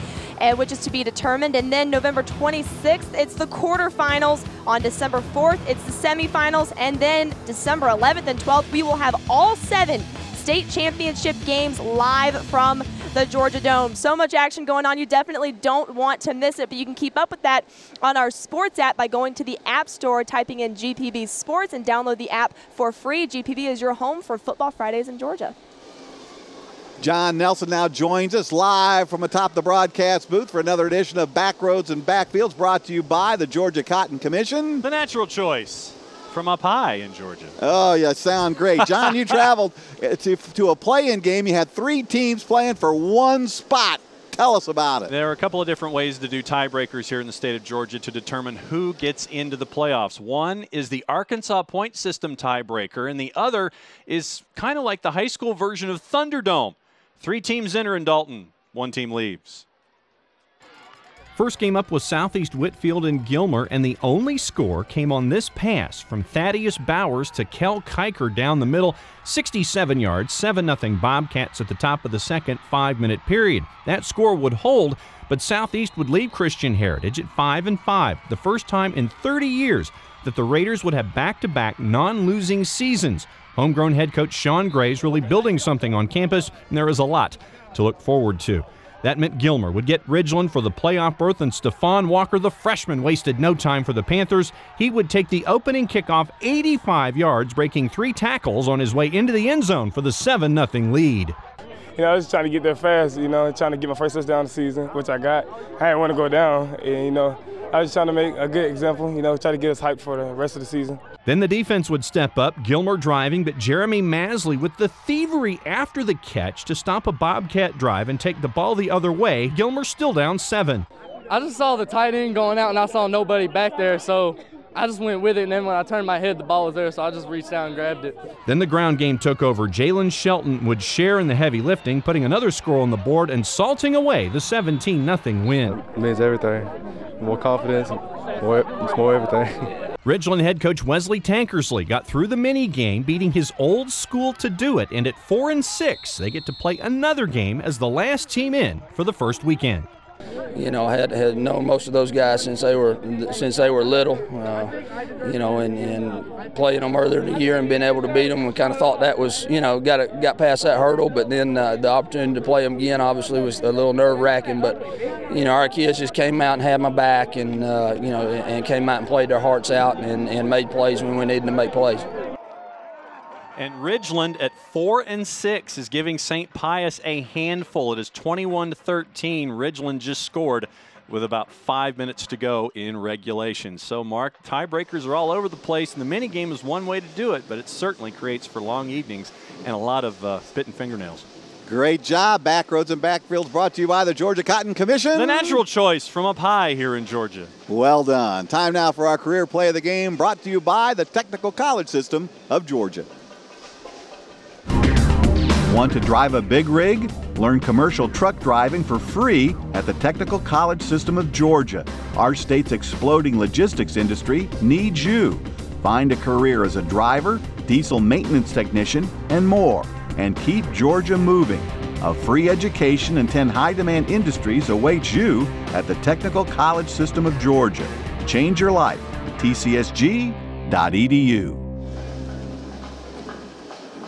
which is to be determined. And then November 26th, it's the quarterfinals. On December 4th, it's the semifinals. And then December 11th and 12th, we will have all 7 state championship games live from the Georgia Dome. So much action going on. You definitely don't want to miss it, but you can keep up with that on our sports app by going to the App Store, typing in GPB Sports, and download the app for free. GPB is your home for Football Fridays in Georgia. John Nelson now joins us live from atop the broadcast booth for another edition of Backroads and Backfields, brought to you by the Georgia Cotton Commission. The natural choice from up high in Georgia. Oh, yeah, sound great. John, you traveled to a play-in game. You had 3 teams playing for one spot. Tell us about it. There are a couple of different ways to do tiebreakers here in the state of Georgia to determine who gets into the playoffs. One is the Arkansas point system tiebreaker, and the other is kind of like the high school version of Thunderdome. 3 teams enter in Dalton, 1 team leaves. First game up was Southeast Whitfield and Gilmer, and the only score came on this pass from Thaddeus Bowers to Kel Kiker down the middle, 67 yards, 7-0 Bobcats at the top of the second 5-minute period. That score would hold, but Southeast would leave Christian Heritage at 5-5, the first time in 30 years that the Raiders would have back-to-back non-losing seasons. Homegrown head coach Sean Gray is really building something on campus, and there is a lot to look forward to. That meant Gilmer would get Ridgeland for the playoff berth, and Stephon Walker, the freshman, wasted no time for the Panthers. He would take the opening kickoff 85 yards, breaking 3 tackles on his way into the end zone for the 7-0 lead. I was just trying to get there fast, trying to get my first touchdown of the season, which I got. I didn't want to go down, and, I was trying to make a good example, try to get us hyped for the rest of the season. Then the defense would step up, Gilmer driving, but Jeremy Masley with the thievery after the catch to stop a Bobcat drive and take the ball the other way. Gilmer still down 7. I just saw the tight end going out, and I saw nobody back there, so I just went with it, and then when I turned my head, the ball was there, so I just reached out and grabbed it. Then the ground game took over. Jalen Shelton would share in the heavy lifting, putting another score on the board and salting away the 17-0 win. It means everything. More confidence, more everything. Ridgeland head coach Wesley Tankersley got through the mini game, beating his old school to do it, and at 4-6, they get to play another game as the last team in for the first weekend. I had known most of those guys since they were little, and playing them earlier in the year and being able to beat them. We kind of thought that was, got past that hurdle, but then the opportunity to play them again obviously was a little nerve-wracking. But our kids just came out and had my back, and and came out and played their hearts out and made plays when we needed to make plays. And Ridgeland at 4-6 is giving St. Pius a handful. It is 21-13. Ridgeland just scored with about 5 minutes to go in regulation. So, Mark, tiebreakers are all over the place, and the mini game is one way to do it, but it certainly creates for long evenings and a lot of spitting fingernails. Great job. Backroads and Backfields brought to you by the Georgia Cotton Commission. The natural choice from up high here in Georgia. Well done. Time now for our career play of the game, brought to you by the Technical College System of Georgia. Want to drive a big rig? Learn commercial truck driving for free at the Technical College System of Georgia. Our state's exploding logistics industry needs you. Find a career as a driver, diesel maintenance technician, and more. And keep Georgia moving. A free education in 10 high-demand industries awaits you at the Technical College System of Georgia. Change your life at tcsg.edu.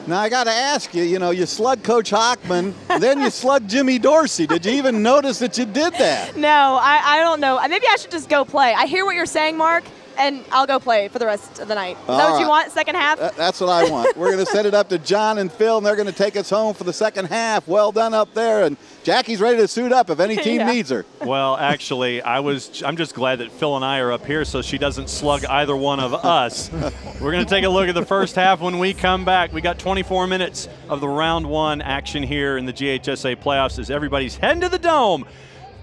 Now, I got to ask you, you slugged Coach Hockman, then you slugged Jimmy Dorsey. Did you even notice that you did that? No, I don't know. Maybe I should just go play. I hear what you're saying, Mark, and I'll go play for the rest of the night. Is that what you want, second half? That's what I want. We're going to set it up to John and Phil, and they're going to take us home for the second half. Well done up there, and Jackie's ready to suit up if any team needs her. Well, actually, I'm just glad that Phil and I are up here so she doesn't slug either one of us. We're going to take a look at the first half when we come back. We got 24 minutes of the round one action here in the GHSA playoffs as everybody's heading to the Dome.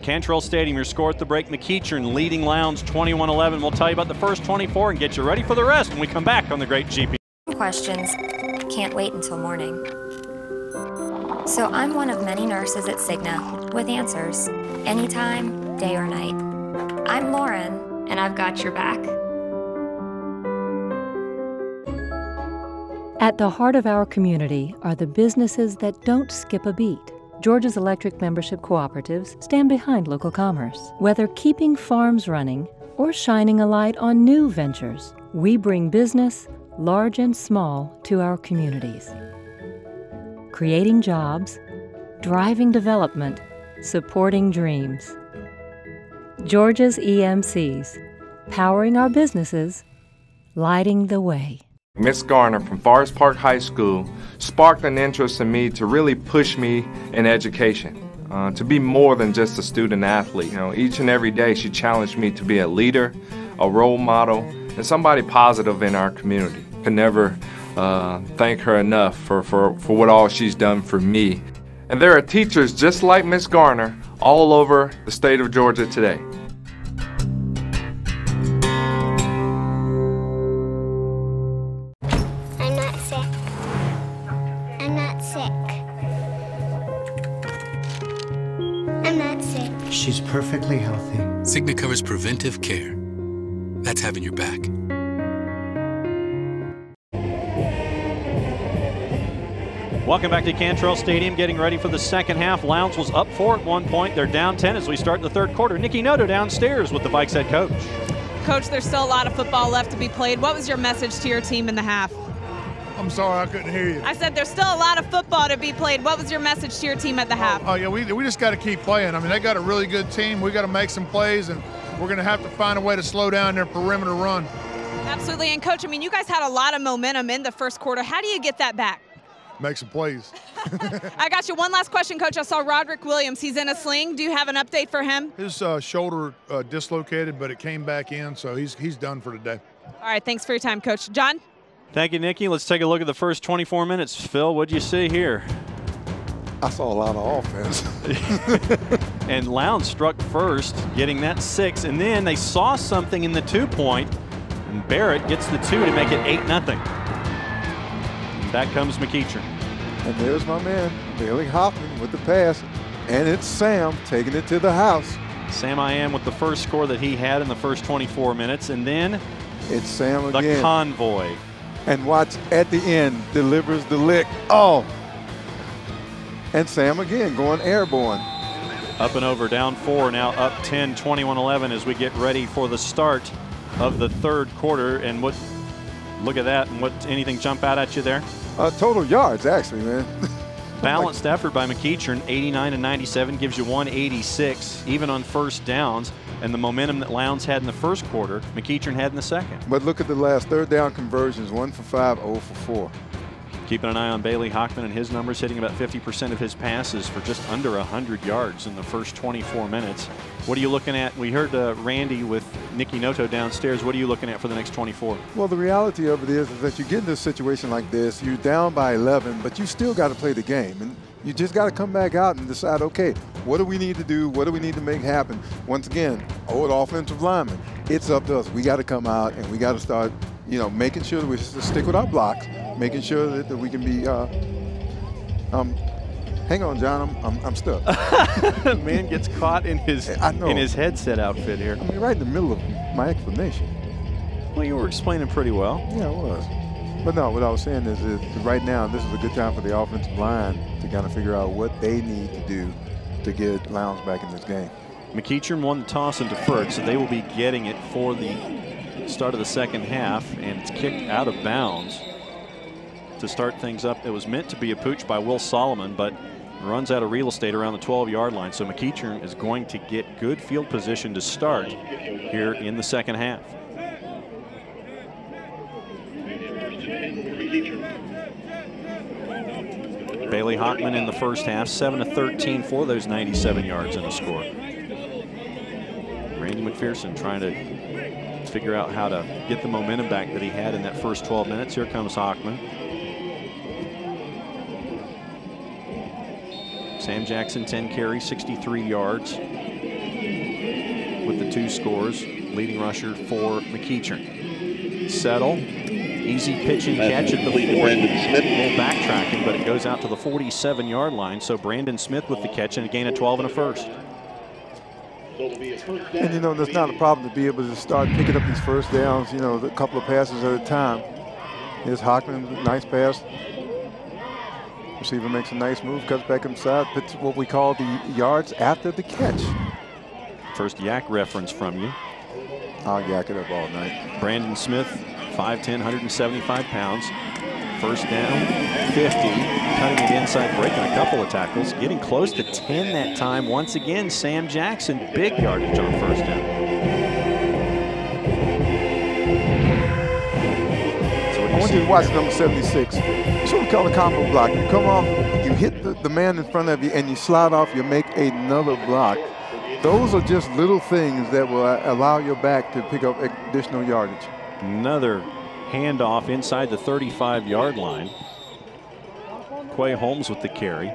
Cantrell Stadium, your score at the break. McEachern leading Lowndes 21-11. We'll tell you about the first 24 and get you ready for the rest when we come back on the Great GP. Questions can't wait until morning. So I'm one of many nurses at Cigna with answers, anytime, day or night. I'm Lauren, and I've got your back. At the heart of our community are the businesses that don't skip a beat. Georgia's electric membership cooperatives stand behind local commerce. Whether keeping farms running or shining a light on new ventures, we bring business, large and small, to our communities. Creating jobs, driving development, supporting dreams. Georgia's EMCs, powering our businesses, lighting the way. Miss Garner from Forest Park High School sparked an interest in me to really push me in education, to be more than just a student athlete. Each and every day she challenged me to be a leader, a role model, and somebody positive in our community. I can never thank her enough for what all she's done for me. And there are teachers just like Miss Garner all over the state of Georgia today. She's perfectly healthy. Cigna covers preventive care. That's having your back. Welcome back to Cantrell Stadium, getting ready for the second half. Lowndes was up 4 at one point. They're down 10 as we start the third quarter. Nikki Noto downstairs with the Vikes head coach. Coach, there's still a lot of football left to be played. What was your message to your team in the half? I'm sorry, I couldn't hear you. I said there's still a lot of football to be played. What was your message to your team at the half? Oh yeah, we just got to keep playing. I mean, they got a really good team. We got to make some plays, and we're going to have to find a way to slow down their perimeter run. Absolutely. And, Coach, I mean, you guys had a lot of momentum in the first quarter. How do you get that back? Make some plays. I got you. One last question, Coach. I saw Roderick Williams. He's in a sling. Do you have an update for him? His shoulder dislocated, but it came back in, so he's done for today. All right. Thanks for your time, Coach. John? Thank you, Nikki. Let's take a look at the first 24 minutes. Phil, what do you see here? I saw a lot of offense. And Lowndes struck first, getting that 6. And then they saw something in the 2-point. And Barrett gets the 2 to make it 8-0. And back comes McEachern. And there's my man, Bailey Hoffman with the pass. And it's Sam taking it to the house. Sam I am with the first score that he had in the first 24 minutes. And then it's Sam again. The convoy. And watch at the end, delivers the lick. Oh! And Sam again going airborne. Up and over, down 4, now up 10, 21-11 as we get ready for the start of the third quarter. And look at that, and anything jump out at you there? Total yards, actually, man. Balanced effort by McEachern, 89 and 97, gives you 186, even on first downs. And the momentum that Lowndes had in the first quarter, McEachern had in the second. But look at the last third down conversions, 1 for 5, 0 for 4. Keeping an eye on Bailey Hockman and his numbers, hitting about 50% of his passes for just under 100 yards in the first 24 minutes. What are you looking at? We heard Randy with Nikki Noto downstairs. What are you looking at for the next 24? Well, the reality of it is that you get in a situation like this, you're down by 11, but you still got to play the game. And you just got to come back out and decide, okay, what do we need to do? What do we need to make happen? Once again, old offensive lineman, it's up to us. We got to come out and we got to start, making sure that we stick with our blocks, making sure that we can be, hang on, John, I'm stuck. Man gets caught in his headset outfit here. I mean, right in the middle of my explanation. Well, you were explaining pretty well. Yeah, I was. But no, what I was saying is that right now, this is a good time for the offensive line to kind of figure out what they need to do to get Lowndes back in this game. McEachern won the toss and deferred, so they will be getting it for the start of the second half, and it's kicked out of bounds to start things up. It was meant to be a pooch by Will Solomon, but runs out of real estate around the 12-yard line, so McEachern is going to get good field position to start here in the second half. Bailey Hockman in the first half, 7 of 13 for those 97 yards and a score. Randy McPherson trying to figure out how to get the momentum back that he had in that first 12 minutes. Here comes Hockman. Sam Jackson, 10 carries, 63 yards with the 2 scores. Leading rusher for McEachern. Settle. Easy pitch and catch at the 40. A little backtracking, but it goes out to the 47-yard line. So Brandon Smith with the catch and a gain of 12 and a first. And, you know, that's not a problem to be able to start picking up these first downs, you know, a couple of passes at a time. Here's Hockman, nice pass. Receiver makes a nice move, cuts back inside, puts what we call the yards after the catch. First yak reference from you. I'll yak it up all night. Brandon Smith, 5'10", 175 pounds. First down, 50. Cutting it inside, breaking a couple of tackles. Getting close to 10 that time. Once again, Sam Jackson, big yardage on first down. I want you to watch number 76. It's what we call a combo block. You come off, you hit the man in front of you, and you slide off, you make another block. Those are just little things that will allow your back to pick up additional yardage. Another handoff inside the 35-yard line. Quay Holmes with the carry.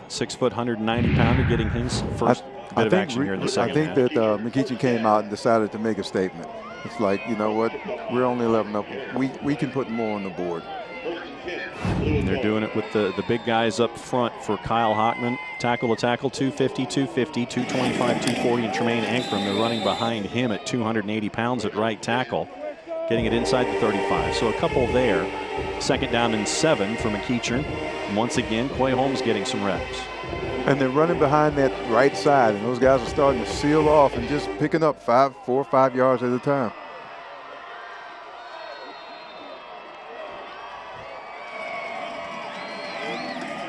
6 foot, 190-pounder getting his first bit of action here in the second half. I think that McEachern came out and decided to make a statement. It's like, you know what, we're only 11 up. We can put more on the board. And they're doing it with the big guys up front for Kyle Hockman. Tackle to tackle, 250, 250, 225, 240, and Tremaine Ankrum. They're running behind him at 280 pounds at right tackle, getting it inside the 35. So a couple there. Second down and 7 for McEachern. And once again, Quay Holmes getting some reps. And they're running behind that right side, and those guys are starting to seal off and just picking up 4 or 5 yards at a time.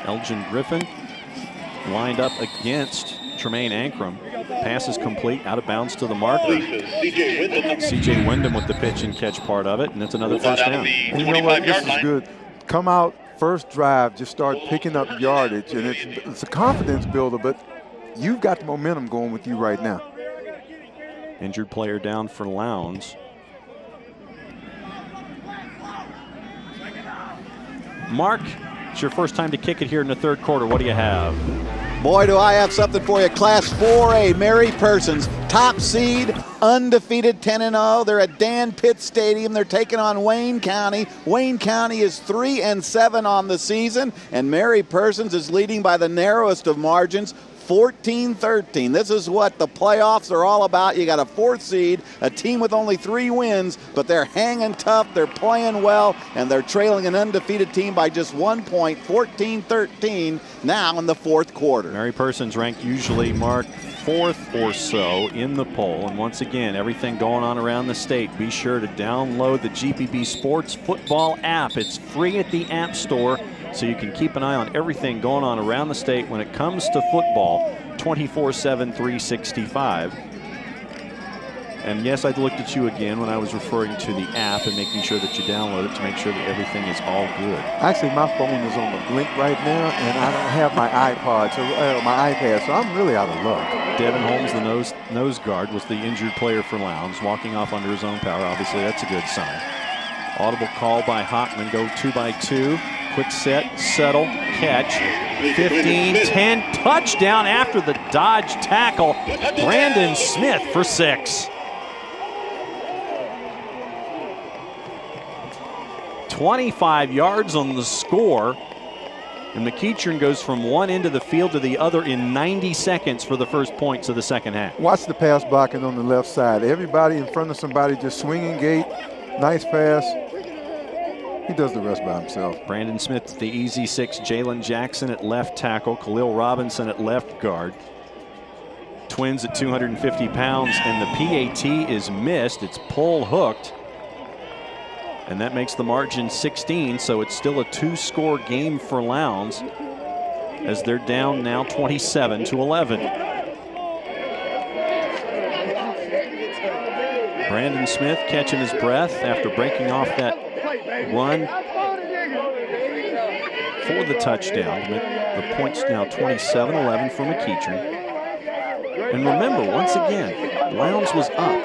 Elgin Griffin lined up against Tremaine Ankrum. Pass is complete, out of bounds to the marker. C.J. Wyndham with the pitch and catch part of it, and it's another first down. And you know what? This is good. Come out first drive, just start picking up yardage, and it's a confidence builder, but you've got the momentum going with you right now. Injured player down for Lowndes. Mark, it's your first time to kick it here in the third quarter. What do you have? Boy, do I have something for you. Class 4A, Mary Persons, top seed, undefeated 10-0. They're at Dan Pitt Stadium. They're taking on Wayne County. Wayne County is 3-7 on the season, and Mary Persons is leading by the narrowest of margins, 14-13. This is what the playoffs are all about. You got a 4th seed, a team with only 3 wins, but they're hanging tough, they're playing well, and they're trailing an undefeated team by just 1 point, 14-13, now in the 4th quarter. Mary Persons ranked usually, Mark, 4th or so in the poll. And once again, everything going on around the state, be sure to download the GPB Sports Football app. It's free at the App Store, so you can keep an eye on everything going on around the state when it comes to football, 24/7, 365. And yes, I looked at you again when I was referring to the app and making sure that you download it to make sure that everything is all good. Actually, my phone is on the blink right now, and I don't have my iPad, so I'm really out of luck. Devin Holmes, the nose guard, was the injured player for Lowndes, walking off under his own power. Obviously, that's a good sign. Audible call by Hockman, go 2x2. Quick set, settle, catch, 15, 10, touchdown after the dodge tackle. Brandon Smith for 6. 25 yards on the score. And McEachern goes from one end of the field to the other in 90 seconds for the first points of the second half. Watch the pass blocking on the left side. Everybody in front of somebody just swinging gate. Nice pass. he does the rest by himself. Brandon Smith at the easy 6, Jalen Jackson at left tackle, Khalil Robinson at left guard. Twins at 250 pounds, and the PAT is missed. It's pull hooked, and that makes the margin 16, so it's still a 2-score game for Lowndes as they're down now 27-11. Brandon Smith catching his breath after breaking off that run for the touchdown. The point's now 27-11 for McEachern. And remember, once again, Lowndes was up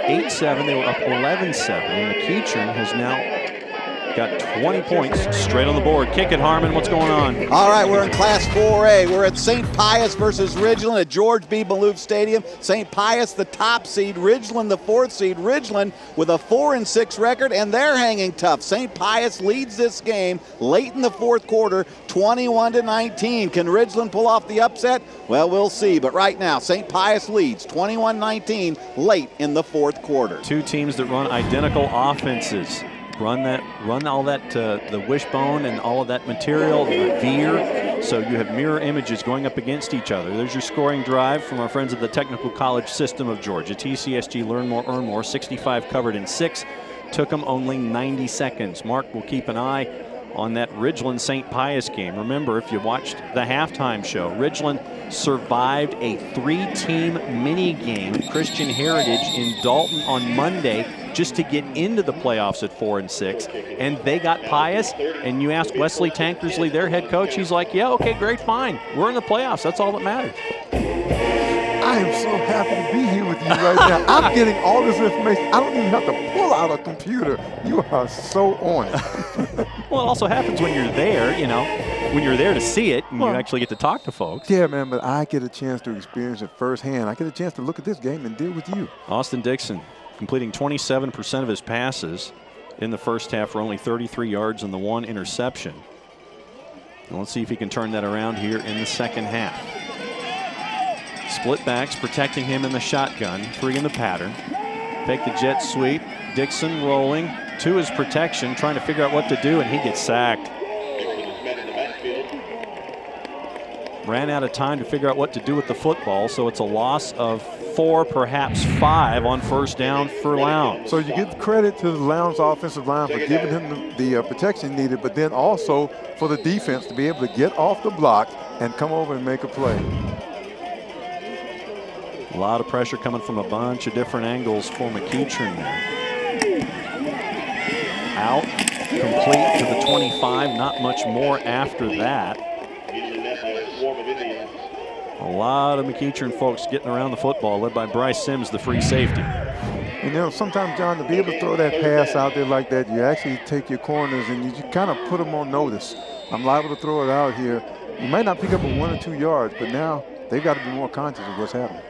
8-7. They were up 11-7. And McEachern has now got 20 points straight on the board. Kick it, Harmon. What's going on? All right, we're in Class 4A. We're at St. Pius versus Ridgeland at George B. Maloof Stadium. St. Pius, the top seed. Ridgeland, the 4th seed. Ridgeland with a 4-6 record, and they're hanging tough. St. Pius leads this game late in the 4th quarter, 21-19. Can Ridgeland pull off the upset? Well, we'll see. But right now, St. Pius leads 21-19 late in the 4th quarter. Two teams that run identical offenses. Run all that, the wishbone and all of that material, the veer. So you have mirror images going up against each other. There's your scoring drive from our friends at the Technical College System of Georgia. TCSG, learn more, earn more. 65 covered in 6. Took them only 90 seconds. Mark will keep an eye on that Ridgeland-St. Pius game. Remember, if you watched the halftime show, Ridgeland survived a 3-team mini game at Christian Heritage in Dalton on Monday just to get into the playoffs at 4-6, and they got Pius. And you ask Wesley Tankersley, their head coach, he's like, yeah, okay, great, fine. We're in the playoffs. That's all that matters. I am so happy to be here with you right now. I'm getting all this information. I don't even have to pull out a computer. You are so on it. Well, it also happens when you're there, you know, when you're there to see it and you actually get to talk to folks. Yeah, man, but I get a chance to experience it firsthand. I get a chance to look at this game and deal with you. Austin Dixon completing 27% of his passes in the first half for only 33 yards and the 1 interception. And let's see if he can turn that around here in the second half. Split backs protecting him in the shotgun, 3 in the pattern. Fake the jet sweep. Dixon rolling to his protection, trying to figure out what to do, and he gets sacked. Ran out of time to figure out what to do with the football, so it's a loss of 4, perhaps 5 on first down for Lowndes. So you give credit to the Lowndes offensive line for giving him the protection needed, but then also for the defense to be able to get off the block and come over and make a play. A lot of pressure coming from a bunch of different angles for McEachern there. Out, complete to the 25, not much more after that. A lot of McEachern folks getting around the football, led by Bryce Sims, the free safety. You know, sometimes, John, to be able to throw that pass out there like that, you actually take your corners and you just kind of put them on notice. I'm liable to throw it out here. You might not pick up a 1 or 2 yards, but now they've got to be more conscious of what's happening.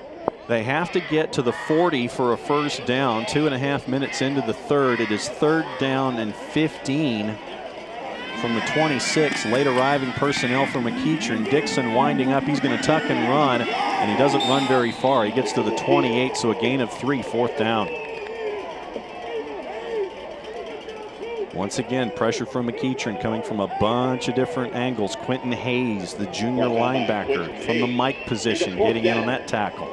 They have to get to the 40 for a first down. 2.5 minutes into the third. It is 3rd down and 15 from the 26. Late arriving personnel for McEachern. Dixon winding up. He's going to tuck and run, and he doesn't run very far. He gets to the 28, so a gain of 3, 4th down. Once again, pressure from McEachern coming from a bunch of different angles. Quentin Hayes, the junior linebacker, from the Mike position, getting in on that tackle.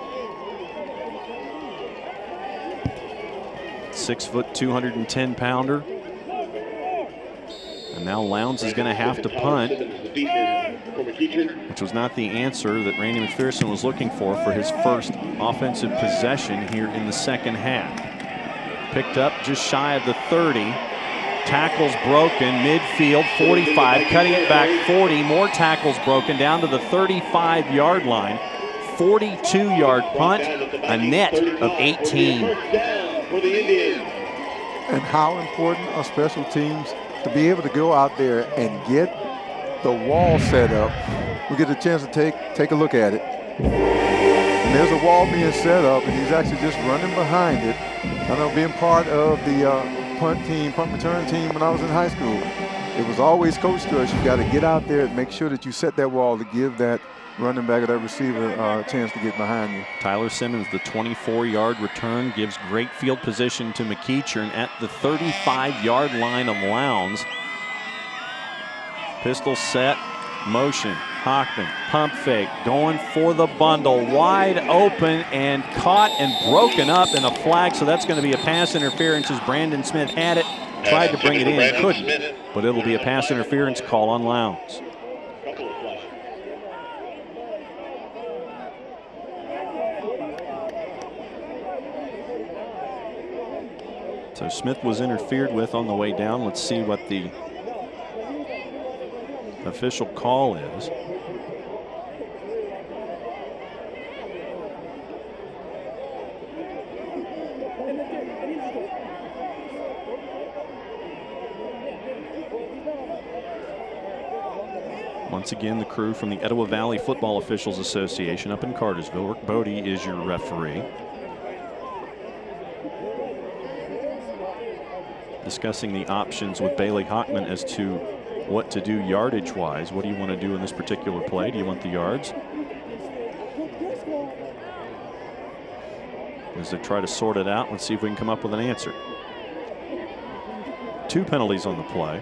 6-foot, 210-pounder. And now Lowndes is going to have to punt, which was not the answer that Randy McPherson was looking for his first offensive possession here in the second half. Picked up just shy of the 30. Tackles broken, midfield, 45, cutting it back 40. More tackles broken down to the 35-yard line. 42-yard punt, a net of 18. And how important are special teams to be able to go out there and get the wall set up. We get a chance to take a look at it. And there's a wall being set up, and he's actually just running behind it. I know, being part of the punt return team when I was in high school, it was always coached to us, you got to get out there and make sure that you set that wall to give that running back or that receiver a chance to get behind you. Tyler Simmons, the 24-yard return, gives great field position to McEachern at the 35-yard line of Lowndes. Pistol set, motion. Hockman, pump fake, going for the bundle, wide open and caught and broken up in a flag, so that's going to be a pass interference as Brandon Smith had it, tried to bring it in, couldn't, but it'll be a pass interference call on Lowndes. So Smith was interfered with on the way down. Let's see what the official call is. Once again, the crew from the Etowah Valley Football Officials Association up in Cartersville. Rick Bodie is your referee. Discussing the options with Bailey Hockman as to what to do yardage-wise. What do you want to do in this particular play? Do you want the yards? As they try to sort it out, let's see if we can come up with an answer. 2 penalties on the play.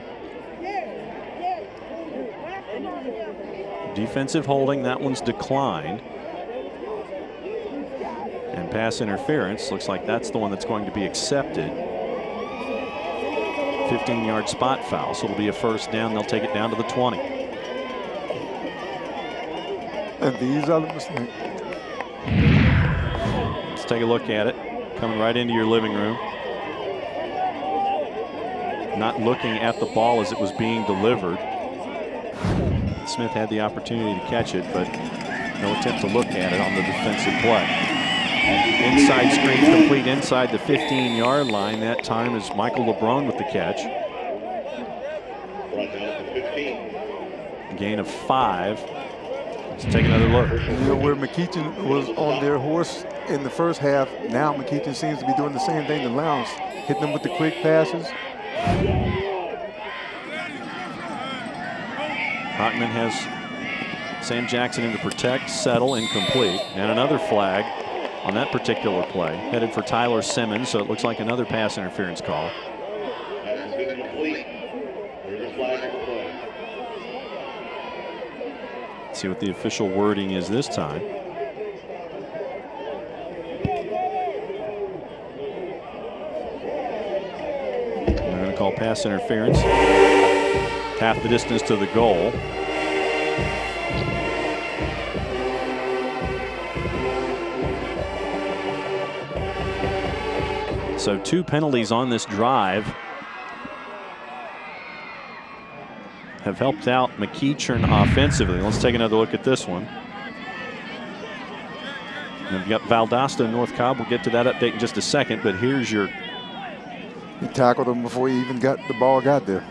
Defensive holding, that one's declined. And pass interference, looks like that's the one that's going to be accepted. 15-yard spot foul, so it'll be a first down. They'll take it down to the 20. And these are the mistakes. Let's take a look at it. Coming right into your living room. Not looking at the ball as it was being delivered. Smith had the opportunity to catch it, but no attempt to look at it on the defensive play. Inside screen complete inside the 15-yard line. That time is Michael LeBron with the catch. Gain of 5. Let's take another look. You know, where McEachern was on their horse in the first half, now McEachern seems to be doing the same thing to Lowndes, hitting them with the quick passes. Hockman has Sam Jackson in to protect, settle, incomplete. And another flag on that particular play, headed for Tyler Simmons, so it looks like another pass interference call. Let's see what the official wording is this time. They're going to call pass interference. Half the distance to the goal. So 2 penalties on this drive have helped out McEachern offensively. Let's take another look at this one. And we've got Valdosta and North Cobb. We'll get to that update in just a second, but here's your... He tackled him before he even got the ball got there.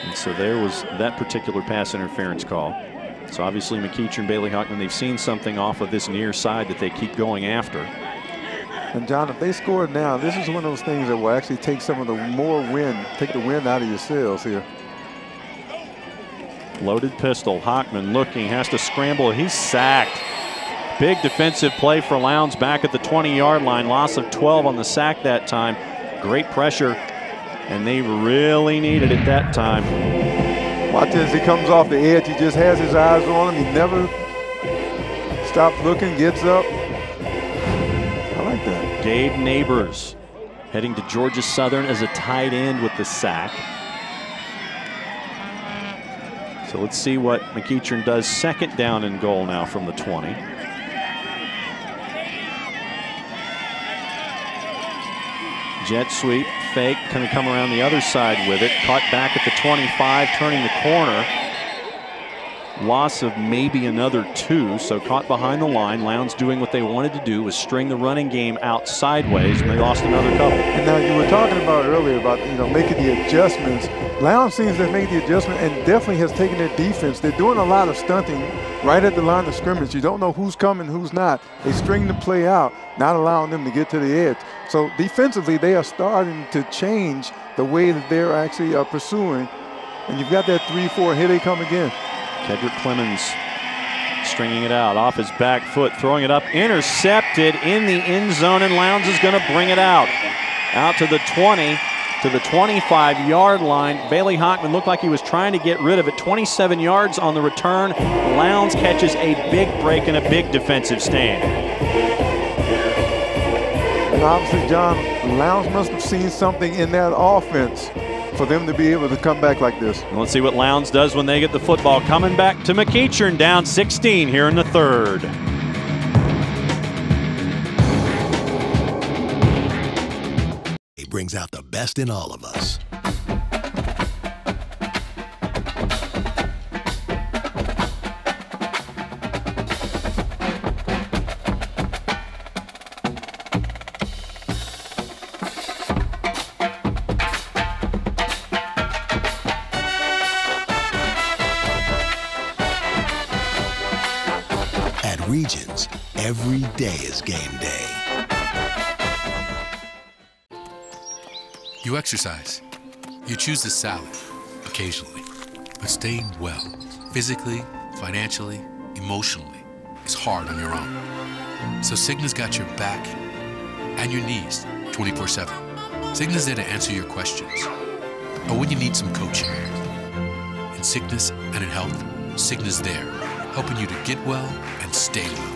And so there was that particular pass interference call. So obviously McEachern, Bailey Hockman, they've seen something off of this near side that they keep going after. And John, if they score now, this is one of those things that will actually take some of the more wind, take the wind out of your sails here. Loaded pistol, Hockman looking, has to scramble, he's sacked. Big defensive play for Lowndes back at the 20-yard line, loss of 12 on the sack that time. Great pressure, and they really needed it that time. Watch as he comes off the edge, he just has his eyes on him, he never stops looking, gets up. I like that. Gabe Neighbors heading to Georgia Southern as a tight end with the sack. So let's see what McEachern does. Second down and goal now from the 20. Jet sweep, fake, going to come around the other side with it. Caught back at the 25, turning the corner. Loss of maybe another 2, so caught behind the line. Lowndes doing what they wanted to do was string the running game out sideways, and they lost another couple. And now you were talking about earlier about, you know, making the adjustments. Lowndes seems to make the adjustment and definitely has taken their defense. They're doing a lot of stunting right at the line of scrimmage. You don't know who's coming, who's not. They string the play out, not allowing them to get to the edge. So defensively, they are starting to change the way that they're actually pursuing. And you've got that 3-4, here they come again. Kedrick Clemens stringing it out off his back foot, throwing it up, intercepted in the end zone, and Lowndes is going to bring it out to the 20, to the 25-yard line. Bailey Hockman looked like he was trying to get rid of it. 27 yards on the return. Lowndes catches a big break and a big defensive stand. And obviously, John, Lowndes must have seen something in that offense for them to be able to come back like this. Let's see what Lowndes does when they get the football. Coming back to McEachern, down 16 here in the third. He brings out the best in all of us. Regions, every day is game day. You exercise. You choose the salad, occasionally. But staying well, physically, financially, emotionally, is hard on your own. So Cigna's got your back and your knees 24/7. Cigna's there to answer your questions, or when you need some coaching. In sickness and in health, Cigna's there, helping you to get well and stay well.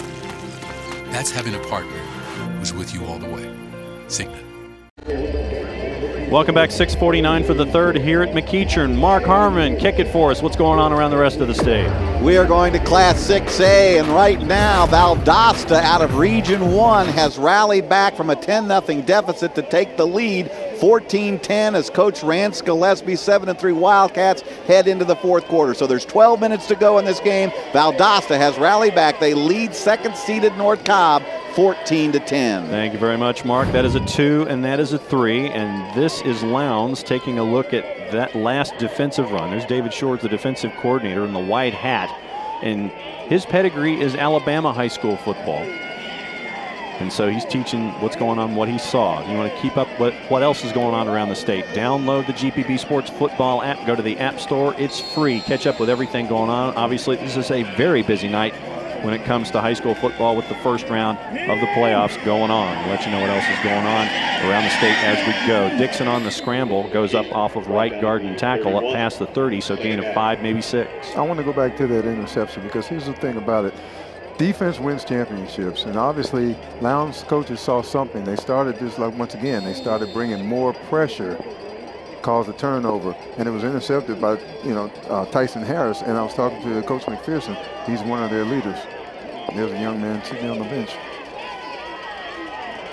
That's having a partner who's with you all the way. Cigna. Welcome back, 6:49 for the third here at McEachern. Mark Harmon, kick it for us. What's going on around the rest of the state? We are going to Class 6A, and right now Valdosta out of Region 1 has rallied back from a 10-0 deficit to take the lead. 14-10 as Coach Rance Gillespie, 7-3 Wildcats head into the fourth quarter. So there's 12 minutes to go in this game. Valdosta has rallied back. They lead second-seeded North Cobb 14-10. Thank you very much, Mark. That is a 2 and that is a 3. And this is Lowndes taking a look at that last defensive run. There's David Shores, the defensive coordinator in the white hat. And his pedigree is Alabama high school football. And so he's teaching what's going on, what he saw. You want to keep up with what else is going on around the state. Download the GPB Sports Football app. Go to the App Store. It's free. Catch up with everything going on. Obviously, this is a very busy night when it comes to high school football with the first round of the playoffs going on. We'll let you know what else is going on around the state as we go. Dixon on the scramble goes up off of right guard and tackle up past the 30, so gain of 5, maybe 6. I want to go back to that interception because here's the thing about it. Defense wins championships, and obviously Lowndes coaches saw something. They started this, like once again, they started bringing more pressure, caused a turnover, and it was intercepted by, Tyson Harris. And I was talking to Coach McPherson. He's one of their leaders. There's a young man sitting on the bench.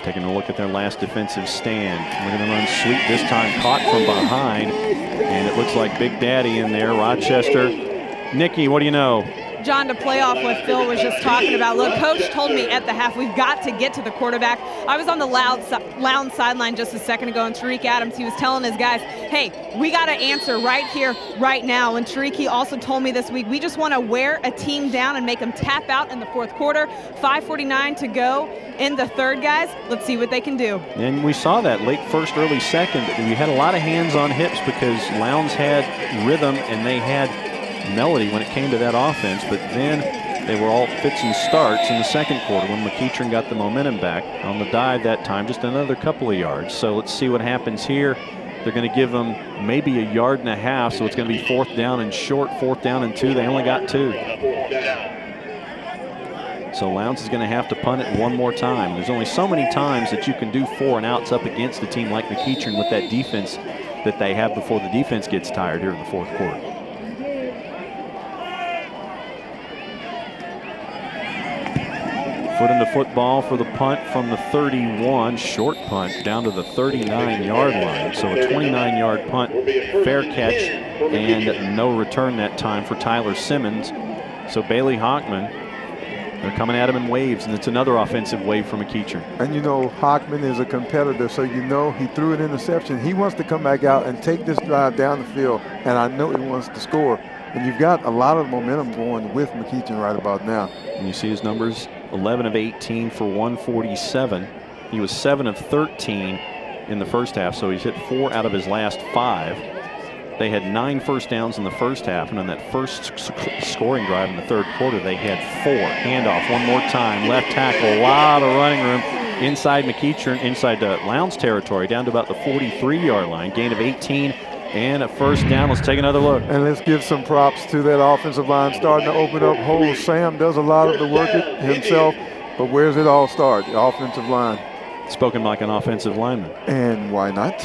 Taking a look at their last defensive stand. We're going to run sweep this time, caught from behind, and it looks like Big Daddy in there, Rochester. Nikki, what do you know? John, to play off what Phil was just talking about. Look, Coach told me at the half, we've got to get to the quarterback. I was on the Lowndes sideline just a second ago, and Tariq Adams, he was telling his guys, hey, we got to answer right here, right now. And Tariq, he also told me this week, we just want to wear a team down and make them tap out in the fourth quarter. 5:49 to go in the third, guys. Let's see what they can do. And we saw that late first, early second. We had a lot of hands on hips because Lowndes had rhythm and they had melody when it came to that offense, but then they were all fits and starts in the second quarter when McEachern got the momentum back on the dive that time, just another couple of yards. So let's see what happens here. They're going to give them maybe 1.5 yards, so it's going to be 4th down and short, 4th down and 2. They only got 2. So Lowndes is going to have to punt it one more time. There's only so many times that you can do 4 and outs up against a team like McEachern with that defense that they have before the defense gets tired here in the fourth quarter. Foot in the football for the punt from the 31, short punt down to the 39-yard line. So a 29-yard punt, fair catch, and no return that time for Tyler Simmons. So Bailey Hockman, they're coming at him in waves, and it's another offensive wave from McEachern. And Hockman is a competitor, so he threw an interception. He wants to come back out and take this drive down the field, and I know he wants to score. And you've got a lot of momentum going with McEachern right about now. And you see his numbers, 11 of 18 for 147. He was 7 of 13 in the first half, so he's hit 4 out of his last 5. They had 9 first downs in the first half, and on that first scoring drive in the third quarter, they had 4. Handoff one more time, left tackle, a lot of running room inside McEachern, inside Lowndes territory, down to about the 43-yard line, gain of 18 and a first down. Let's take another look. And let's give some props to that offensive line starting to open up holes. Sam does a lot of the work himself, but where's it all start? The offensive line. Spoken like an offensive lineman. And why not?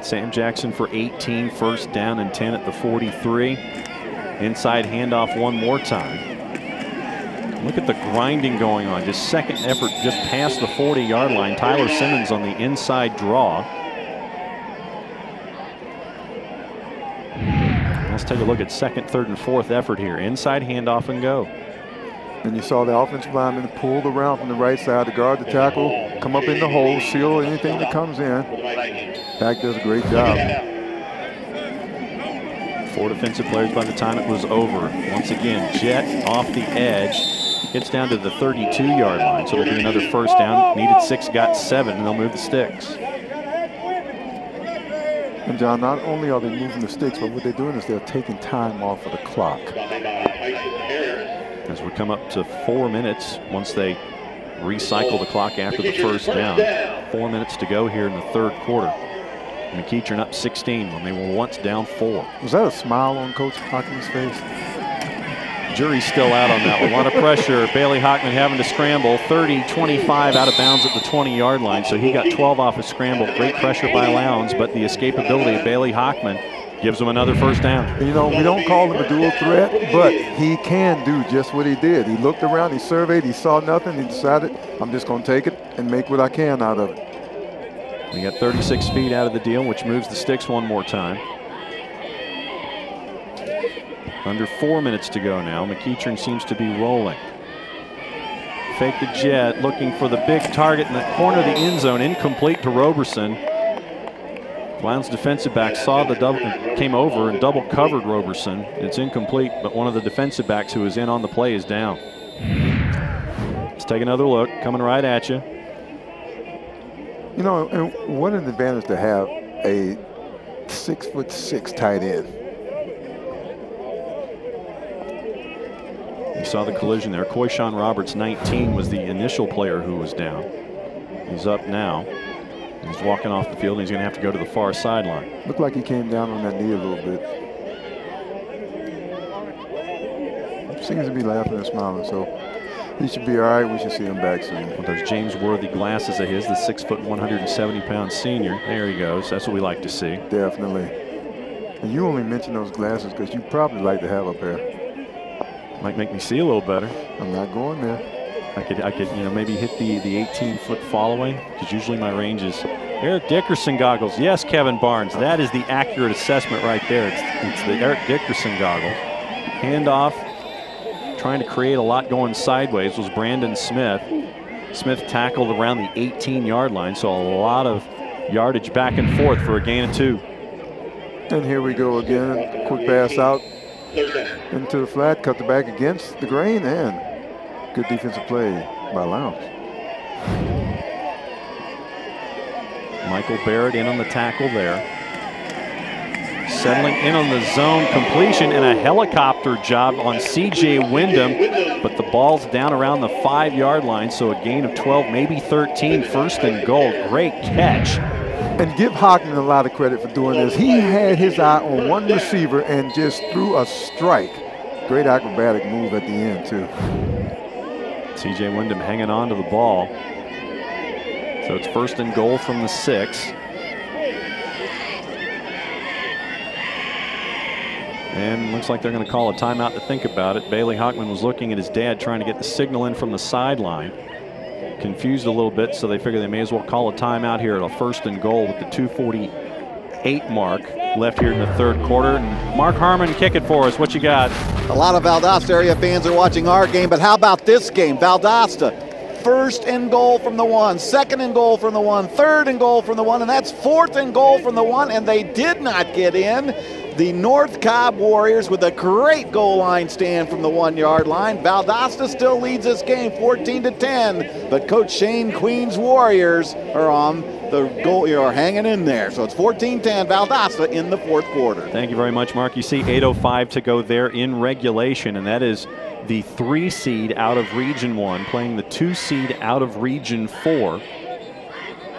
Sam Jackson for 18, first down and 10 at the 43. Inside handoff one more time. Look at the grinding going on. Just second effort just past the 40-yard line. Tyler Simmons on the inside draw. Let's take a look at second, third, and fourth effort here. Inside handoff and go. And you saw the offensive lineman pulled around from the right side to guard the tackle, come up in the hole, seal anything that comes in. Pack does a great job. 4 defensive players by the time it was over. Once again, Jet off the edge. Gets down to the 32-yard line, so it'll be another first down. Needed 6, got 7, and they'll move the sticks. And John, not only are they moving the sticks, but what they're doing is they're taking time off of the clock. As we come up to 4 minutes, once they recycle the clock after the first down. 4 minutes to go here in the third quarter. McEachern up 16 when they were once down 4. Was that a smile on Coach Hockman's face? Jury's still out on that one. A lot of pressure. Bailey Hockman having to scramble. 30-25 out of bounds at the 20-yard line. So he got 12 off a scramble. Great pressure by Lowndes, but the escapability of Bailey Hockman gives him another first down. You know, we don't call him a dual threat, but he can do just what he did. He looked around, he surveyed, he saw nothing, he decided, I'm just going to take it and make what I can out of it. We got 36 feet out of the deal, which moves the sticks one more time. Under 4 minutes to go now. McEachern seems to be rolling. Fake the jet, looking for the big target in the corner of the end zone. Incomplete to Roberson. Lowndes defensive back saw the double, came over and double covered Roberson. It's incomplete, but one of the defensive backs who is in on the play is down. Let's take another look. Coming right at you. You know, and what an advantage to have a 6'6" tight end. You saw the collision there. Koyshawn Roberts, 19, was the initial player who was down. He's up now. He's walking off the field, and he's going to have to go to the far sideline. Looked like he came down on that knee a little bit. Seems to be laughing and smiling, so he should be all right. We should see him back soon. With those James Worthy glasses of his, the 6', 170-pound senior. There he goes. That's what we like to see. Definitely. And you only mention those glasses because you probably like to have a pair. Might make me see a little better. I'm not going there. I could, you know, maybe hit the 18-foot following, because usually my range is Eric Dickerson goggles. Yes, Kevin Barnes, that is the accurate assessment right there. It's the Eric Dickerson goggles. Handoff, trying to create a lot going sideways was Brandon Smith. Smith tackled around the 18-yard line, so a lot of yardage back and forth for a gain of 2. And here we go again. Quick pass out into the flat, cut the back against the grain, and good defensive play by Lowndes. Michael Barrett in on the tackle there. Settling in on the zone completion and a helicopter job on C.J. Wyndham, but the ball's down around the 5-yard line, so a gain of 12, maybe 13, first and goal. Great catch. And give Hockman a lot of credit for doing this. He had his eye on one receiver and just threw a strike. Great acrobatic move at the end, too. C.J. Wyndham hanging on to the ball. So it's first and goal from the 6. And looks like they're going to call a timeout to think about it. Bailey Hockman was looking at his dad trying to get the signal in from the sideline. Confused a little bit, so they figure they may as well call a timeout here at a first and goal with the 2:48 mark left here in the third quarter. And Mark Harmon, kick it for us. What you got? A lot of Valdosta area fans are watching our game, but how about this game? Valdosta, first and goal from the 1, second and goal from the 1, third and goal from the 1, and that's fourth and goal from the 1, and they did not get in. the North Cobb Warriors with a great goal line stand from the 1-yard line. Valdosta still leads this game 14-10, but Coach Shane Queen's Warriors are on the goal, are hanging in there. So it's 14-10, Valdosta in the fourth quarter. Thank you very much, Mark. You see 8:05 to go there in regulation, and that is the 3 seed out of Region 1 playing the 2 seed out of Region 4.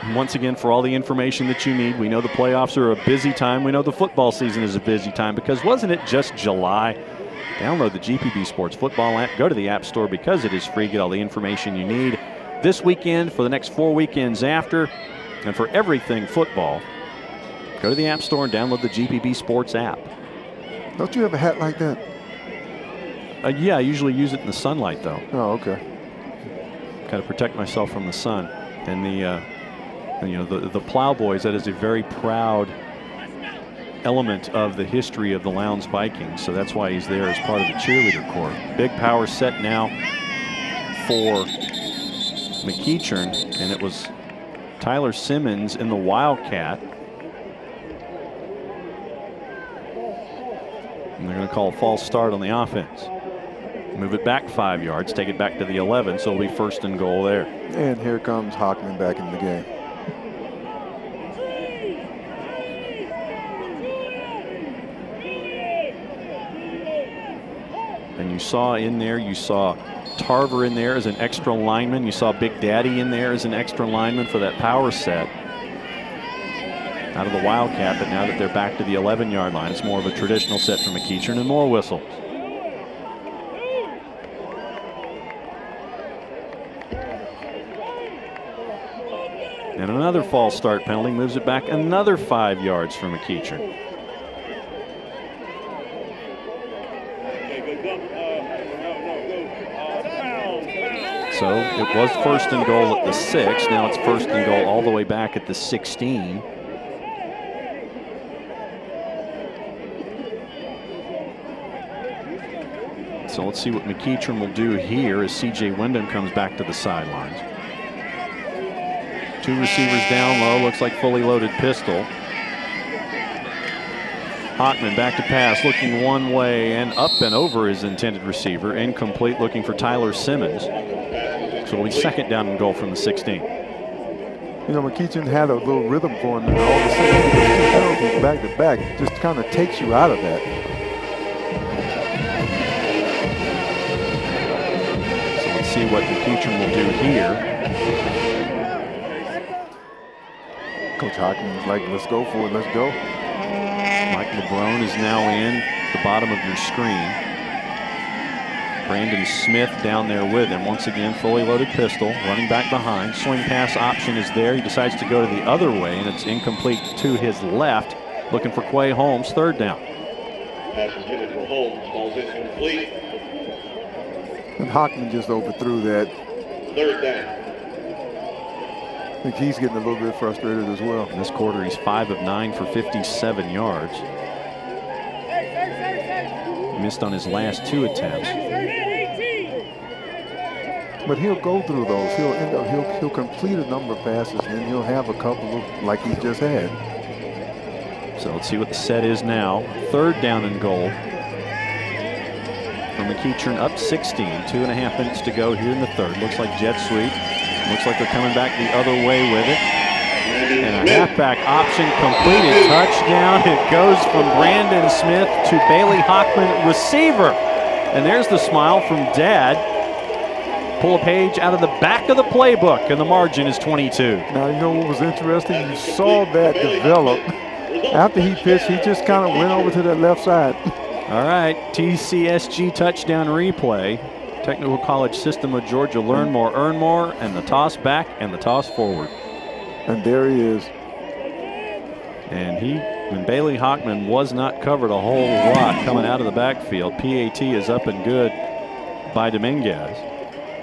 And once again, for all the information that you need, we know the playoffs are a busy time. We know the football season is a busy time because wasn't it just July? Download the GPB Sports Football app. Go to the App Store because it is free. Get all the information you need this weekend, for the next 4 weekends after, and for everything football. Go to the App Store and download the GPB Sports app. Don't you have a hat like that? Yeah, I usually use it in the sunlight, though. Oh, okay. Kind of protect myself from the sun. And the Plowboys, that is a very proud element of the history of the Lowndes Vikings. So that's why he's there as part of the cheerleader corps. Big power set now for McEachern, and it was Tyler Simmons in the Wildcat. And they're going to call a false start on the offense. Move it back 5 yards, take it back to the 11, so it'll be 1st and goal there. And here comes Hockman back in the game. And you saw in there, you saw Tarver in there as an extra lineman. You saw Big Daddy in there as an extra lineman for that power set out of the Wildcat, but now that they're back to the 11-yard line, it's more of a traditional set for McEachern and more whistles. And another false start penalty moves it back another 5 yards for McEachern. So it was 1st and goal at the 6. Now it's 1st and goal all the way back at the 16. So let's see what McEachern will do here as C.J. Wyndham comes back to the sidelines. 2 receivers down low, looks like fully loaded pistol. Hockman back to pass, looking one way and up and over his intended receiver. Incomplete, looking for Tyler Simmons. So it'll be 2nd down and goal from the 16. You know, McEachern had a little rhythm for him, and all of a sudden he gets 2 penalties back to back. It just kind of takes you out of that. So let's see what McEachern will do here. Coach Hockman is like, let's go for it, let's go. Mike LeBron is now in the bottom of your screen. Brandon Smith down there with him. Once again, fully loaded pistol, running back behind. Swing pass option is there. He decides to go to the other way, and it's incomplete to his left. Looking for Quay Holmes, 3rd down. Pass is hit for Holmes, ball's incomplete. And Hockman just overthrew that. 3rd down. I think he's getting a little bit frustrated as well. In this quarter, he's 5 of 9 for 57 yards. He missed on his last 2 attempts. But he'll go through those. He'll end up, he'll complete a number of passes, and then he'll have a couple of like he just had. So let's see what the set is now. 3rd down and goal for McEachern, up 16. 2.5 minutes to go here in the 3rd. Looks like jet sweep. Looks like they're coming back the other way with it. And a halfback option completed. Touchdown. It goes from Brandon Smith to Bailey Hockman, receiver. And there's the smile from Dad. Pull a page out of the back of the playbook, and the margin is 22. Now, you know what was interesting? You saw that develop. After he pitched, he just kind of went over to that left side. All right, TCSG touchdown replay. Technical College System of Georgia, learn more, earn more, and the toss back and the toss forward. And there he is. And when Bailey Hockman was not covered a whole lot coming out of the backfield, PAT is up and good by Dominguez.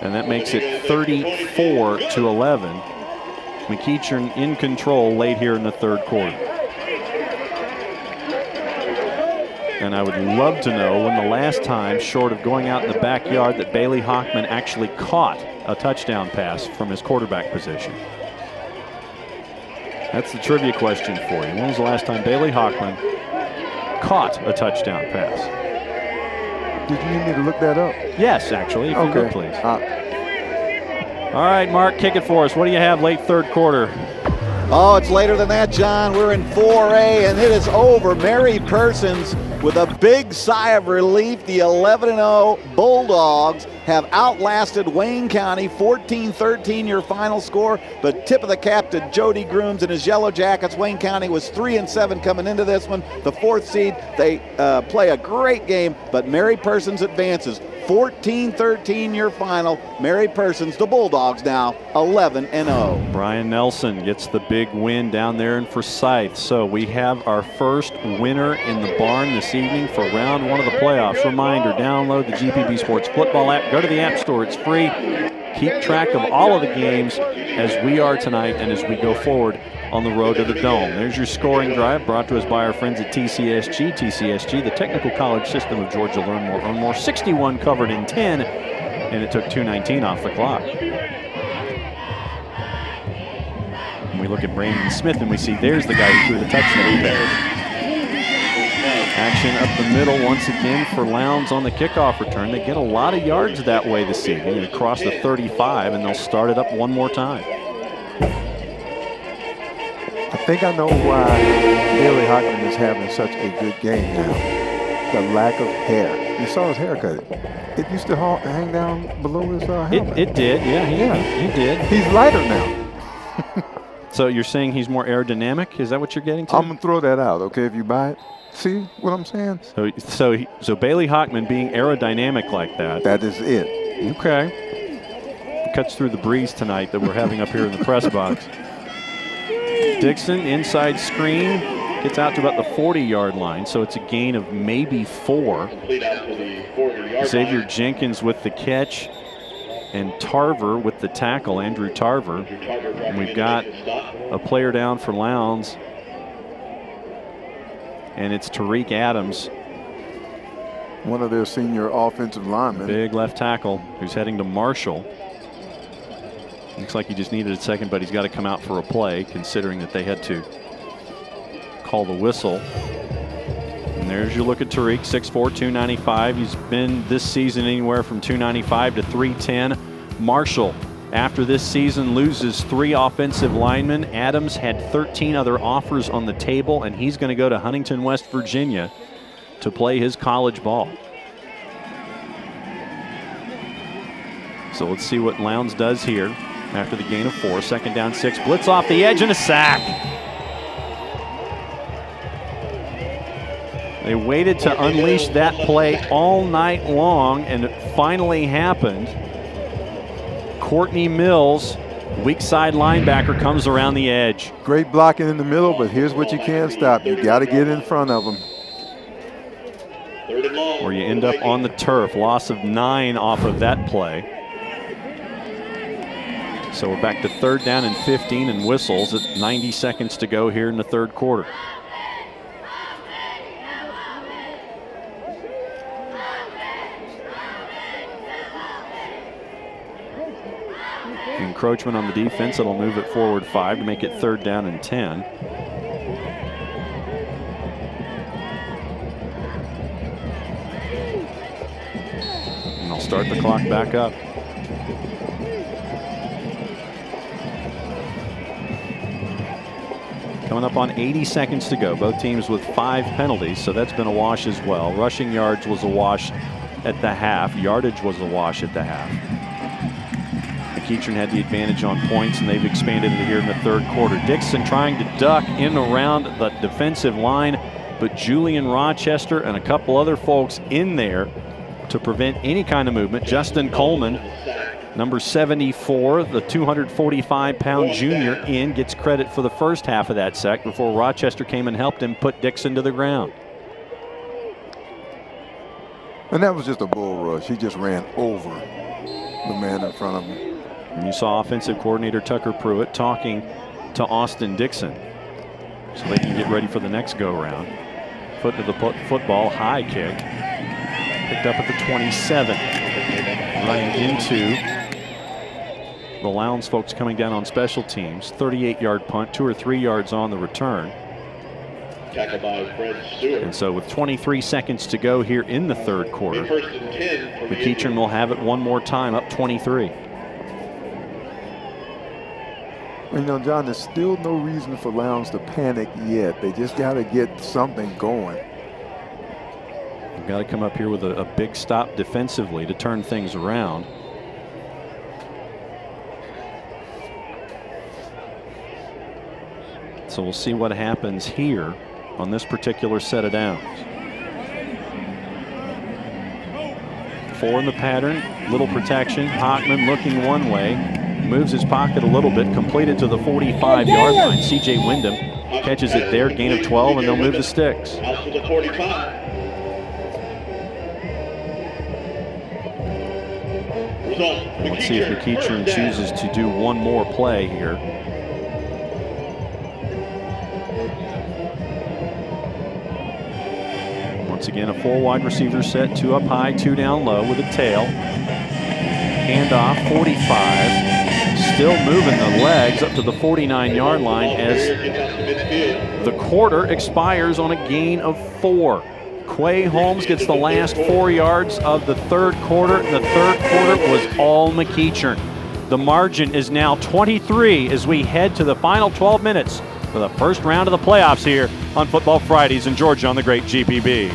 And that makes it 34-11. McEachern in control late here in the 3rd quarter. And I would love to know when the last time, short of going out in the backyard, that Bailey Hockman actually caught a touchdown pass from his quarterback position. That's the trivia question for you. When was the last time Bailey Hockman caught a touchdown pass. Did you need me to look that up? Yes, actually, if you would, please. All right, Mark, kick it for us. What do you have late third quarter? Oh, it's later than that, John. We're in 4A, and it is over. Mary Persons with a big sigh of relief. The 11-0 Bulldogs have outlasted Wayne County 14-13 your final score, but tip of the cap to Jody Grooms and his Yellow Jackets. Wayne County was 3-7 coming into this one, the 4th seed. They play a great game, but Mary Persons advances 14-13 your final. Mary Persons, the Bulldogs now 11-0. Brian Nelson gets the big win down there in Forsyth. So we have our first winner in the barn this evening for round 1 of the playoffs. Reminder, download the GPB Sports Football app. Go to the App Store. It's free. Keep track of all of the games as we are tonight and as we go forward on the road to the Dome. There's your scoring drive brought to us by our friends at TCSG. TCSG, the Technical College System of Georgia. Learn more, earn more. 61 covered in 10, and it took 2:19 off the clock. And we look at Brandon Smith and we see there's the guy who threw the touchdown pass. Action up the middle once again for Lowndes on the kickoff return. They get a lot of yards that way this evening. They cross the 35, and they'll start it up one more time. I think I know why Bailey Hockman is having such a good game now. The lack of hair. You saw his haircut. It used to hang down below his helmet. It did, yeah, he did. He's lighter now. So you're saying he's more aerodynamic? Is that what you're getting to? I'm going to throw that out, okay, if you buy it. See what I'm saying? So Bailey Hockman being aerodynamic like that. That is it. Okay. It cuts through the breeze tonight that we're having up here in the press box. Dixon, inside screen, gets out to about the 40-yard line, so it's a gain of maybe 4. Xavier Jenkins with the catch, and Tarver with the tackle, Andrew Tarver. And we've got a player down for Lowndes, and it's Tariq Adams. One of their senior offensive linemen. Big left tackle who's heading to Marshall. Looks like he just needed a second, but he's got to come out for a play, considering that they had to call the whistle. And there's your look at Tariq, 6'4", 295. He's been this season anywhere from 295 to 310. Marshall, after this season, loses 3 offensive linemen. Adams had 13 other offers on the table, and he's going to go to Huntington, West Virginia to play his college ball. So let's see what Lowndes does here after the gain of 4. Second down, 6. Blitz off the edge and a sack. They waited to unleash that play all night long, and it finally happened. Courtney Mills, weak side linebacker, comes around the edge. Great blocking in the middle, but here's what you can't stop. You got to get in front of them. Or you end up on the turf. Loss of 9 off of that play. So we're back to 3rd down and 15 and whistles at 90 seconds to go here in the 3rd quarter. Encroachment on the defense, it'll move it forward 5 to make it 3rd down and 10. And they'll start the clock back up. Coming up on 80 seconds to go. Both teams with 5 penalties, so that's been a wash as well. Rushing yards was a wash at the half. Yardage was a wash at the half. McEachern had the advantage on points, and they've expanded it here in the 3rd quarter. Dixon trying to duck in around the defensive line, but Julian Rochester and a couple other folks in there to prevent any kind of movement. Justin Coleman, number 74, the 245-pound junior, in, gets credit for the first half of that sack before Rochester came and helped him put Dixon to the ground. And that was just a bull rush. He just ran over the man in front of him. And you saw offensive coordinator Tucker Pruitt talking to Austin Dixon so they can get ready for the next go-round. Foot to the football, high kick. Picked up at the 27. Running into the Lowndes folks coming down on special teams. 38-yard punt, 2 or 3 yards on the return. Tackled by Fred Stewart. And so with 23 seconds to go here in the third quarter, First and 10 for the McEachern will have it one more time, up 23. You know, John, there's still no reason for Lowndes to panic yet. They just got to get something going. You've got to come up here with a big stop defensively to turn things around. So we'll see what happens here on this particular set of downs. 4 in the pattern, little protection. Hockman looking one way, moves his pocket a little bit, completed to the 45-yard line. C.J. Wyndham catches it there, gain of 12, and they'll move the sticks. Out to the 45. Let's see if McEachern chooses to do one more play here. Once again, a 4 wide receiver set, 2 up high, 2 down low with a tail. Handoff, 45. Still moving the legs up to the 49-yard line as the quarter expires on a gain of 4. Quay Holmes gets the last 4 yards of the third quarter. The third quarter was all McEachern. The margin is now 23 as we head to the final 12 minutes for the first round of the playoffs here on Football Fridays in Georgia on the great GPB.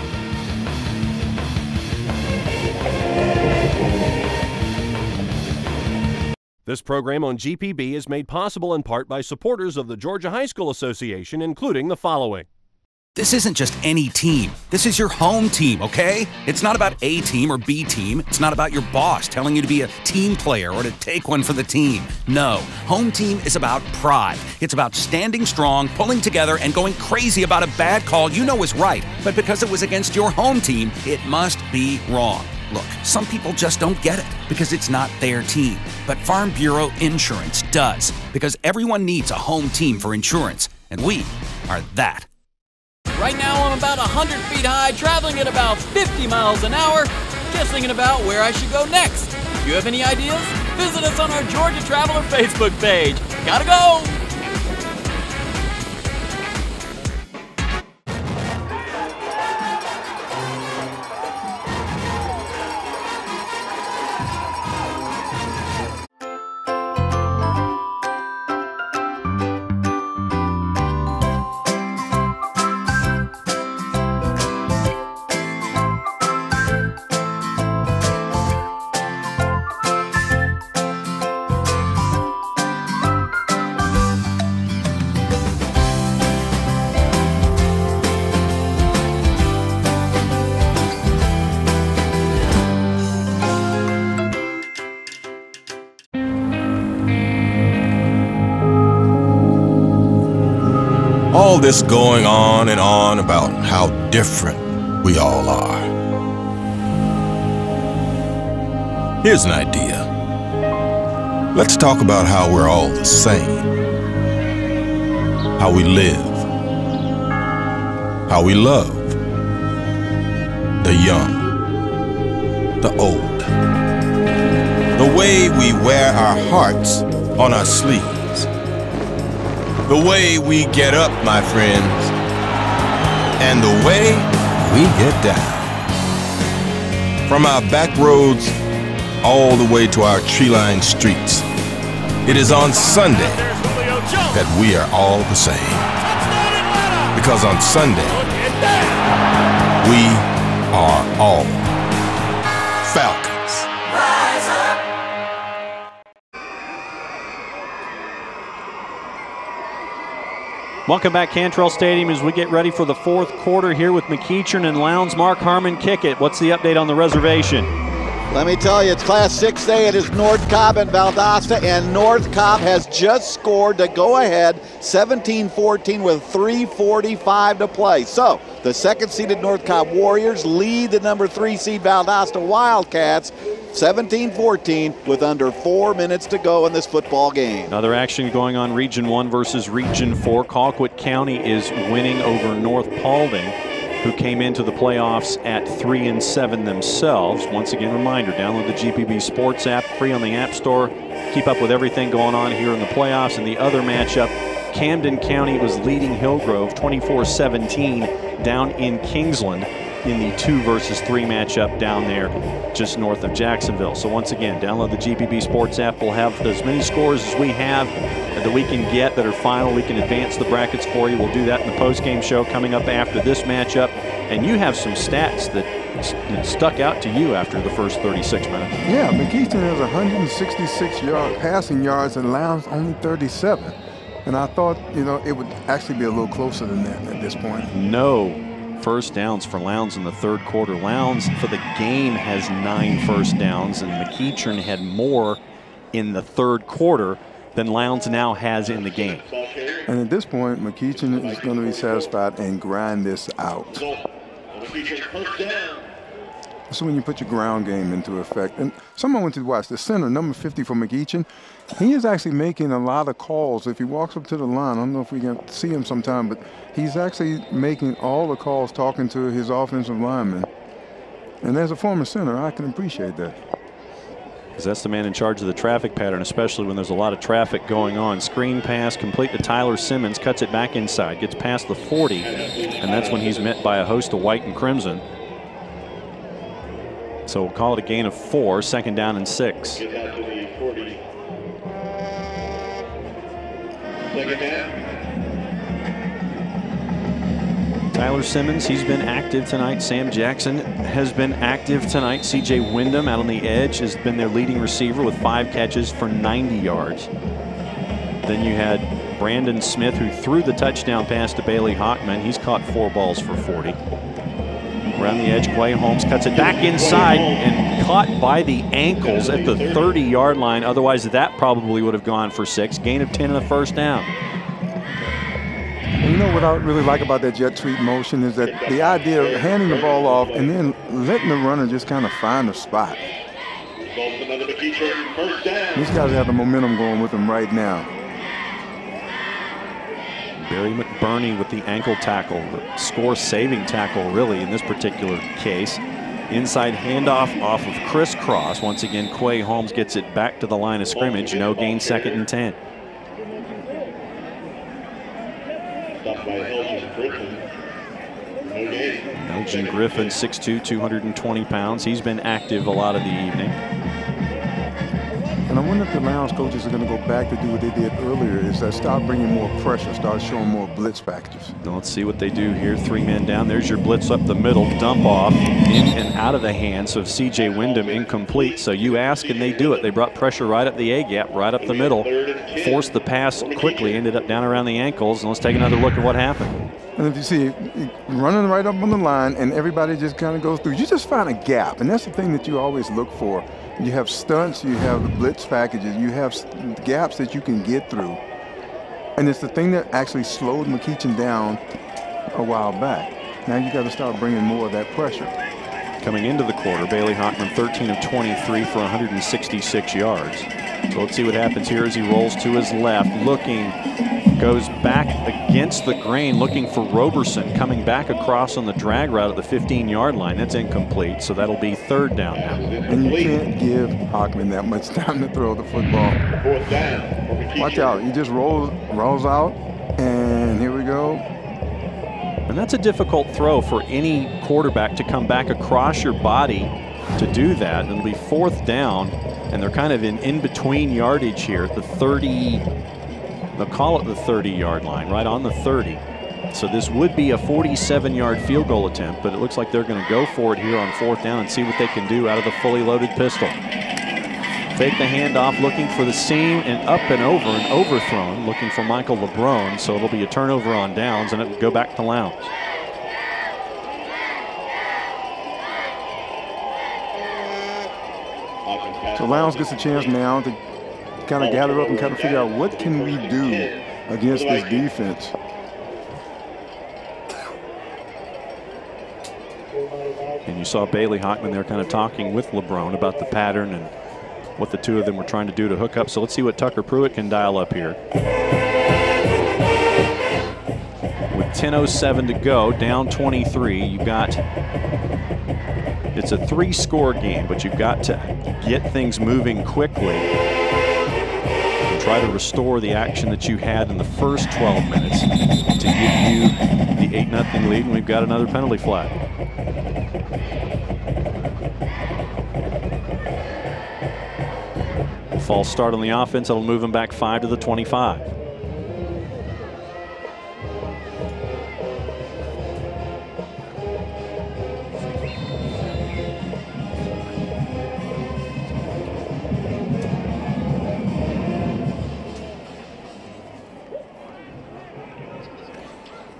This program on GPB is made possible in part by supporters of the Georgia High School Association, including the following. This isn't just any team. This is your home team, okay? It's not about A team or B team. It's not about your boss telling you to be a team player or to take one for the team. No, home team is about pride. It's about standing strong, pulling together, and going crazy about a bad call you know is right. But because it was against your home team, it must be wrong. Look, some people just don't get it because it's not their team. But Farm Bureau Insurance does, because everyone needs a home team for insurance, and we are that. Right now I'm about 100 feet high, traveling at about 50 miles an hour, just thinking about where I should go next. If you have any ideas, visit us on our Georgia Traveler Facebook page. Gotta go! All this going on and on about how different we all are. Here's an idea. Let's talk about how we're all the same. How we live. How we love. The young. The old. The way we wear our hearts on our sleeves. The way we get up, my friends, and the way we get down. From our back roads all the way to our tree-lined streets, it is on Sunday that we are all the same. Because on Sunday, we are all Falcons. Rise up. Welcome back, Cantrell Stadium, as we get ready for the fourth quarter here with McEachern and Lowndes. Mark Harmon, kick it. What's the update on the reservation? Let me tell you, it's Class 6A. It is North Cobb and Valdosta, and North Cobb has just scored to go ahead 17-14 with 3:45 to play. So the second-seeded North Cobb Warriors lead the number 3 seed Valdosta Wildcats 17-14 with under 4 minutes to go in this football game. Another action going on, Region 1 versus Region 4. Colquitt County is winning over North Paulding, who came into the playoffs at 3-7 themselves. Once again, reminder, download the GPB Sports app, free on the App Store. Keep up with everything going on here in the playoffs. And the other matchup, Camden County was leading Hillgrove 24-17 down in Kingsland in the 2 versus 3 matchup down there just north of Jacksonville. So once again, download the GPB Sports app. We'll have as many scores as we have that we can get that are final. We can advance the brackets for you. We'll do that in the post-game show coming up after this matchup. And you have some stats that stuck out to you after the first 36 minutes. Yeah, McEachin has 166 passing yards and Lowndes only 37. And I thought, you know, it would actually be a little closer than that at this point. No first downs for Lowndes in the 3rd quarter. Lowndes for the game has 9 first downs, and McEachern had more in the 3rd quarter than Lowndes now has in the game. And at this point, McEachern is going to be satisfied and grind this out. So when you put your ground game into effect, and someone went to watch the center, number 50 for McEachern, he is actually making a lot of calls. If he walks up to the line, I don't know if we can see him sometime, but he's actually making all the calls, talking to his offensive linemen. And as a former center, I can appreciate that. Because that's the man in charge of the traffic pattern, especially when there's a lot of traffic going on. Screen pass complete to Tyler Simmons, cuts it back inside, gets past the 40, and that's when he's met by a host of white and crimson. So we'll call it a gain of 4, 2nd down and 6. Get out to the 40. 2nd down. Tyler Simmons, he's been active tonight. Sam Jackson has been active tonight. C.J. Wyndham out on the edge has been their leading receiver with 5 catches for 90 yards. Then you had Brandon Smith, who threw the touchdown pass to Bailey Hockman. He's caught 4 balls for 40. Around the edge, Quay Holmes cuts it back inside and caught by the ankles at the 30-yard line. Otherwise, that probably would have gone for 6. Gain of 10 in the 1st down. You know what I really like about that jet sweep motion is that the idea of handing the ball off and then letting the runner just kind of find a spot. These guys have the momentum going with them right now. Barry McBurney with the ankle tackle, the score-saving tackle really in this particular case. Inside handoff off of Chris Cross. Once again, Quay Holmes gets it back to the line of scrimmage. No gain, 2nd and 10. Stopped by Elgin Griffin. No gain. Elgin Griffin, 6'2", 220 pounds. He's been active a lot of the evening. And I wonder if the Lowndes coaches are going to go back to do what they did earlier, is that start bringing more pressure, start showing more blitz packages. Now let's see what they do here. 3 men down. There's your blitz up the middle, dump off, in and out of the hands of C.J. Wyndham, incomplete. So you ask and they do it. They brought pressure right up the A-gap, right up the middle, forced the pass quickly, ended up down around the ankles. And let's take another look at what happened. And if you see running right up on the line and everybody just kind of goes through, you just find a gap. And that's the thing that you always look for. You have stunts, you have the blitz packages, you have gaps that you can get through. And it's the thing that actually slowed McEachern down a while back. Now you got to start bringing more of that pressure. Coming into the quarter, Bailey Hockman 13 of 23 for 166 yards. So let's see what happens here as he rolls to his left, looking, goes back against the grain, looking for Roberson, coming back across on the drag route at the 15-yard line. That's incomplete, so that'll be 3rd down now. And you can't give Hockman that much time to throw the football. 4th down. Watch out, he just rolls out, and here we go. And that's a difficult throw for any quarterback to come back across your body to do that. It'll be 4th down, and they're kind of in between yardage here at the 30. They'll call it the 30-yard line, right on the 30. So this would be a 47-yard field goal attempt, but it looks like they're going to go for it here on 4th down and see what they can do out of the fully loaded pistol. Fake the handoff, looking for the seam, and up and over, and overthrown, looking for Michael LeBron. So it'll be a turnover on downs, and it'll go back to Lowndes. So Lowndes gets a chance now to kind of gather up and kind of figure out what can we do against this defense. And you saw Bailey Hockman there kind of talking with LeBron about the pattern and what the two of them were trying to do to hook up. So let's see what Tucker Pruitt can dial up here. With 10:07 to go, down 23, you've got, it's a 3-score game, but you've got to get things moving quickly and try try to restore the action that you had in the first 12 minutes to give you the 8-0 lead, and we've got another penalty flag. False start on the offense. That'll move them back 5 to the 25.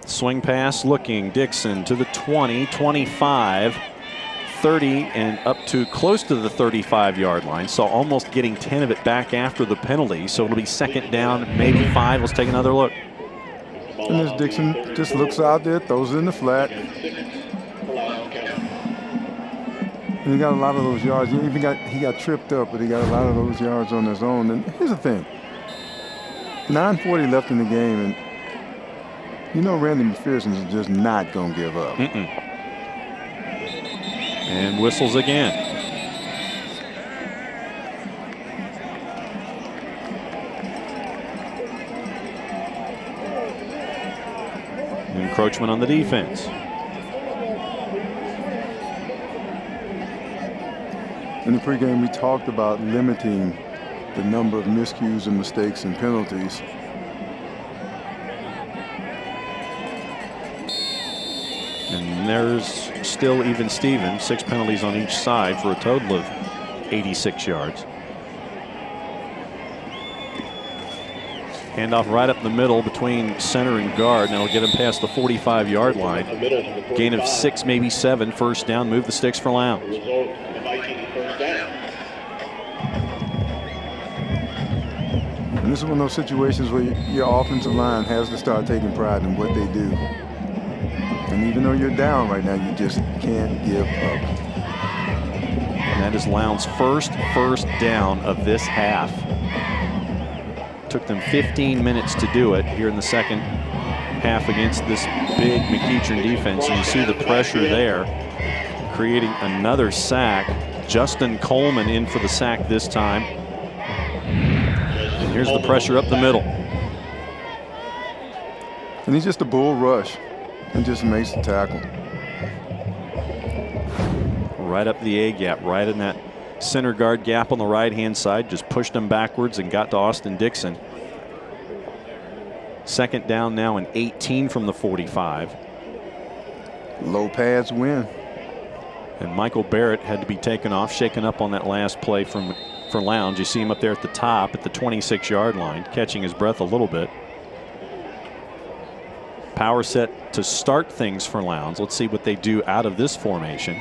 Swing pass looking. Dixon to the 20, 25, 30, and up to close to the 35-yard line. So almost getting 10 of it back after the penalty. So it'll be second down, maybe 5. Let's take another look. And as Dixon just looks out there, throws it in the flat. And he got a lot of those yards. He got tripped up, but he got a lot of those yards on his own. And here's the thing. 9:40 left in the game, and you know Randy McPherson is just not going to give up. And whistles again. Encroachment on the defense. In the pregame, we talked about limiting the number of miscues and mistakes and penalties. And there's still even Steven, 6 penalties on each side for a total of 86 yards. Handoff right up the middle between center and guard. Now we'll get him past the 45-yard line. Gain of 6, maybe 7. First down, move the sticks for Lowndes. And this is one of those situations where your offensive line has to start taking pride in what they do. And even though you're down right now, you just can't give up. And that is Lowndes' first down of this half. Took them 15 minutes to do it here in the second half against this big McEachern defense. And you see the pressure there, creating another sack. Justin Coleman in for the sack this time. And here's the pressure up the middle. And he's just a bull rush. And just makes the tackle. Right up the A gap, right in that center guard gap on the right-hand side. Just pushed him backwards and got to Austin Dixon. Second down now and 18 from the 45. Low pads win. And Michael Barrett had to be taken off, shaken up on that last play for Lowndes. You see him up there at the top at the 26-yard line, catching his breath a little bit. Power set to start things for Lowndes. Let's see what they do out of this formation.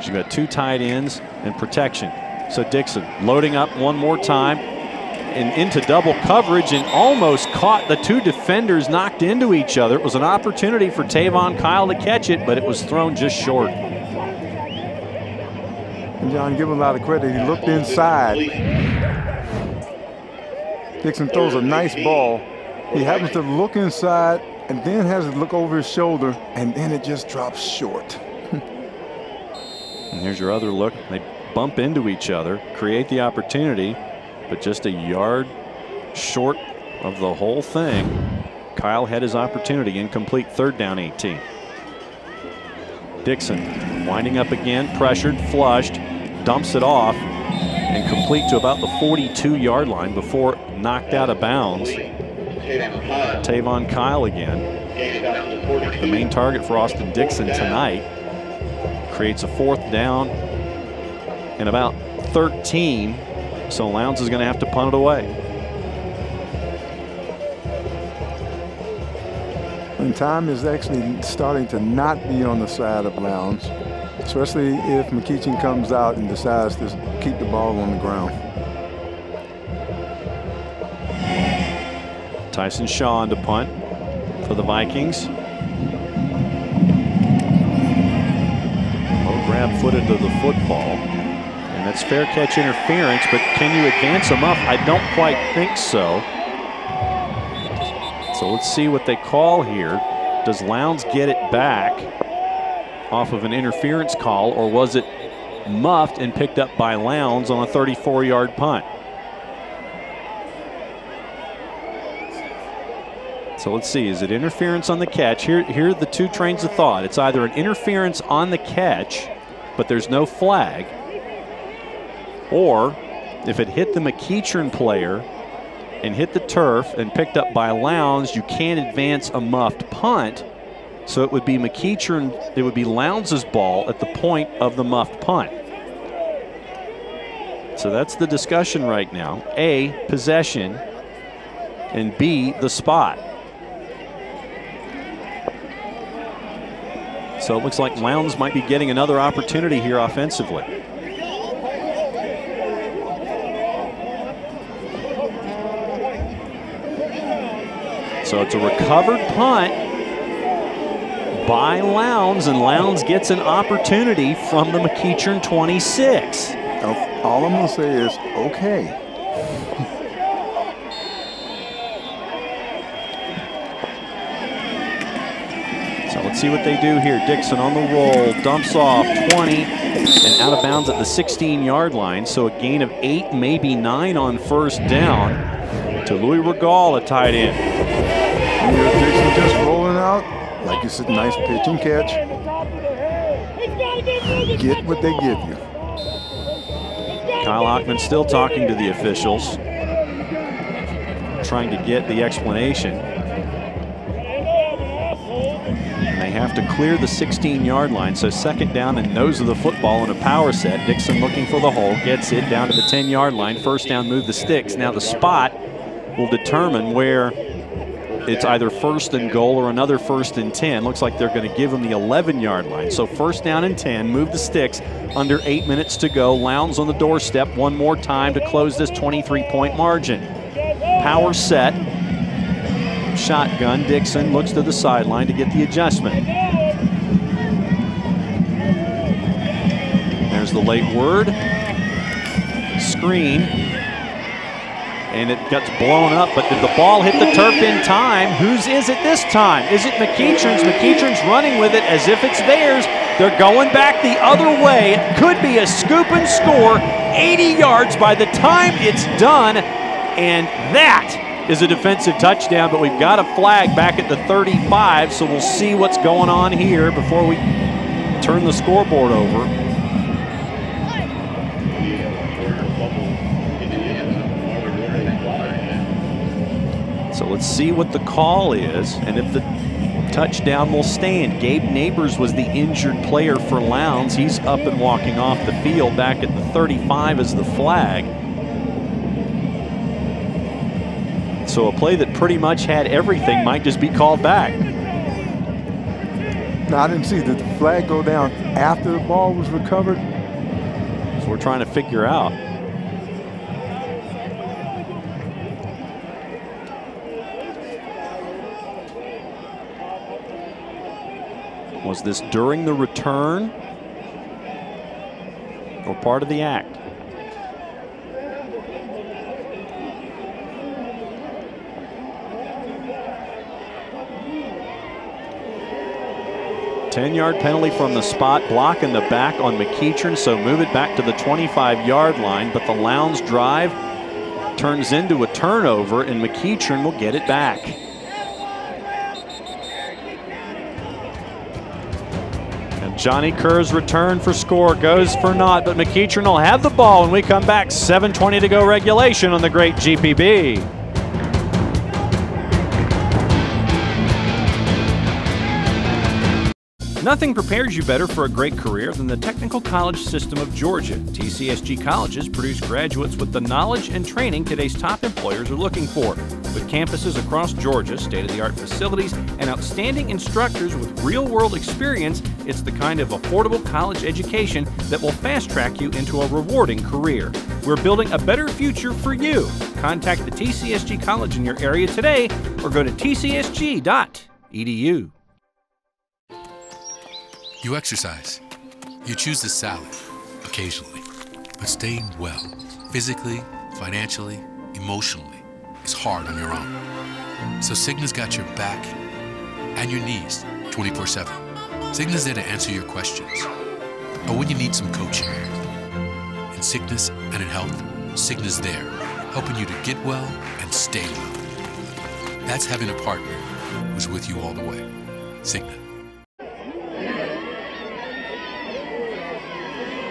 You've got 2 tight ends and protection. So Dixon loading up one more time and into double coverage and almost caught the 2 defenders knocked into each other. It was an opportunity for Tavon Kyle to catch it, but it was thrown just short. And John, give him a lot of credit. He looked inside. Dixon throws a nice ball. He happens to look inside and then has to look over his shoulder, and then it just drops short. And here's your other look. They bump into each other, create the opportunity, but just a yard short of the whole thing. Kyle had his opportunity, incomplete, 3rd down 18. Dixon winding up again, pressured, flushed, dumps it off, and complete to about the 42-yard line before knocked out of bounds. Tavon Kyle again, the main target for Austin Dixon tonight. Creates a 4th down and about 13. So Lowndes is going to have to punt it away. And time is actually starting to not be on the side of Lowndes, especially if McEachern comes out and decides to keep the ball on the ground. Tyson Shaw on to punt for the Vikings. Low grab footed to the football. And that's fair catch interference, but can you advance them up? I don't quite think so. So let's see what they call here. Does Lowndes get it back off of an interference call, or was it muffed and picked up by Lowndes on a 34-yard punt? So let's see, is it interference on the catch? Here are the two trains of thought. It's either an interference on the catch, but there's no flag, or if it hit the McEachern player and hit the turf and picked up by Lowndes, you can't advance a muffed punt. So it would be McEachern, it would be Lowndes' ball at the point of the muffed punt. So that's the discussion right now. A, possession, and B, the spot. So it looks like Lowndes might be getting another opportunity here offensively. So it's a recovered punt by Lowndes, and Lowndes gets an opportunity from the McEachern 26. All I'm going to say is, okay. So let's see what they do here. Dixon on the roll, dumps off 20 and out of bounds at the 16-yard line. So a gain of 8, maybe 9 on first down to Louis Regal, a tight end. Dixon just rolling out. Like you said, nice pitch and catch. Get what they give you. Kyle Hockman still talking to the officials, trying to get the explanation. And they have to clear the 16-yard line, so second down and nose of the football in a power set. Dixon looking for the hole, gets it down to the 10-yard line. First down, move the sticks. Now the spot will determine where it's either first and goal or another first and 10. Looks like they're going to give him the 11-yard line. So first down and 10, move the sticks, under 8 minutes to go. Lowndes on the doorstep one more time to close this 23-point margin. Power set, shotgun. Dixon looks to the sideline to get the adjustment. There's the late word. Screen. And it gets blown up, but did the ball hit the turf in time? Whose is it this time? Is it McEachern's? McEachern's running with it as if it's theirs. They're going back the other way. It could be a scoop and score. 80 yards by the time it's done. And that is a defensive touchdown, but we've got a flag back at the 35, so we'll see what's going on here before we turn the scoreboard over. So let's see what the call is and if the touchdown will stand. Gabe Neighbors was the injured player for Lowndes. He's up and walking off the field. Back at the 35 is the flag. So a play that pretty much had everything might just be called back. No, I didn't see. Did the flag go down after the ball was recovered? So we're trying to figure out. Was this during the return or part of the act? Ten-yard penalty from the spot, block in the back on McEachern, so move it back to the 25-yard line, but the Lowndes drive turns into a turnover, and McEachern will get it back. Johnny Kerr's return for score goes for naught, but McEachern will have the ball when we come back. 7:20 to go regulation on the great GPB. Nothing prepares you better for a great career than the Technical College System of Georgia. TCSG colleges produce graduates with the knowledge and training today's top employers are looking for. With campuses across Georgia, state-of-the-art facilities, and outstanding instructors with real-world experience, it's the kind of affordable college education that will fast-track you into a rewarding career. We're building a better future for you. Contact the TCSG college in your area today or go to tcsg.edu. You exercise. You choose the salad, occasionally. But staying well, physically, financially, emotionally, is hard on your own. So Cigna's got your back and your knees 24/7. Cigna's there to answer your questions, or when you need some coaching. In sickness and in health, Cigna's there, helping you to get well and stay well. That's having a partner who's with you all the way. Cigna.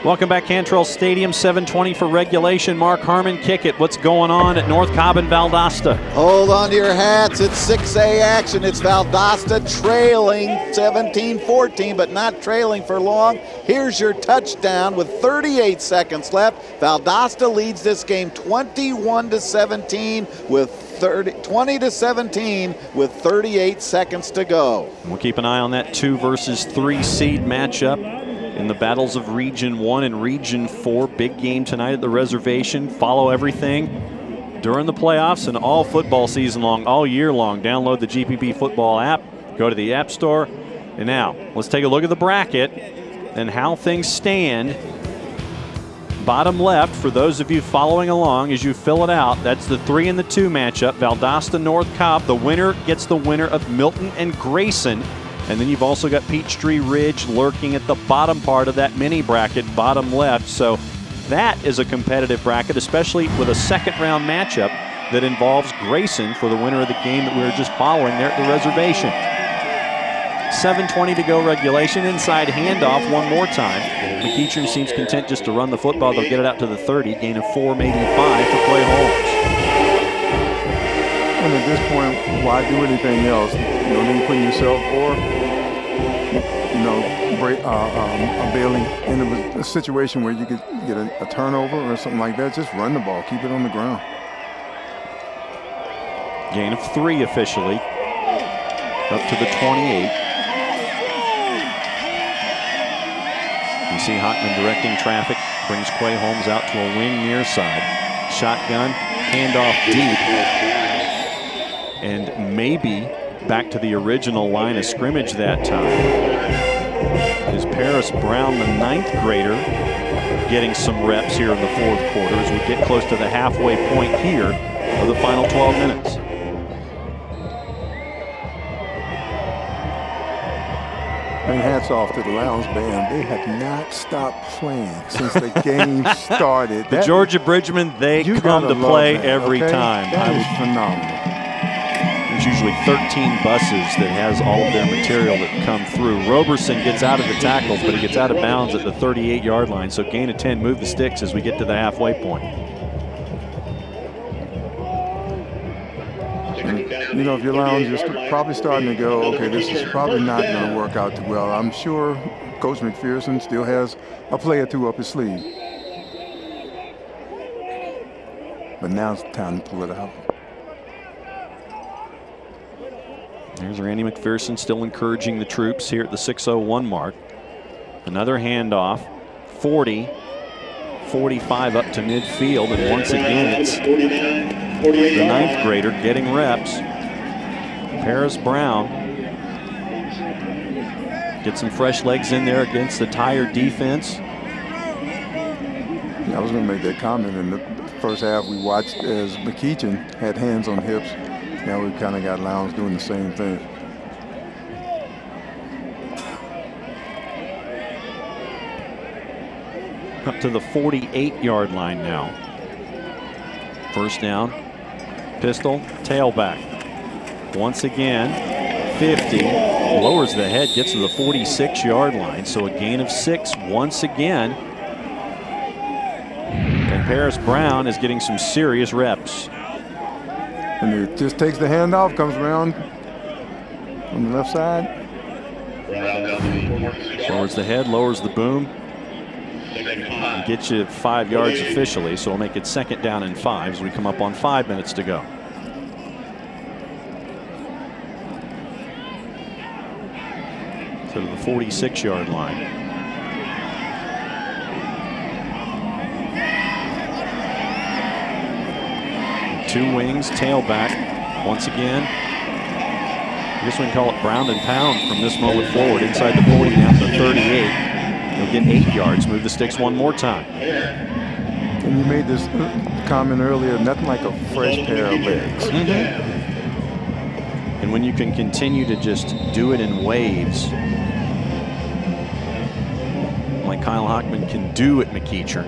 Welcome back, Cantrell Stadium, 7:20 for regulation. Mark Harmon, kick it. What's going on at North Cobb and Valdosta? Hold on to your hats. It's 6A action. It's Valdosta trailing 17-14, but not trailing for long. Here's your touchdown with 38 seconds left. Valdosta leads this game 21-17 with 20-17 with 38 seconds to go. We'll keep an eye on that 2 versus 3 seed matchup in the battles of Region 1 and Region 4. Big game tonight at the reservation. Follow everything during the playoffs and all football season long, all year long. Download the GPB football app, go to the App Store. And now, let's take a look at the bracket and how things stand. Bottom left, for those of you following along as you fill it out, that's the 3 and the 2 matchup. Valdosta, North Cobb. The winner gets the winner of Milton and Grayson. And then you've also got Peachtree Ridge lurking at the bottom part of that mini bracket, bottom left. So that is a competitive bracket, especially with a second-round matchup that involves Grayson for the winner of the game that we were just following there at the reservation. 7:20 to go regulation. Inside handoff one more time. McEachern seems content just to run the football. They'll get it out to the 30, gain of 4, maybe 5 for Clay Holmes. And at this point, why do anything else? No need putting yourself or, bailing into a situation where you could get a turnover or something like that. Just run the ball, keep it on the ground. Gain of 3 officially, up to the 28. You see Hockman directing traffic, brings Quay Holmes out to a wing near side. Shotgun, handoff deep. And maybe back to the original line of scrimmage that time is Paris Brown, the 9th grader, getting some reps here in the 4th quarter as we get close to the halfway point here of the final 12 minutes. And hats off to the Lowndes band. They have not stopped playing since the game started. The Georgia Bridgman, they come to play every time. That is phenomenal. There's usually 13 buses that has all of their material that come through. Roberson gets out of the tackles, but he gets out of bounds at the 38-yard line. So gain of 10, move the sticks as we get to the halfway point. You know, if you're Lowndes, you're probably starting to go, okay, this is probably not going to work out too well. I'm sure Coach McPherson still has a play or two up his sleeve. But now's the time to pull it out. There's Randy McPherson still encouraging the troops here at the 6:01 mark. Another handoff, 40, 45 up to midfield, and once again it's the 9th grader getting reps. Paris Brown gets some fresh legs in there against the tired defense. I was going to make that comment. In the first half, we watched as McEachern had hands on hips. Now we've kind of got Lowndes doing the same thing. Up to the 48-yard line now. First down, pistol, tailback. Once again, 50, lowers the head, gets to the 46-yard line. So a gain of 6 once again. And Paris Brown is getting some serious reps. And it just takes the handoff, comes around on the left side. Lowers the head, lowers the boom. And gets you 5 yards officially, so we'll make it 2nd down and 5 as we come up on 5 minutes to go. To the 46-yard line. Two wings, tailback. Once again, I guess we can call it ground and pound from this moment forward. Inside the 40, down to 38. He'll get 8 yards, move the sticks one more time. And you made this comment earlier, nothing like a fresh pair of legs. And when you can continue to just do it in waves, like Kyle Hockman can do at McEachern.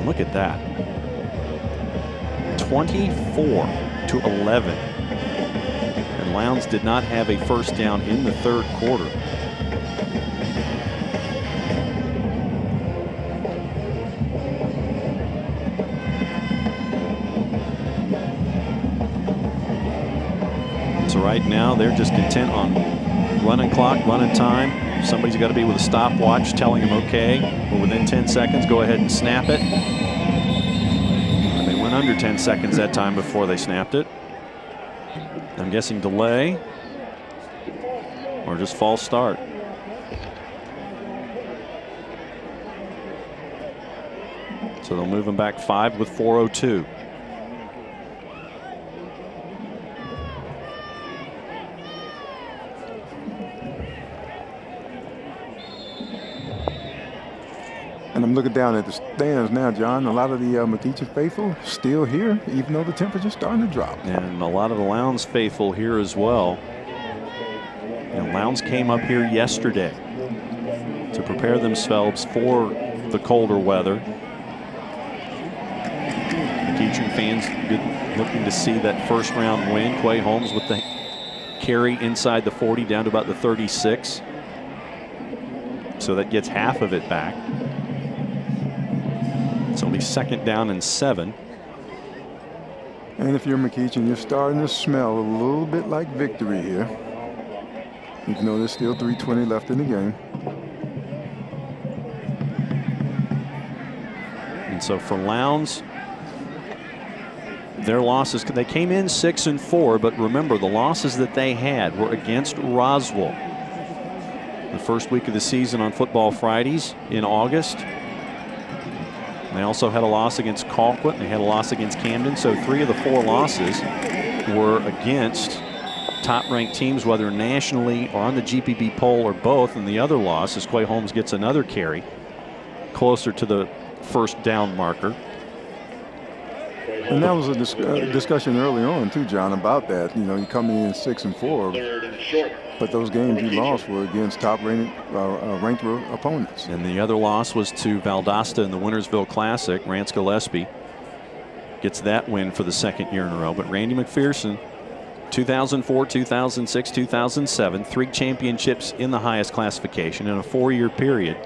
Look at that. 24-11. And and Lowndes did not have a first down in the third quarter. So right now they're just content on running clock, running time. Somebody's got to be with a stopwatch telling them, okay, we're within 10 seconds, go ahead and snap it. And they went under 10 seconds that time before they snapped it. I'm guessing delay or just false start. So they'll move them back 5 with 4:02. And I'm looking down at the stands now, John. A lot of the McEachern faithful still here, even though the temperature's starting to drop. And a lot of the Lowndes faithful here as well. And Lowndes came up here yesterday to prepare themselves for the colder weather. McEachern fans looking to see that first round win. Quay Holmes with the carry inside the 40 down to about the 36. So that gets half of it back. It's only 2nd down and 7. And if you're McEachern, you're starting to smell a little bit like victory here. Even though there's still 3:20 left in the game. And so for Lowndes, their losses, they came in 6-4, but remember the losses that they had were against Roswell. The first week of the season on Football Fridays in August. They also had a loss against Colquitt. They had a loss against Camden. So 3 of the 4 losses were against top-ranked teams, whether nationally or on the GPB poll or both. And the other loss is Quay Holmes gets another carry closer to the first down marker. And that was a discussion early on too, John, about that. You know, you come in 6-4, but those games you lost were against top-ranked opponents. And the other loss was to Valdosta in the Wintersville Classic. Rance Gillespie gets that win for the 2nd year in a row. But Randy McPherson, 2004, 2006, 2007, 3 championships in the highest classification in a 4-year period.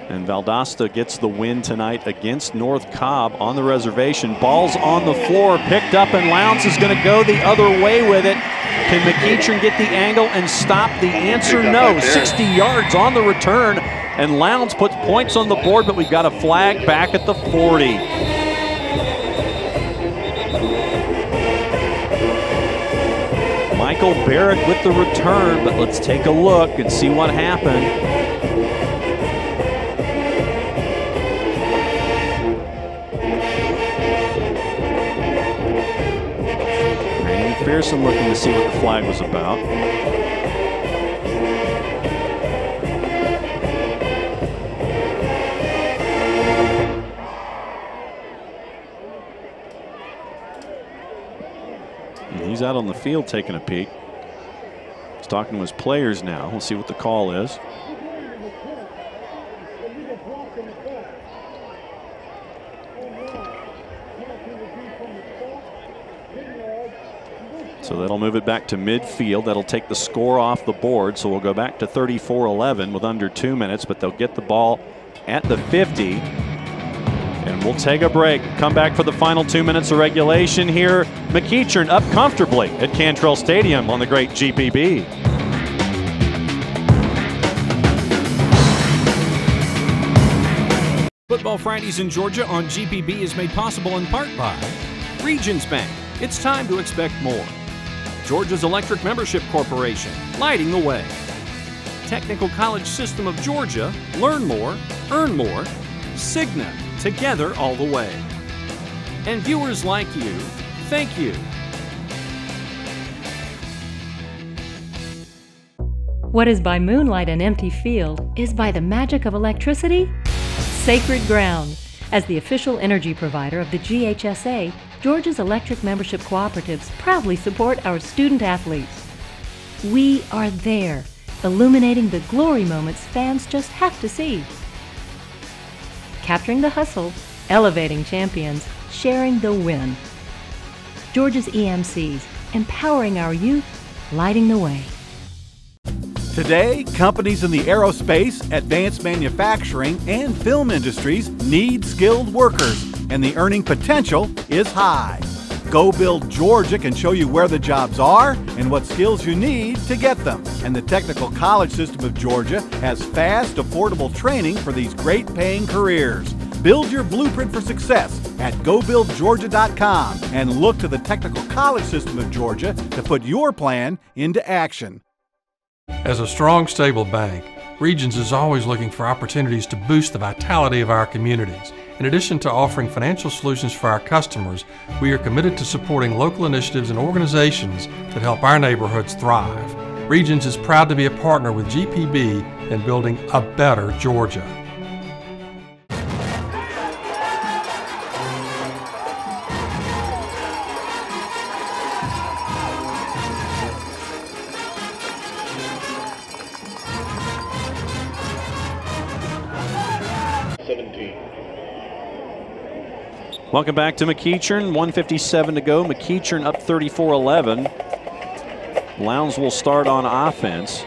And Valdosta gets the win tonight against North Cobb on the reservation. Ball's on the floor, picked up, and Lowndes is going to go the other way with it. Can McEachern get the angle and stop? The answer, no. 60 yards on the return, and Lowndes puts points on the board, but we've got a flag back at the 40. Michael Barrett with the return, but let's take a look and see what happened. McPherson looking to see what the flag was about. And he's out on the field taking a peek. He's talking to his players now. We'll see what the call is. So that'll move it back to midfield. That'll take the score off the board. So we'll go back to 34-11 with under 2 minutes, but they'll get the ball at the 50. And we'll take a break. Come back for the final 2 minutes of regulation here. McEachern up comfortably at Cantrell Stadium on the great GPB. Football Fridays in Georgia on GPB is made possible in part by Regions Bank. It's time to expect more. Georgia's Electric Membership Corporation, lighting the way. Technical College System of Georgia, learn more, earn more. Cigna, together all the way. And viewers like you, thank you. What is by moonlight an empty field is by the magic of electricity sacred ground. As the official energy provider of the GHSA, Georgia's electric membership cooperatives proudly support our student athletes. We are there, illuminating the glory moments fans just have to see. Capturing the hustle, elevating champions, sharing the win. Georgia's EMCs, empowering our youth, lighting the way. Today, companies in the aerospace, advanced manufacturing, and film industries need skilled workers, and the earning potential is high. Go Build Georgia can show you where the jobs are and what skills you need to get them. And the Technical College System of Georgia has fast, affordable training for these great paying careers. Build your blueprint for success at GoBuildGeorgia.com and look to the Technical College System of Georgia to put your plan into action. As a strong, stable bank, Regions is always looking for opportunities to boost the vitality of our communities. In addition to offering financial solutions for our customers, we are committed to supporting local initiatives and organizations that help our neighborhoods thrive. Regions is proud to be a partner with GPB in building a better Georgia. Welcome back to McEachern. 1:57 to go. McEachern up 34-11. Lowndes will start on offense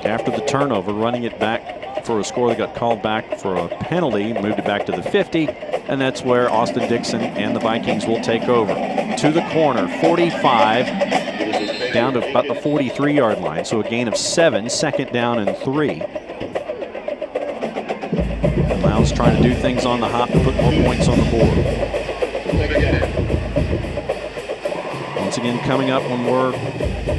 after the turnover, running it back for a score that got called back for a penalty, moved it back to the 50, and that's where Austin Dixon and the Vikings will take over. To the corner, 45, down to about the 43-yard line, so a gain of 7, second down and 3. Lowndes trying to do things on the hop to put more points on the board. Once again, coming up when we're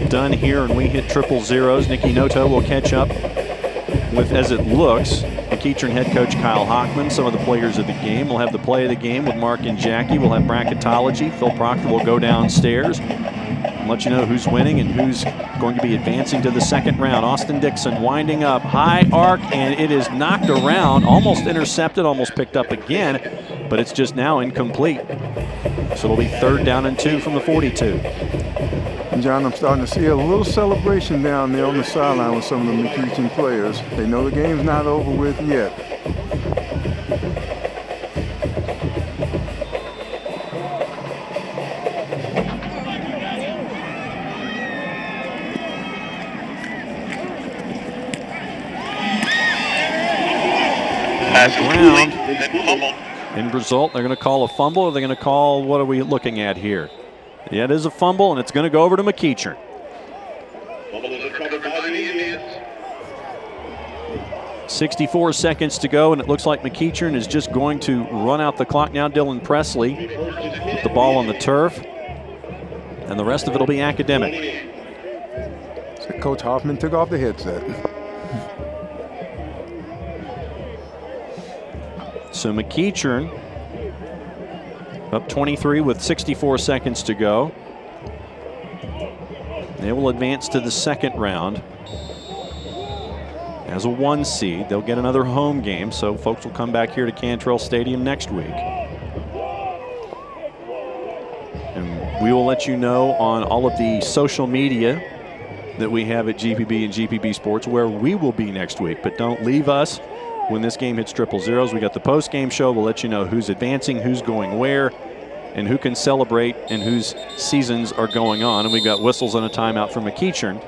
done here and we hit triple zeros, Nicky Noto will catch up with, as it looks, McEachern head coach Kyle Hockman, some of the players of the game. We'll have the play of the game with Mark and Jackie. We'll have bracketology. Phil Proctor will go downstairs and let you know who's winning and who's going to be advancing to the second round. Austin Dixon winding up, high arc, and it is knocked around, almost intercepted, almost picked up again, but it's just now incomplete. So it'll be third down and 2 from the 42. And John, I'm starting to see a little celebration down there on the sideline with some of the McEachern players. They know the game's not over with yet. End result, they're going to call a fumble, or they're going to call, what are we looking at here? Yeah, it is a fumble, and it's going to go over to McEachern. 64 seconds to go, and it looks like McEachern is just going to run out the clock now. Dylan Presley with the ball on the turf, and the rest of it will be academic. So Coach Hoffman took off the headset. So McEachern up 23 with 64 seconds to go. They will advance to the second round as a 1 seed. They'll get another home game, so folks will come back here to Cantrell Stadium next week. And we will let you know on all of the social media that we have at GPB and GPB Sports where we will be next week. But don't leave us when this game hits triple zeros. We got the post-game show. We'll let you know who's advancing, who's going where, and who can celebrate and whose seasons are going on. And we got whistles and a timeout for McEachern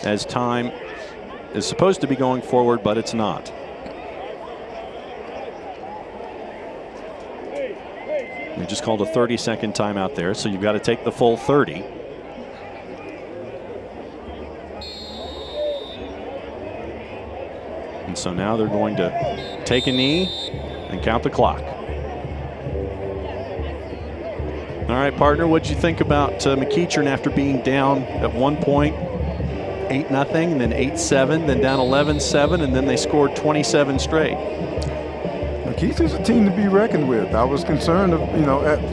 as time is supposed to be going forward, but it's not. We just called a 30-second timeout there, so you've got to take the full 30. And so now they're going to take a knee and count the clock. All right, partner, what'd you think about McEachern after being down at one point 8-0, then 8-7, then down 11-7, and then they scored 27 straight? McEachern's a team to be reckoned with. I was concerned,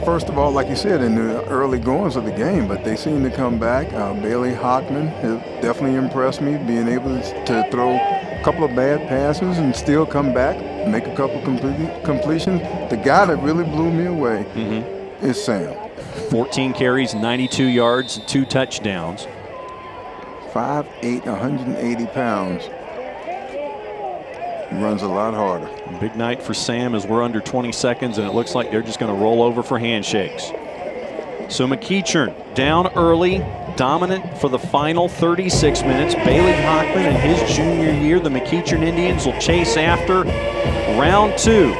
first of all, like you said, in the early goings of the game, but they seem to come back. Bailey Hockman has definitely impressed me, being able to throw a couple of bad passes and still come back, make a couple completions. The guy that really blew me away is Sam. 14 carries, 92 yards, and 2 touchdowns. 5'8", 180 pounds. He runs a lot harder. Big night for Sam as we're under 20 seconds, and it looks like they're just going to roll over for handshakes. So McEachern down early, dominant for the final 36 minutes. Bailey Hockman in his junior year, the McEachern Indians will chase after. Round 2.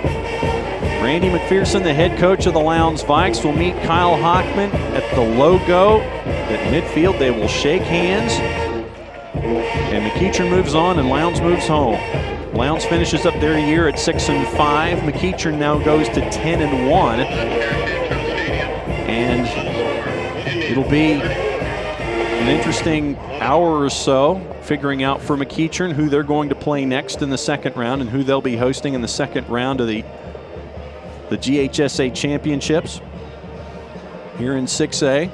Randy McPherson, the head coach of the Lowndes Vikes, will meet Kyle Hockman at the logo. At midfield, they will shake hands. And McEachern moves on and Lowndes moves home. Lowndes finishes up their year at 6-5. McEachern now goes to 10-1. And it'll be an interesting hour or so figuring out for McEachern who they're going to play next in the second round and who they'll be hosting in the second round of the GHSA Championships here in 6A.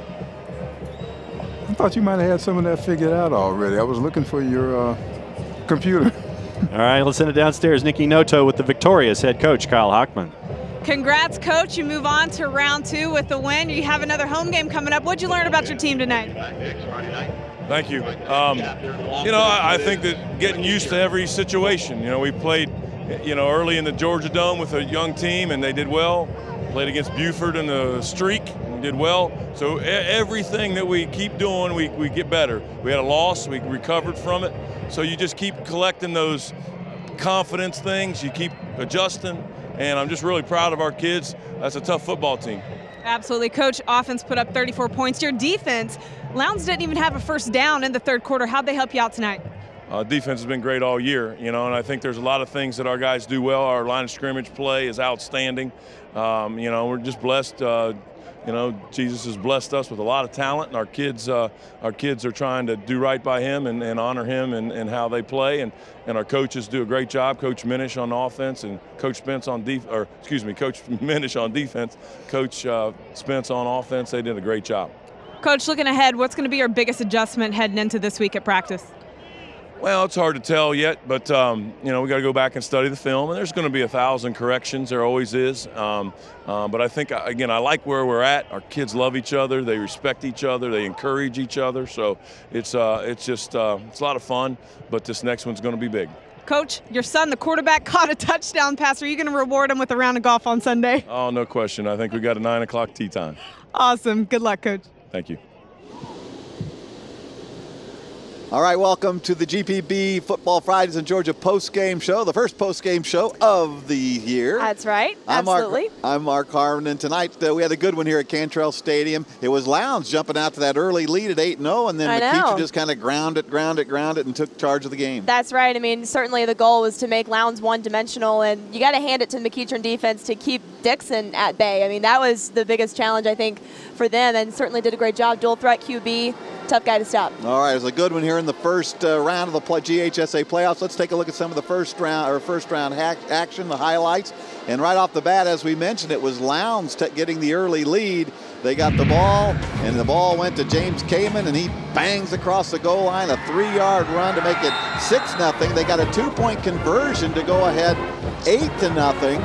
I thought you might have had some of that figured out already. I was looking for your computer. All right, let's send it downstairs. Nikki Noto with the victorious head coach, Kyle Hockman. Congrats, Coach. You move on to round 2 with the win. You have another home game coming up. What'd you learn about your team tonight? Thank you. I think that getting used to every situation. We played, early in the Georgia Dome with a young team, and they did well. Played against Buford in the streak and did well. So everything that we keep doing, we get better. We had a loss, we recovered from it. So you just keep collecting those confidence things, you keep adjusting, and I'm just really proud of our kids. That's a tough football team. Absolutely. Coach, offense put up 34 points. Your defense, Lowndes didn't even have a first down in the third quarter. How'd they help you out tonight? Defense has been great all year, and I think there's a lot of things that our guys do well. Our line of scrimmage play is outstanding. We're just blessed. Jesus has blessed us with a lot of talent, and our kids are trying to do right by him and honor him and how they play. And our coaches do a great job. Coach Minish on offense and Coach Spence on Coach Minish on defense. Coach Spence on offense. They did a great job. Coach, looking ahead, what's going to be your biggest adjustment heading into this week at practice? Well, it's hard to tell yet, but we got to go back and study the film, and there's going to be 1,000 corrections. There always is. But I think, again, I like where we're at. Our kids love each other. They respect each other. They encourage each other. So it's a lot of fun. But this next one's going to be big. Coach, your son, the quarterback, caught a touchdown pass. Are you going to reward him with a round of golf on Sunday? Oh, no question. I think we got a 9 o'clock tee time. Awesome. Good luck, Coach. Thank you. All right, welcome to the GPB Football Fridays in Georgia post-game show, the first post-game show of the year. That's right, absolutely. I'm Mark Harmon, and tonight we had a good one here at Cantrell Stadium. It was Lowndes jumping out to that early lead at 8-0, and then McEachern just kind of ground it, and took charge of the game. That's right. I mean, certainly the goal was to make Lowndes one-dimensional, and you got to hand it to the McEachern defense to keep Dixon at bay. I mean, that was the biggest challenge, I think, for them, and certainly did a great job. Dual threat QB. Tough guy to stop. All right, it was a good one here in the first round of the GHSA playoffs. Let's take a look at some of the first round action, the highlights. And right off the bat, as we mentioned, it was Lowndes getting the early lead. They got the ball, and the ball went to James Kamen, and he bangs across the goal line, a 3-yard run to make it 6-0. They got a 2-point conversion to go ahead 8-0.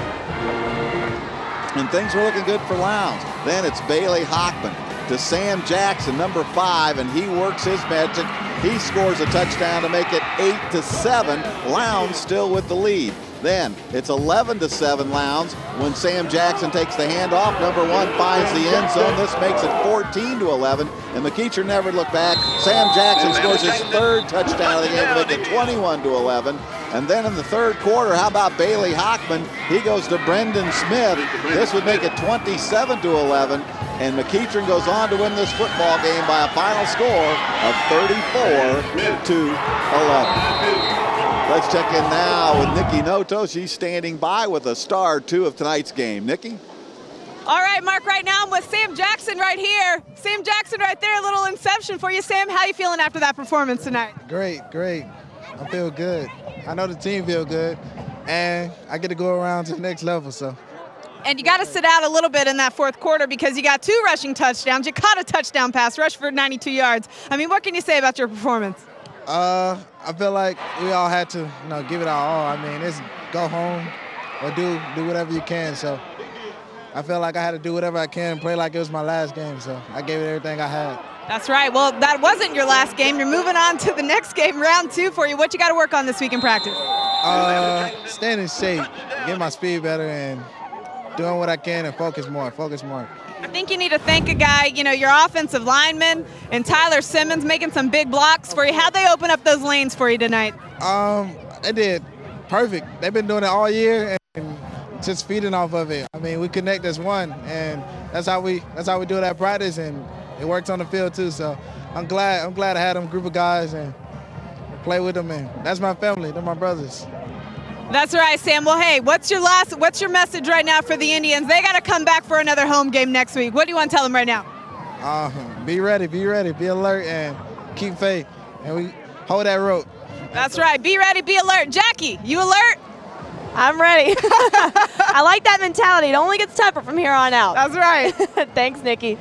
And things were looking good for Lowndes. Then it's Bailey Hockman to Sam Jackson, number 5, and he works his magic. He scores a touchdown to make it 8-7. Lowndes still with the lead. Then it's 11-7 Lowndes when Sam Jackson takes the handoff. Number 1 finds the end zone. This makes it 14-11, and McEachern never looked back. Sam Jackson scores his 3rd touchdown of the game to make it 21-11. And then in the third quarter, how about Bailey Hockman? He goes to Brendan Smith. This would make it 27-11. And McEachern goes on to win this football game by a final score of 34-11. Let's check in now with Nikki Noto. She's standing by with a star 2 of tonight's game. Nikki? All right, Mark, right now I'm with Sam Jackson right here. Sam Jackson right there, a little inception for you. Sam, how you feeling after that performance tonight? Great. I feel good. I know the team feel good, and I get to go around to the next level, so. And you got to sit out a little bit in that fourth quarter because you got 2 rushing touchdowns. You caught a touchdown pass, rushed for 92 yards. I mean, what can you say about your performance? I feel like we all had to, give it our all. I mean, it's go home or do whatever you can. So I felt like I had to do whatever I can and play like it was my last game. So I gave it everything I had. That's right. Well, that wasn't your last game. You're moving on to the next game, round 2 for you. What you got to work on this week in practice? Staying in shape, get my speed better, and doing what I can and focus more. I think you need to thank a guy, your offensive lineman and Tyler Simmons making some big blocks for you. How'd they open up those lanes for you tonight? They did perfect. They've been doing it all year and just feeding off of it. I mean, we connect as one, and that's how we do it at practice, and it works on the field too. So I'm glad I had them group of guys and play with them, and that's my family. They're my brothers. That's right, Sam. Well, hey, what's your message right now for the Indians? They got to come back for another home game next week. What do you want to tell them right now? Be ready, be alert, and keep faith, and we hold that rope. That's right. Be ready, be alert. Jackie, you alert? I'm ready. I like that mentality. It only gets tougher from here on out. That's right. Thanks, Nikki.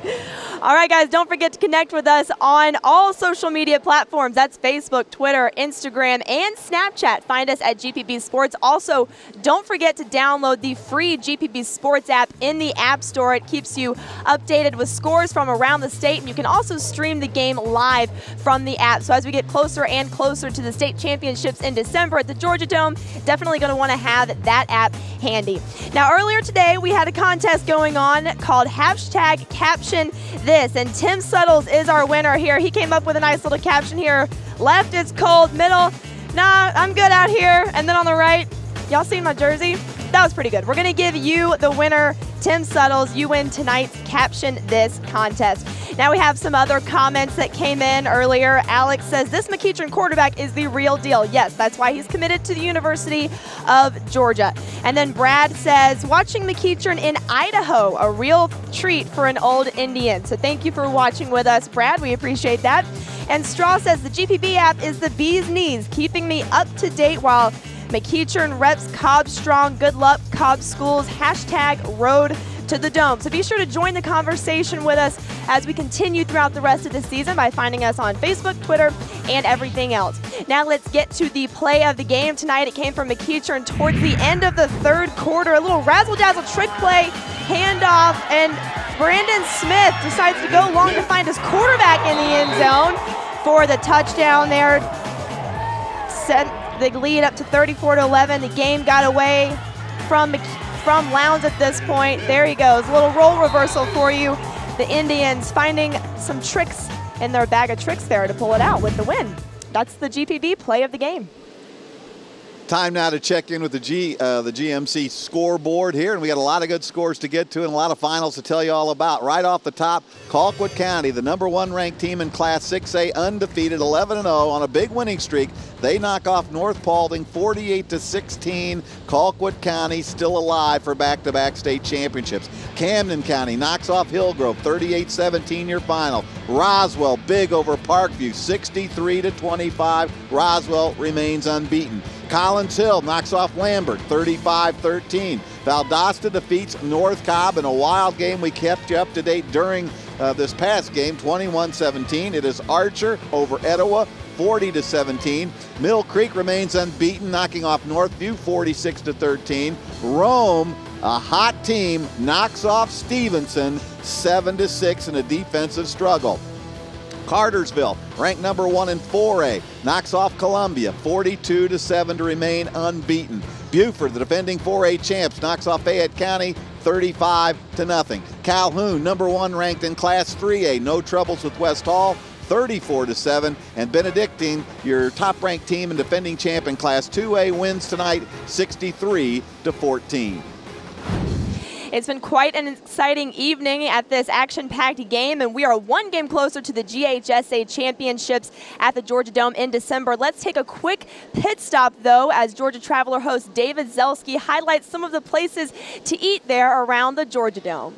All right, guys, don't forget to connect with us on all social media platforms. That's Facebook, Twitter, Instagram, and Snapchat. Find us at GPB Sports. Also, don't forget to download the free GPB Sports app in the App Store. It keeps you updated with scores from around the state, and you can also stream the game live from the app. So as we get closer and closer to the state championships in December at the Georgia Dome, definitely going to want to have that app handy. Now, earlier today, we had a contest going on called #CaptionThis, and Tim Suttles is our winner here. He came up with a nice little caption here. Left is cold, middle, nah, I'm good out here. And then on the right, y'all seen my jersey? That was pretty good. We're going to give you the winner, Tim Suttles. You win tonight's Caption This contest. Now we have some other comments that came in earlier. Alex says, this McEachern quarterback is the real deal. Yes, that's why he's committed to the University of Georgia. And then Brad says, watching McEachern in Idaho, a real treat for an old Indian. So thank you for watching with us, Brad. We appreciate that. And Straw says, the GPB app is the bee's knees, keeping me up to date while McEachern reps Cobb strong. Good luck, Cobb schools. #Road to the Dome. So be sure to join the conversation with us as we continue throughout the rest of the season by finding us on Facebook, Twitter, and everything else. Now let's get to the play of the game tonight. It came from McEachern towards the end of the third quarter. A little razzle-dazzle trick play, handoff, and Brandon Smith decides to go long to find his quarterback in the end zone for the touchdown there. Set the lead up to 34-11. The game got away from Lowndes at this point. There he goes. A little role reversal for you. The Indians finding some tricks in their bag of tricks there to pull it out with the win. That's the GPB play of the game. Time now to check in with the GMC scoreboard here, and we got a lot of good scores to get to and a lot of finals to tell you all about. Right off the top, Colquitt County, the #1 ranked team in Class 6A, undefeated, 11-0 on a big winning streak. They knock off North Paulding 48-16. Colquitt County still alive for back-to-back state championships. Camden County knocks off Hillgrove 38-17 your final. Roswell big over Parkview 63-25. Roswell remains unbeaten. Collins Hill knocks off Lambert 35-13. Valdosta defeats North Cobb in a wild game. We kept you up to date during this past game, 21-17. It is Archer over Etowah, 40-17. Mill Creek remains unbeaten, knocking off Northview 46-13. Rome, a hot team, knocks off Stevenson 7-6 in a defensive struggle. Cartersville, ranked #1 in 4A, knocks off Columbia 42-7 to remain unbeaten. Buford, the defending 4A champs, knocks off Fayette County 35-0. Calhoun, #1 ranked in Class 3A, no troubles with West Hall, 34-7. And Benedictine, your top-ranked team and defending champ in Class 2A, wins tonight 63-14. It's been quite an exciting evening at this action-packed game, and we are one game closer to the GHSA Championships at the Georgia Dome in December. Let's take a quick pit stop, though, as Georgia Traveler host David Zelski highlights some of the places to eat there around the Georgia Dome.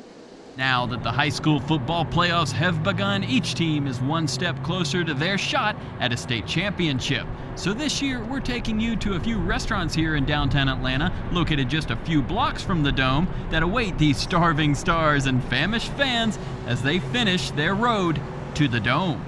Now that the high school football playoffs have begun, each team is one step closer to their shot at a state championship. So this year, we're taking you to a few restaurants here in downtown Atlanta, located just a few blocks from the Dome, that await these starving stars and famished fans as they finish their road to the Dome.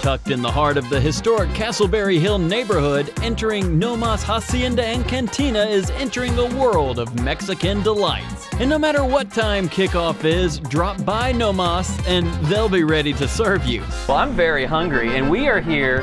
Tucked in the heart of the historic Castleberry Hill neighborhood, entering Nomas Hacienda and Cantina is entering a world of Mexican delights. And no matter what time kickoff is, drop by Nomas and they'll be ready to serve you. Well, I'm very hungry, and we are here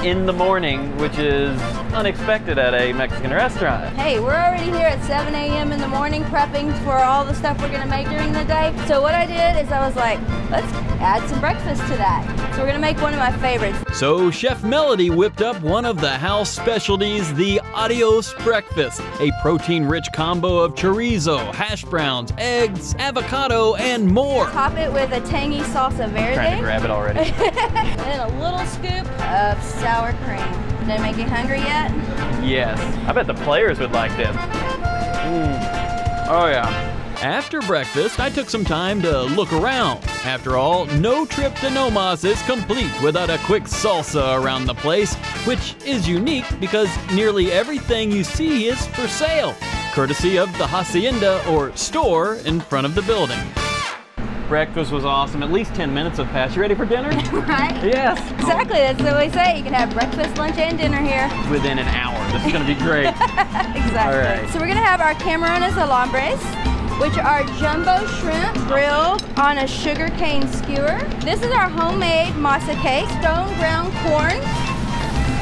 in the morning, which is unexpected at a Mexican restaurant. Hey, we're already here at 7 a.m. in the morning prepping for all the stuff we're gonna make during the day. So what I did is I was like, let's add some breakfast to that. So we're gonna make one of my favorites. So Chef Melody whipped up one of the house specialties, the Adios Breakfast, a protein-rich combo of chorizo, hash browns, eggs, avocado, and more. Top it with a tangy salsa verde. Trying to grab it already. And a little scoop of sour cream. Did I make you hungry yet? Yes. I bet the players would like this. Oh yeah. After breakfast, I took some time to look around. After all, no trip to Nomas is complete without a quick salsa around the place, which is unique because nearly everything you see is for sale, courtesy of the hacienda or store in front of the building. Breakfast was awesome. At least 10 minutes have passed. You ready for dinner? Right? Yes. Exactly, that's what we say. You can have breakfast, lunch, and dinner here. Within an hour. This is going to be great. Exactly. All right. So we're going to have our camarones alambres, which are jumbo shrimp grilled on a sugarcane skewer. This is our homemade masa cake, stone ground corn.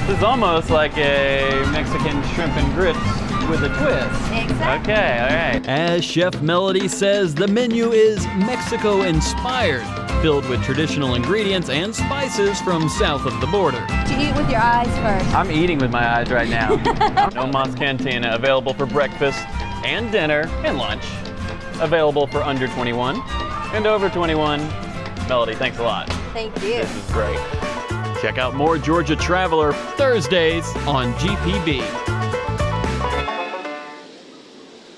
This is almost like a Mexican shrimp and grits with a twist. Exactly. Okay, all right. As Chef Melody says, the menu is Mexico-inspired, filled with traditional ingredients and spices from south of the border. To eat with your eyes first. I'm eating with my eyes right now. Nomas Cantina, available for breakfast and dinner and lunch. Available for under 21 and over 21. Melody, thanks a lot. Thank you. This is great. Check out more Georgia Traveler Thursdays on GPB.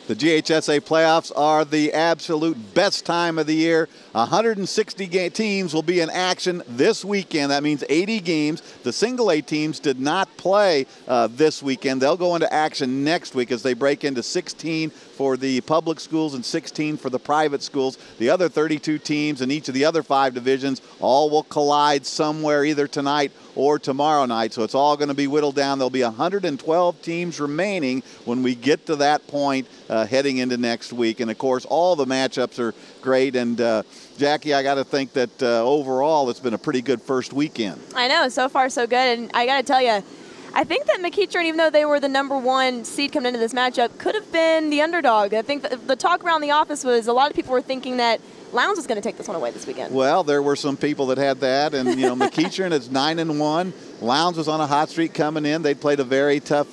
The GHSA playoffs are the absolute best time of the year. 160 teams will be in action this weekend. That means 80 games. The single A teams did not play this weekend. They'll go into action next week as they break into 16 for the public schools and 16 for the private schools. The other 32 teams in each of the other 5 divisions all will collide somewhere either tonight or tomorrow night. So it's all going to be whittled down. There'll be 112 teams remaining when we get to that point heading into next week. And, of course, all the matchups are great. And, Jackie, I got to think that overall it's been a pretty good first weekend. I know. So far, so good. And I got to tell you, I think that McEachern, even though they were the #1 seed coming into this matchup, could have been the underdog. I think the talk around the office was a lot of people were thinking that Lowndes was going to take this one away this weekend. Well, there were some people that had that, and you know, McEachern is 9-1. Lowndes was on a hot streak coming in. They played a very tough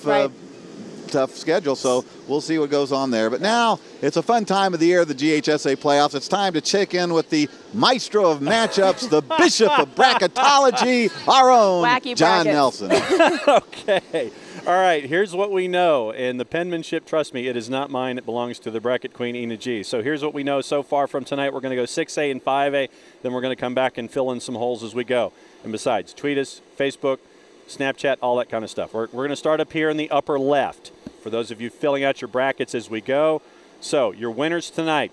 schedule, so we'll see what goes on there. But now it's a fun time of the year, the GHSA playoffs. It's time to check in with the maestro of matchups, the bishop of bracketology, our own Wacky John brackets. Nelson. Okay. All right, here's what we know. And the penmanship, trust me, it is not mine. It belongs to the bracket queen, Ina G. So here's what we know so far from tonight. We're going to go 6A and 5A. Then we're going to come back and fill in some holes as we go. And besides, tweet us, Facebook, Snapchat, all that kind of stuff. We're going to start up here in the upper left for those of you filling out your brackets as we go. So your winners tonight.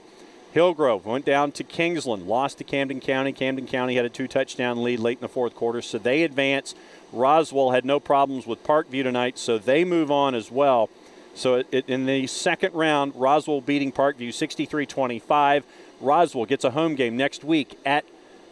Hillgrove went down to Kingsland, lost to Camden County. Camden County had a 2-touchdown lead late in the fourth quarter, so they advance. Roswell had no problems with Parkview tonight, so they move on as well. So in the second round, Roswell beating Parkview 63-25. Roswell gets a home game next week at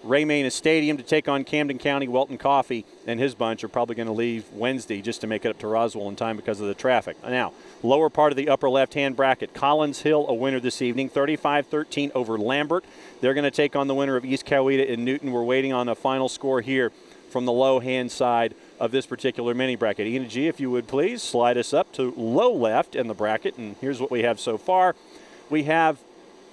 Ray Manis Stadium to take on Camden County. Welton Coffey and his bunch are probably going to leave Wednesday just to make it up to Roswell in time because of the traffic. Now, lower part of the upper left-hand bracket, Collins Hill a winner this evening, 35-13 over Lambert. They're going to take on the winner of East Coweta and Newton. We're waiting on a final score here from the low-hand side of this particular mini bracket. Ina G, if you would please, slide us up to low left in the bracket. And here's what we have so far. We have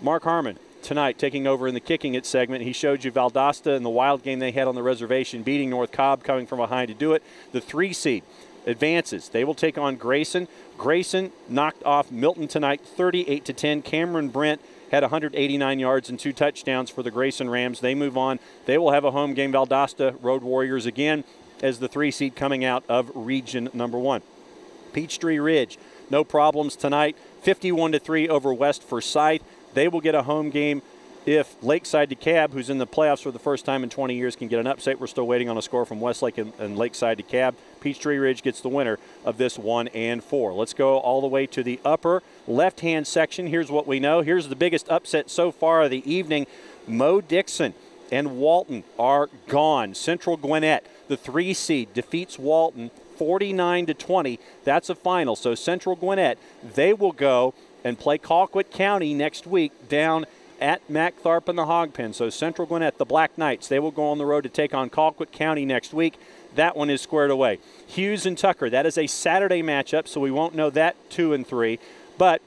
Mark Harmon tonight taking over in the kicking it segment. He showed you Valdosta in the wild game they had on the reservation, beating North Cobb, coming from behind to do it. The 3 seed advances. They will take on Grayson. Grayson knocked off Milton tonight 38-10. Cameron Brent had 189 yards and 2 touchdowns for the Grayson Rams. They move on. They will have a home game. Valdosta Road Warriors again as the 3 seed coming out of region number 1. Peachtree Ridge, no problems tonight. 51-3 over West Forsyth. They will get a home game if Lakeside DeKalb, who's in the playoffs for the first time in 20 years, can get an upset. We're still waiting on a score from Westlake and Lakeside DeKalb. Peachtree Ridge gets the winner of this 1 and 4. Let's go all the way to the upper left-hand section. Here's what we know. Here's the biggest upset so far of the evening. Mo Dixon and Walton are gone. Central Gwinnett, the 3 seed, defeats Walton 49-20. That's a final. So Central Gwinnett, they will go and play Colquitt County next week down at Mac Tharp and the Hog Pen. So Central Gwinnett, the Black Knights, they will go on the road to take on Colquitt County next week. That one is squared away. Hughes and Tucker, that is a Saturday matchup, so we won't know that 2 and 3. But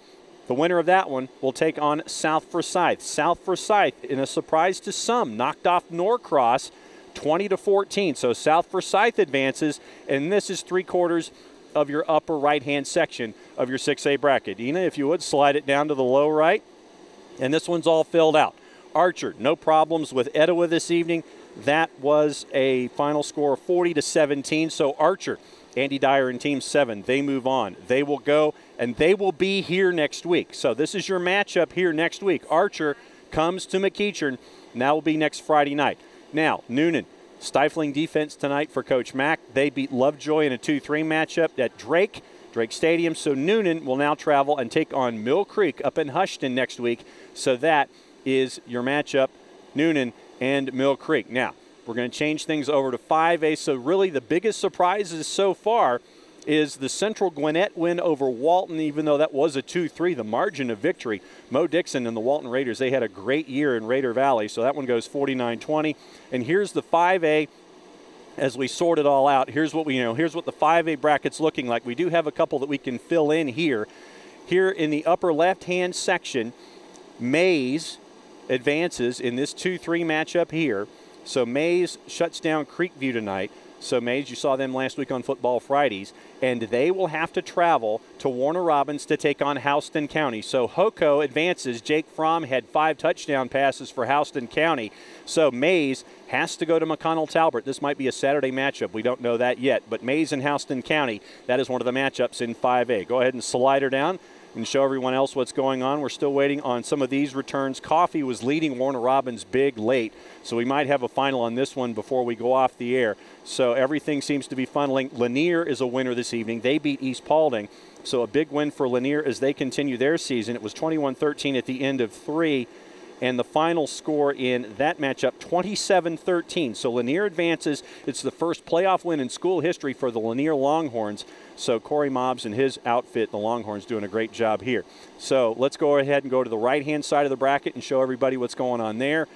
the winner of that one will take on South Forsyth. South Forsyth, in a surprise to some, knocked off Norcross 20-14. So South Forsyth advances, and this is 3/4 of your upper right-hand section of your 6A bracket. Ina, if you would, slide it down to the low right. And this one's all filled out. Archer, no problems with Etowah this evening. That was a final score of 40-17. So Archer, Andy Dyer and Team 7, they move on. They will go, and they will be here next week. So this is your matchup here next week. Archer comes to McEachern, and that will be next Friday night. Now, Noonan, stifling defense tonight for Coach Mack. They beat Lovejoy in a 2-3 matchup at Drake Stadium. So Noonan will now travel and take on Mill Creek up in Hushton next week. So that is your matchup, Noonan and Mill Creek. Now, we're going to change things over to 5A. So really the biggest surprises so far is the Central Gwinnett win over Walton, even though that was a 2-3, the margin of victory. Mo Dixon and the Walton Raiders, they had a great year in Raider Valley. So that one goes 49-20. And here's the 5A. As we sort it all out, here's what we know. Here's what the 5A bracket's looking like. We do have a couple that we can fill in here. Here in the upper left-hand section, Mays advances in this 2-3 matchup here. So Mays shuts down Creekview tonight. So Mays, you saw them last week on Football Fridays, and they will have to travel to Warner Robins to take on Houston County. So Hoko advances. Jake Fromm had 5 touchdown passes for Houston County. So Mays has to go to McConnell Talbot. This might be a Saturday matchup. We don't know that yet. But Mays and Houston County, that is one of the matchups in 5A. Go ahead and slide her down and show everyone else what's going on. We're still waiting on some of these returns. Coffee was leading Warner Robins big late, so we might have a final on this one before we go off the air. So everything seems to be funneling. Lanier is a winner this evening. They beat East Paulding, so a big win for Lanier as they continue their season. It was 21-13 at the end of 3, and the final score in that matchup, 27-13. So Lanier advances. It's the first playoff win in school history for the Lanier Longhorns. So Corey Mobbs and his outfit, the Longhorns, doing a great job here. So let's go ahead and go to the right-hand side of the bracket and show everybody what's going on there.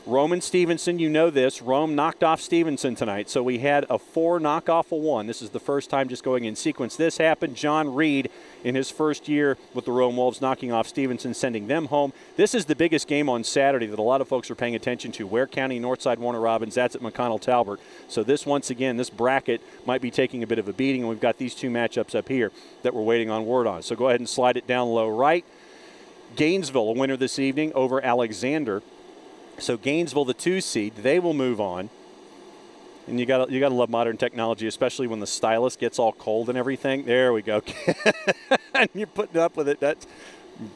Rome and Stevenson, you know this. Rome knocked off Stevenson tonight, so we had a 4 knockoff of 1. This is the first time just going in sequence. This happened. John Reed, in his first year with the Rome Wolves, knocking off Stevenson, sending them home. This is the biggest game on Saturday that a lot of folks are paying attention to. Ware County, Northside, Warner Robins, that's at McConnell Talbot. So this, once again, this bracket might be taking a bit of a beating, and we've got these 2 matchups up here that we're waiting on word on. So go ahead and slide it down low right. Gainesville, a winner this evening over Alexander. So Gainesville, the 2 seed, they will move on. And you gotta love modern technology, especially when the stylus gets all cold and everything. There we go. And you're putting up with it. That's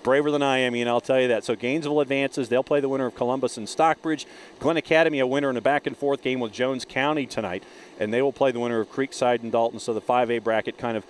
braver than I am, and I'll tell you that. So Gainesville advances. They'll play the winner of Columbus and Stockbridge. Glen Academy, a winner in a back-and-forth game with Jones County tonight. And they will play the winner of Creekside and Dalton. So the 5A bracket kind of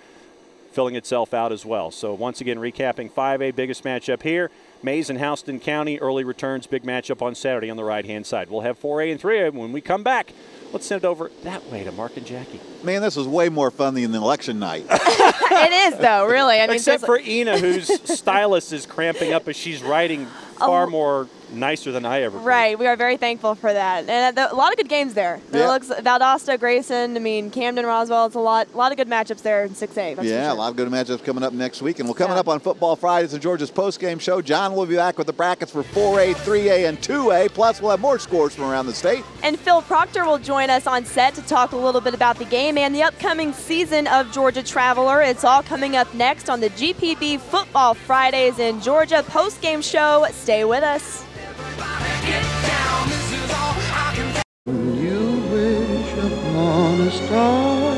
filling itself out as well. So once again, recapping 5A, biggest matchup here. Mays and Houston County, early returns, big matchup on Saturday on the right-hand side. We'll have 4A and 3A when we come back. Let's send it over that way to Mark and Jackie. Man, this was way more fun than the election night. It is, though, really. I mean, except for Ina, whose stylus is cramping up as she's writing far more nicer than I ever could. Right, we are very thankful for that. And a lot of good games there. It looks Valdosta, Grayson, I mean, Camden, Roswell. It's a lot of good matchups there in 6A. That's yeah, for sure. A lot of good matchups coming up next week. And we're coming up on Football Fridays and Georgia's postgame show. John will be back with the brackets for 4A, 3A, and 2A. Plus, we'll have more scores from around the state. And Phil Proctor will join us on set to talk a little bit about the game and the upcoming season of Georgia Traveler. It's all coming up next on the GPB Football Fridays in Georgia postgame show. Stay with us. You wish upon a star,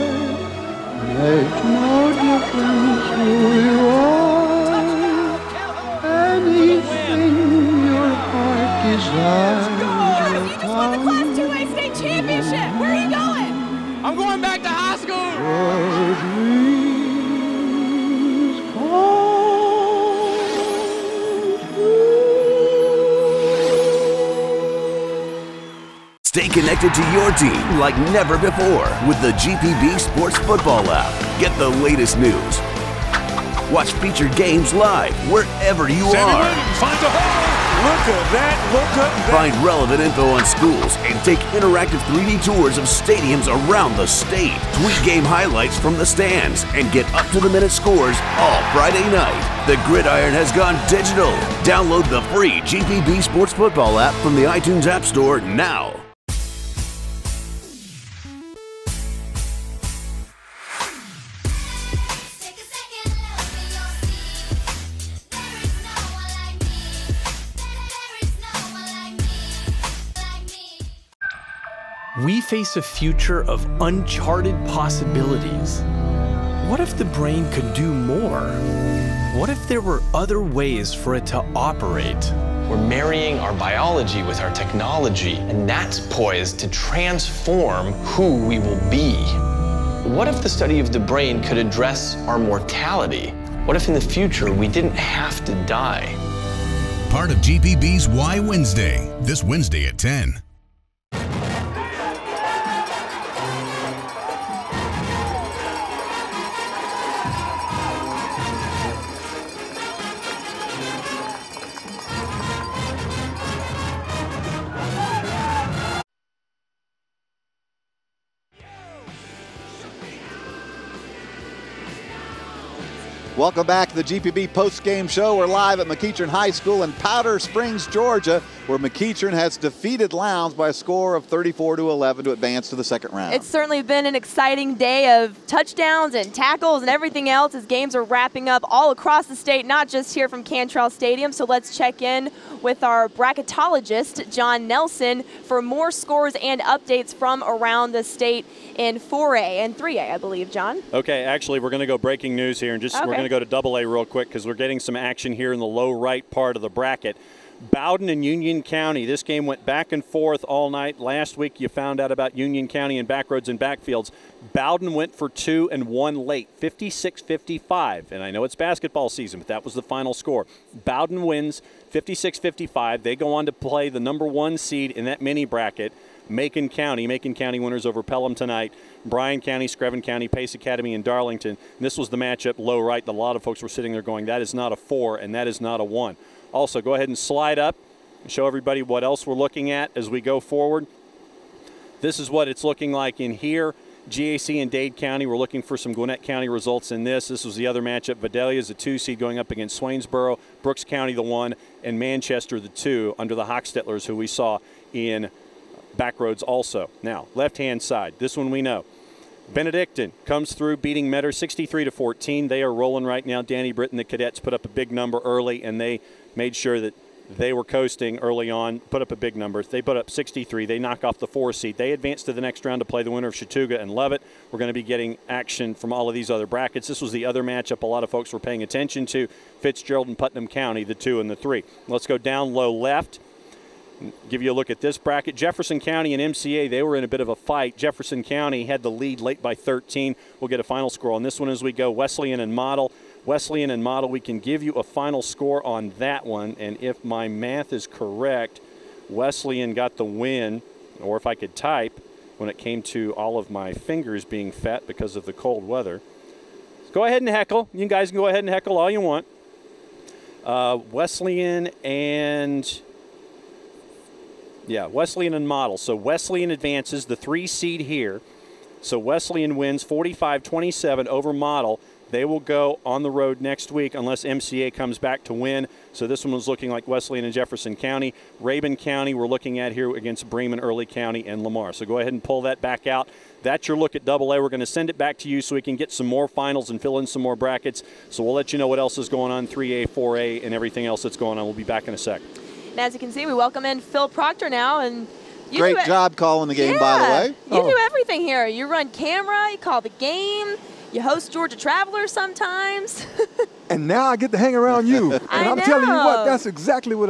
makes no difference who you are. Anything your connected to your team like never before with the GPB Sports Football app. Get the latest news. Watch featured games live wherever you are. Finds a hole. Look at that. Look at that. Find relevant info on schools and take interactive 3D tours of stadiums around the state. Tweet game highlights from the stands and get up-to-the-minute scores all Friday night. The Gridiron has gone digital. Download the free GPB Sports Football app from the iTunes App Store now. We face a future of uncharted possibilities. What if the brain could do more? What if there were other ways for it to operate? We're marrying our biology with our technology, and that's poised to transform who we will be. What if the study of the brain could address our mortality? What if in the future we didn't have to die? Part of GPB's Why Wednesday, this Wednesday at 10. Welcome back to the GPB post-game show. We're live at McEachern High School in Powder Springs, Georgia, where McEachern has defeated Lowndes by a score of 34-11 to advance to the second round. It's certainly been an exciting day of touchdowns and tackles and everything else as games are wrapping up all across the state, not just here from Cantrell Stadium. So let's check in with our bracketologist, John Nelson, for more scores and updates from around the state in 4A and 3A, I believe, John. Okay, actually, we're going to go breaking news here, and we're going to go to AA real quick because we're getting some action here in the low right part of the bracket. Bowden and Union County. This game went back and forth all night. Last week you found out about Union County and backroads and backfields. Bowden went for 2 and won late, 56-55. And I know it's basketball season, but that was the final score. Bowden wins 56-55. They go on to play the number 1 seed in that mini bracket, Macon County. Macon County winners over Pelham tonight. Bryan County, Screven County, Pace Academy, and Darlington. And this was the matchup low right. A lot of folks were sitting there going, that is not a 4 and that is not a 1. Also, go ahead and slide up and show everybody what else we're looking at as we go forward. This is what it's looking like in here. GAC and Dade County, we're looking for some Gwinnett County results in this. This was the other matchup. Vidalia is the 2 seed going up against Swainsboro. Brooks County the 1, and Manchester the 2 under the Hochstettlers, who we saw in backroads also. Now, left-hand side, this one we know. Benedictine comes through beating Metter 63-14. They are rolling right now. Danny Britton, the Cadets, put up a big number early, and they made sure that they were coasting early on, put up a big number. They put up 63. They knock off the 4 seed. They advance to the next round to play the winner of Chattooga and Lovett. We're going to be getting action from all of these other brackets. This was the other matchup a lot of folks were paying attention to. Fitzgerald and Putnam County, the 2 and the 3. Let's go down low left. Give you a look at this bracket. Jefferson County and MCA, they were in a bit of a fight. Jefferson County had the lead late by 13. We'll get a final score on this one as we go. Wesleyan and Model. Wesleyan and Model, we can give you a final score on that one. And if my math is correct, Wesleyan got the win, or if I could type, when it came to all of my fingers being fat because of the cold weather. Go ahead and heckle. You guys can go ahead and heckle all you want. Wesleyan and Model. So Wesleyan advances, the 3 seed here. So Wesleyan wins 45-27 over Model. They will go on the road next week unless MCA comes back to win. So this one was looking like Wesleyan and Jefferson County. Rabun County we're looking at here against Bremen, Early County, and Lamar. So go ahead and pull that back out. That's your look at AA. We're going to send it back to you so we can get some more finals and fill in some more brackets. So we'll let you know what else is going on, 3A, 4A, and everything else that's going on. We'll be back in a sec. And as you can see, we welcome in Phil Proctor now. And great job calling the game, by the way. You do everything here. You run camera, you call the game, You host Georgia Travelers sometimes. And now I get to hang around you. And I'm telling you what, that's exactly what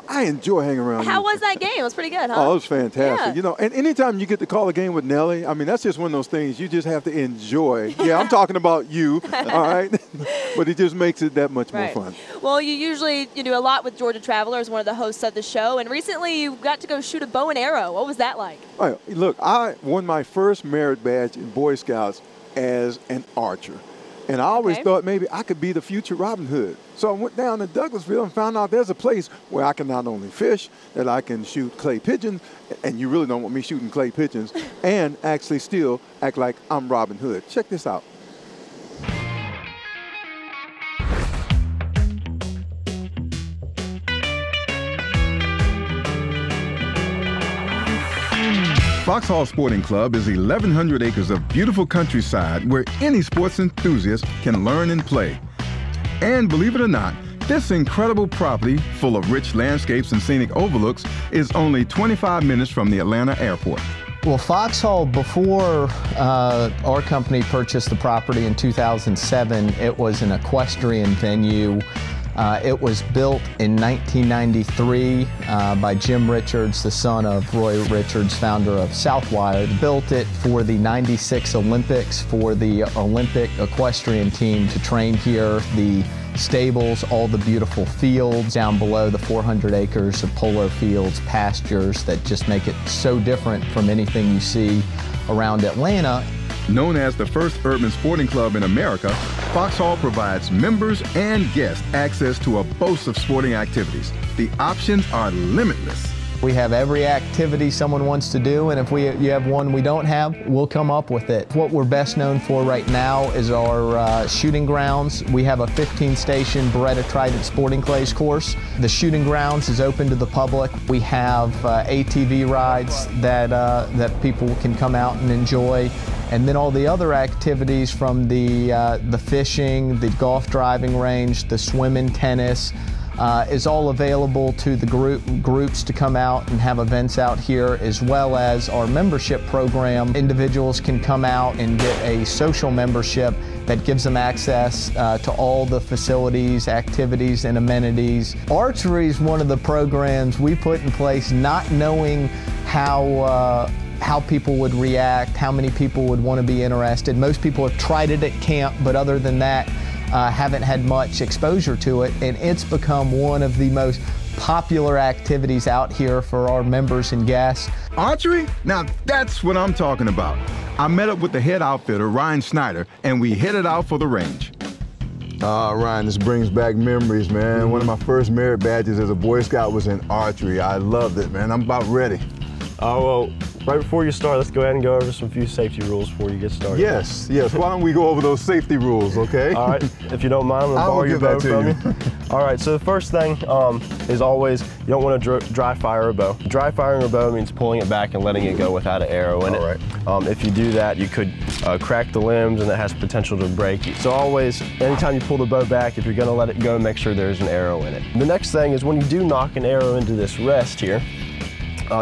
I enjoy hanging around you. How was that game? It was pretty good, huh? Oh, it was fantastic. Yeah. You know, and anytime you get to call a game with Nelly, I mean, that's just one of those things you just have to enjoy. Yeah, I'm talking about you, all right? But it just makes it that much more fun. Well, you do a lot with Georgia Travelers, one of the hosts of the show, and recently you got to go shoot a bow and arrow. What was that like? All right, look, I won my first merit badge in Boy Scouts as an archer. And I always thought maybe I could be the future Robin Hood. So I went down to Douglasville and found out there's a place where I can not only fish, that I can shoot clay pigeons, and you really don't want me shooting clay pigeons, and actually still act like I'm Robin Hood. Check this out. Foxhall Sporting Club is 1,100 acres of beautiful countryside where any sports enthusiast can learn and play. And believe it or not, this incredible property, full of rich landscapes and scenic overlooks, is only 25 minutes from the Atlanta airport. Well, Foxhall, before our company purchased the property in 2007, it was an equestrian venue. It was built in 1993 by Jim Richards, the son of Roy Richards, founder of Southwire. Built it for the '96 Olympics for the Olympic equestrian team to train here. The stables, all the beautiful fields down below, the 400 acres of polo fields, pastures that just make it so different from anything you see around Atlanta. Known as the first urban sporting club in America, Foxhall provides members and guests access to a host of sporting activities. The options are limitless. We have every activity someone wants to do, and if you have one we don't have, we'll come up with it. What we're best known for right now is our shooting grounds. We have a 15-station Beretta Trident sporting clays course. The shooting grounds is open to the public. We have ATV rides that people can come out and enjoy. And then all the other activities from the fishing, the golf driving range, the swimming, tennis, is all available to the groups to come out and have events out here, as well as our membership program. Individuals can come out and get a social membership that gives them access to all the facilities, activities, and amenities. Archery is one of the programs we put in place not knowing how people would react, how many people would want to be interested. Most people have tried it at camp, but other than that, haven't had much exposure to it, and it's become one of the most popular activities out here for our members and guests. Archery? Now that's what I'm talking about. I met up with the head outfitter, Ryan Snyder, and we headed out for the range. Ryan, this brings back memories, man. One of my first merit badges as a Boy Scout was in archery. I loved it, man. I'm about ready. Well, right before you start, let's go ahead and go over some few safety rules before you get started. Yes. Why don't we go over those safety rules, okay? All right. If you don't mind, I'm going to borrow your bow from you. All right. So the first thing is always you don't want to dry fire a bow. Dry firing a bow means pulling it back and letting it go without an arrow in it. All right. If you do that, you could crack the limbs, and it has potential to break. So always, anytime you pull the bow back, if you're going to let it go, make sure there's an arrow in it. The next thing is when you do knock an arrow into this rest here,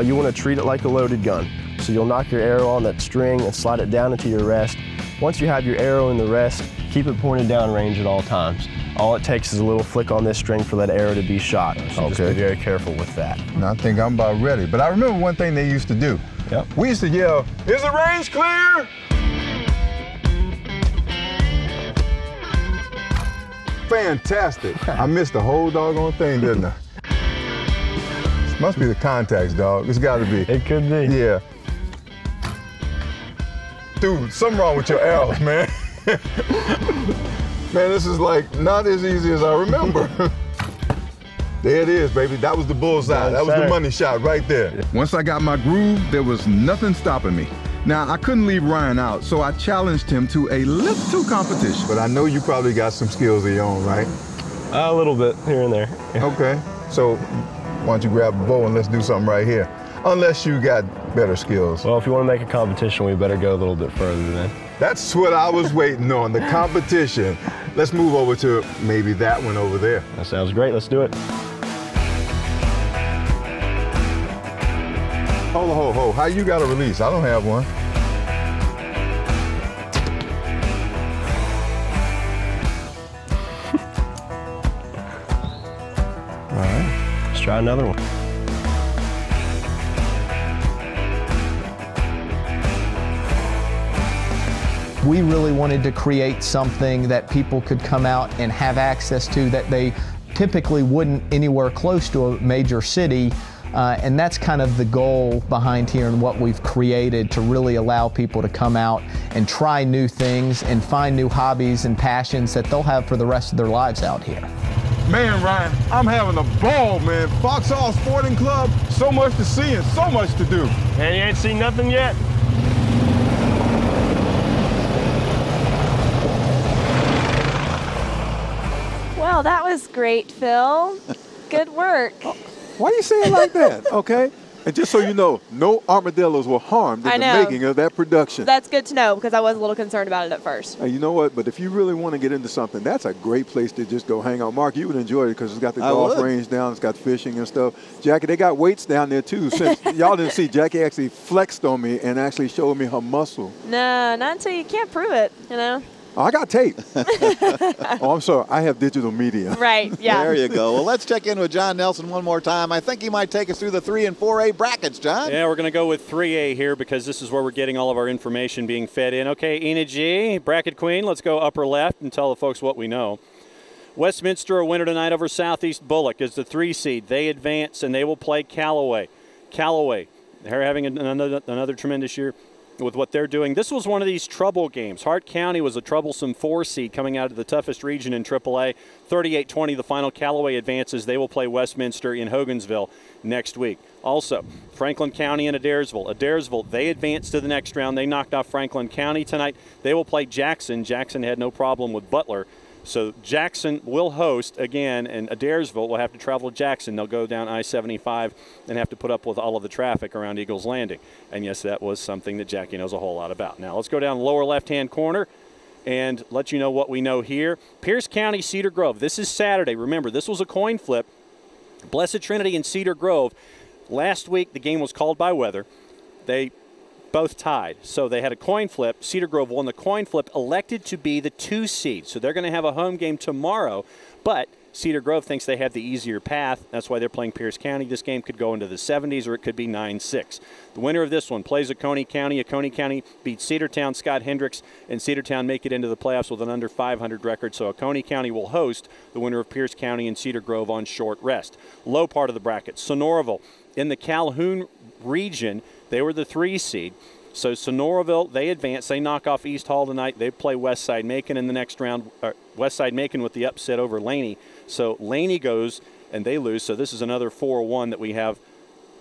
you want to treat it like a loaded gun. So you'll knock your arrow on that string and slide it down into your rest. Once you have your arrow in the rest, keep it pointed down range at all times. All it takes is a little flick on this string for that arrow to be shot. So just be very careful with that. Now, I think I'm about ready. But I remember one thing they used to do. Yep. We used to yell, "Is the range clear?" Fantastic. I missed the whole doggone thing, didn't I? Must be the contacts, dog. It's got to be. It could be. Yeah. Dude, something wrong with your arrows, man. Man, this is like not as easy as I remember. There it is, baby. That was the bullseye. That was the money shot right there. Once I got my groove, there was nothing stopping me. Now, I couldn't leave Ryan out, so I challenged him to a little competition. But I know you probably got some skills of your own, right? A little bit here and there. Okay. So why don't you grab a bow and let's do something right here? Unless you got better skills. Well, if you want to make a competition, we better go a little bit further then. That's what I was waiting on, the competition. Let's move over to maybe that one over there. That sounds great. Let's do it. Ho. How you got a release? I don't have one. try another one. We really wanted to create something that people could come out and have access to that they typically wouldn't anywhere close to a major city. And that's kind of the goal behind here and what we've created to really allow people to come out and try new things and find new hobbies and passions that they'll have for the rest of their lives out here. Man, Ryan, I'm having a ball, man. Foxhall Sporting Club, so much to see and so much to do. And you ain't seen nothing yet? Well, that was great, Phil. Good work. Why you say it like that, okay? And just so you know, no armadillos were harmed in the making of that production. That's good to know because I was a little concerned about it at first. And you know what? But if you really want to get into something, that's a great place to just go hang out. Mark, you would enjoy it because it's got the golf range down. It's got fishing and stuff. Jackie, they got weights down there, too. Since y'all didn't see, Jackie actually flexed on me and actually showed me her muscle. No, not until you can't prove it, you know. Oh, I got tape. Oh, I'm sorry. I have digital media. Right, yeah. There you go. Well, let's check in with John Nelson one more time. I think he might take us through the 3 and 4A brackets, John. Yeah, we're going to go with 3A here because this is where we're getting all of our information being fed in. Okay, Ina G, bracket queen, let's go upper left and tell the folks what we know. Westminster, a winner tonight over Southeast Bullock, is the 3 seed. They advance, and they will play Callaway. Callaway, they're having another tremendous year with what they're doing. This was one of these trouble games. Hart County was a troublesome 4 seed coming out of the toughest region in AAA. 38-20, the final. Callaway advances. They will play Westminster in Hogansville next week. Also, Franklin County and Adairsville. Adairsville, they advanced to the next round. They knocked off Franklin County tonight. They will play Jackson. Jackson had no problem with Butler. So Jackson will host again, and Adairsville will have to travel to Jackson. They'll go down I-75 and have to put up with all of the traffic around Eagles Landing. And, yes, that was something that Jackie knows a whole lot about. Now, let's go down the lower left-hand corner and let you know what we know here. Pierce County, Cedar Grove. This is Saturday. Remember, this was a coin flip. Blessed Trinity and Cedar Grove. Last week, the game was called by weather. They both tied. So they had a coin flip. Cedar Grove won the coin flip, elected to be the 2 seed. So they're going to have a home game tomorrow, but Cedar Grove thinks they have the easier path. That's why they're playing Pierce County. This game could go into the 70s or it could be 9-6. The winner of this one plays Oconee County. Oconee County beats Cedartown, Scott Hendricks, and Cedartown make it into the playoffs with an under 500 record. So Oconee County will host the winner of Pierce County and Cedar Grove on short rest. Low part of the bracket, Sonoraville. In the Calhoun region, they were the 3 seed. So Sonoraville, they advance. They knock off East Hall tonight. They play Westside Macon in the next round. Westside Macon with the upset over Laney. So Laney goes and they lose. So this is another 4-1 that we have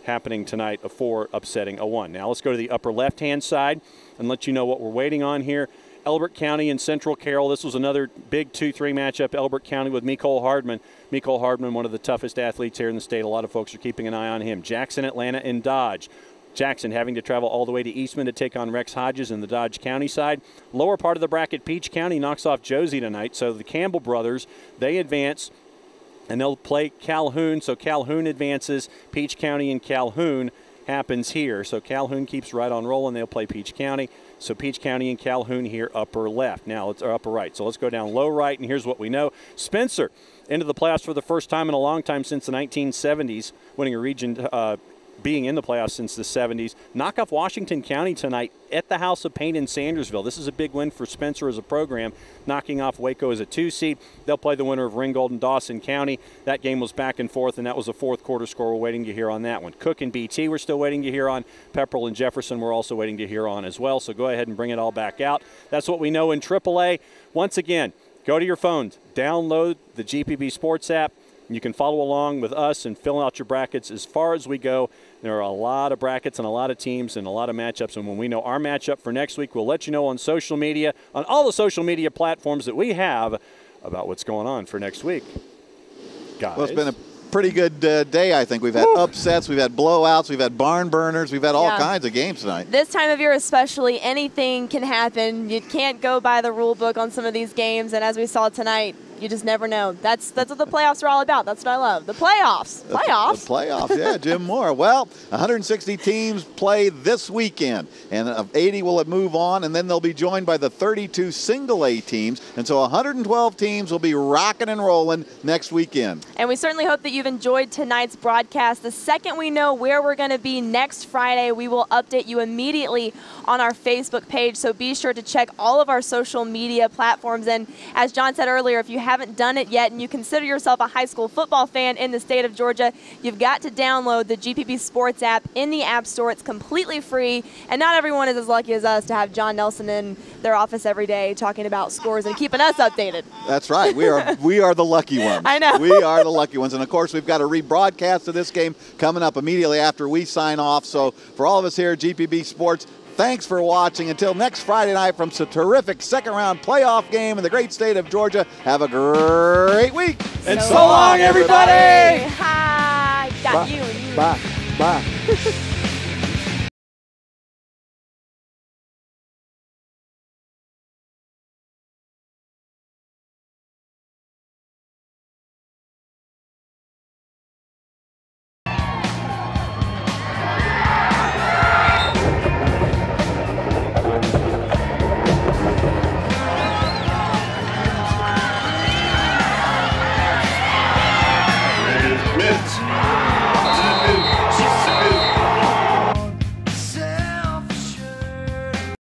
happening tonight, a 4 upsetting a 1. Now let's go to the upper left-hand side and let you know what we're waiting on here. Elbert County and Central Carroll. This was another big 2-3 matchup. Elbert County with Mecole Hardman. Mecole Hardman, one of the toughest athletes here in the state. A lot of folks are keeping an eye on him. Jackson, Atlanta, and Dodge. Jackson having to travel all the way to Eastman to take on Rex Hodges in the Dodge County side. Lower part of the bracket, Peach County knocks off Josie tonight. So the Campbell brothers, they advance, and they'll play Calhoun. So Calhoun advances. Peach County and Calhoun happens here. So Calhoun keeps right on rolling. They'll play Peach County. So Peach County and Calhoun here upper left. Now it's upper right. So let's go down low right, and here's what we know. Spencer into the playoffs for the first time in a long time since the 1970s, winning a region, being in the playoffs since the 70s. Knock off Washington County tonight at the House of Pain in Sandersville. This is a big win for Spencer as a program, knocking off Waco as a 2 seed. They'll play the winner of Ringgold and Dawson County. That game was back and forth, and that was a fourth quarter score. We're waiting to hear on that one. Cook and BT we're still waiting to hear on. Pepperell and Jefferson we're also waiting to hear on as well. So go ahead and bring it all back out. That's what we know in AAA. Once again, go to your phones, download the GPB Sports app. You can follow along with us and fill out your brackets as far as we go. There are a lot of brackets and a lot of teams and a lot of matchups. And when we know our matchup for next week, we'll let you know on social media, on all the social media platforms that we have about what's going on for next week. Guys. Well, it's been a pretty good day, I think. We've had upsets, we've had blowouts, we've had barn burners, we've had all kinds of games tonight. This time of year especially, anything can happen. You can't go by the rule book on some of these games, and as we saw tonight, You just never know. That's what the playoffs are all about. That's what I love. The playoffs. Playoffs. The playoffs, yeah, Jim Moore. Well, 160 teams play this weekend, and 80 will move on, and then they'll be joined by the 32 single A teams. And so 112 teams will be rocking and rolling next weekend. And we certainly hope that you've enjoyed tonight's broadcast. The second we know where we're going to be next Friday, we will update you immediately on our Facebook page. So be sure to check all of our social media platforms. And as John said earlier, if you haven't done it yet and you consider yourself a high school football fan in the state of Georgia, you've got to download the GPB Sports app in the App Store. It's completely free, and not everyone is as lucky as us to have John Nelson in their office every day talking about scores and keeping us updated. That's right. We are the lucky ones. I know. We are the lucky ones. And, of course, we've got a rebroadcast of this game coming up immediately after we sign off. So for all of us here at GPB Sports, thanks for watching. Until next Friday night from some terrific second-round playoff game in the great state of Georgia, have a great week. And so long, everybody. Hi. Got Bye. you. Bye. Bye.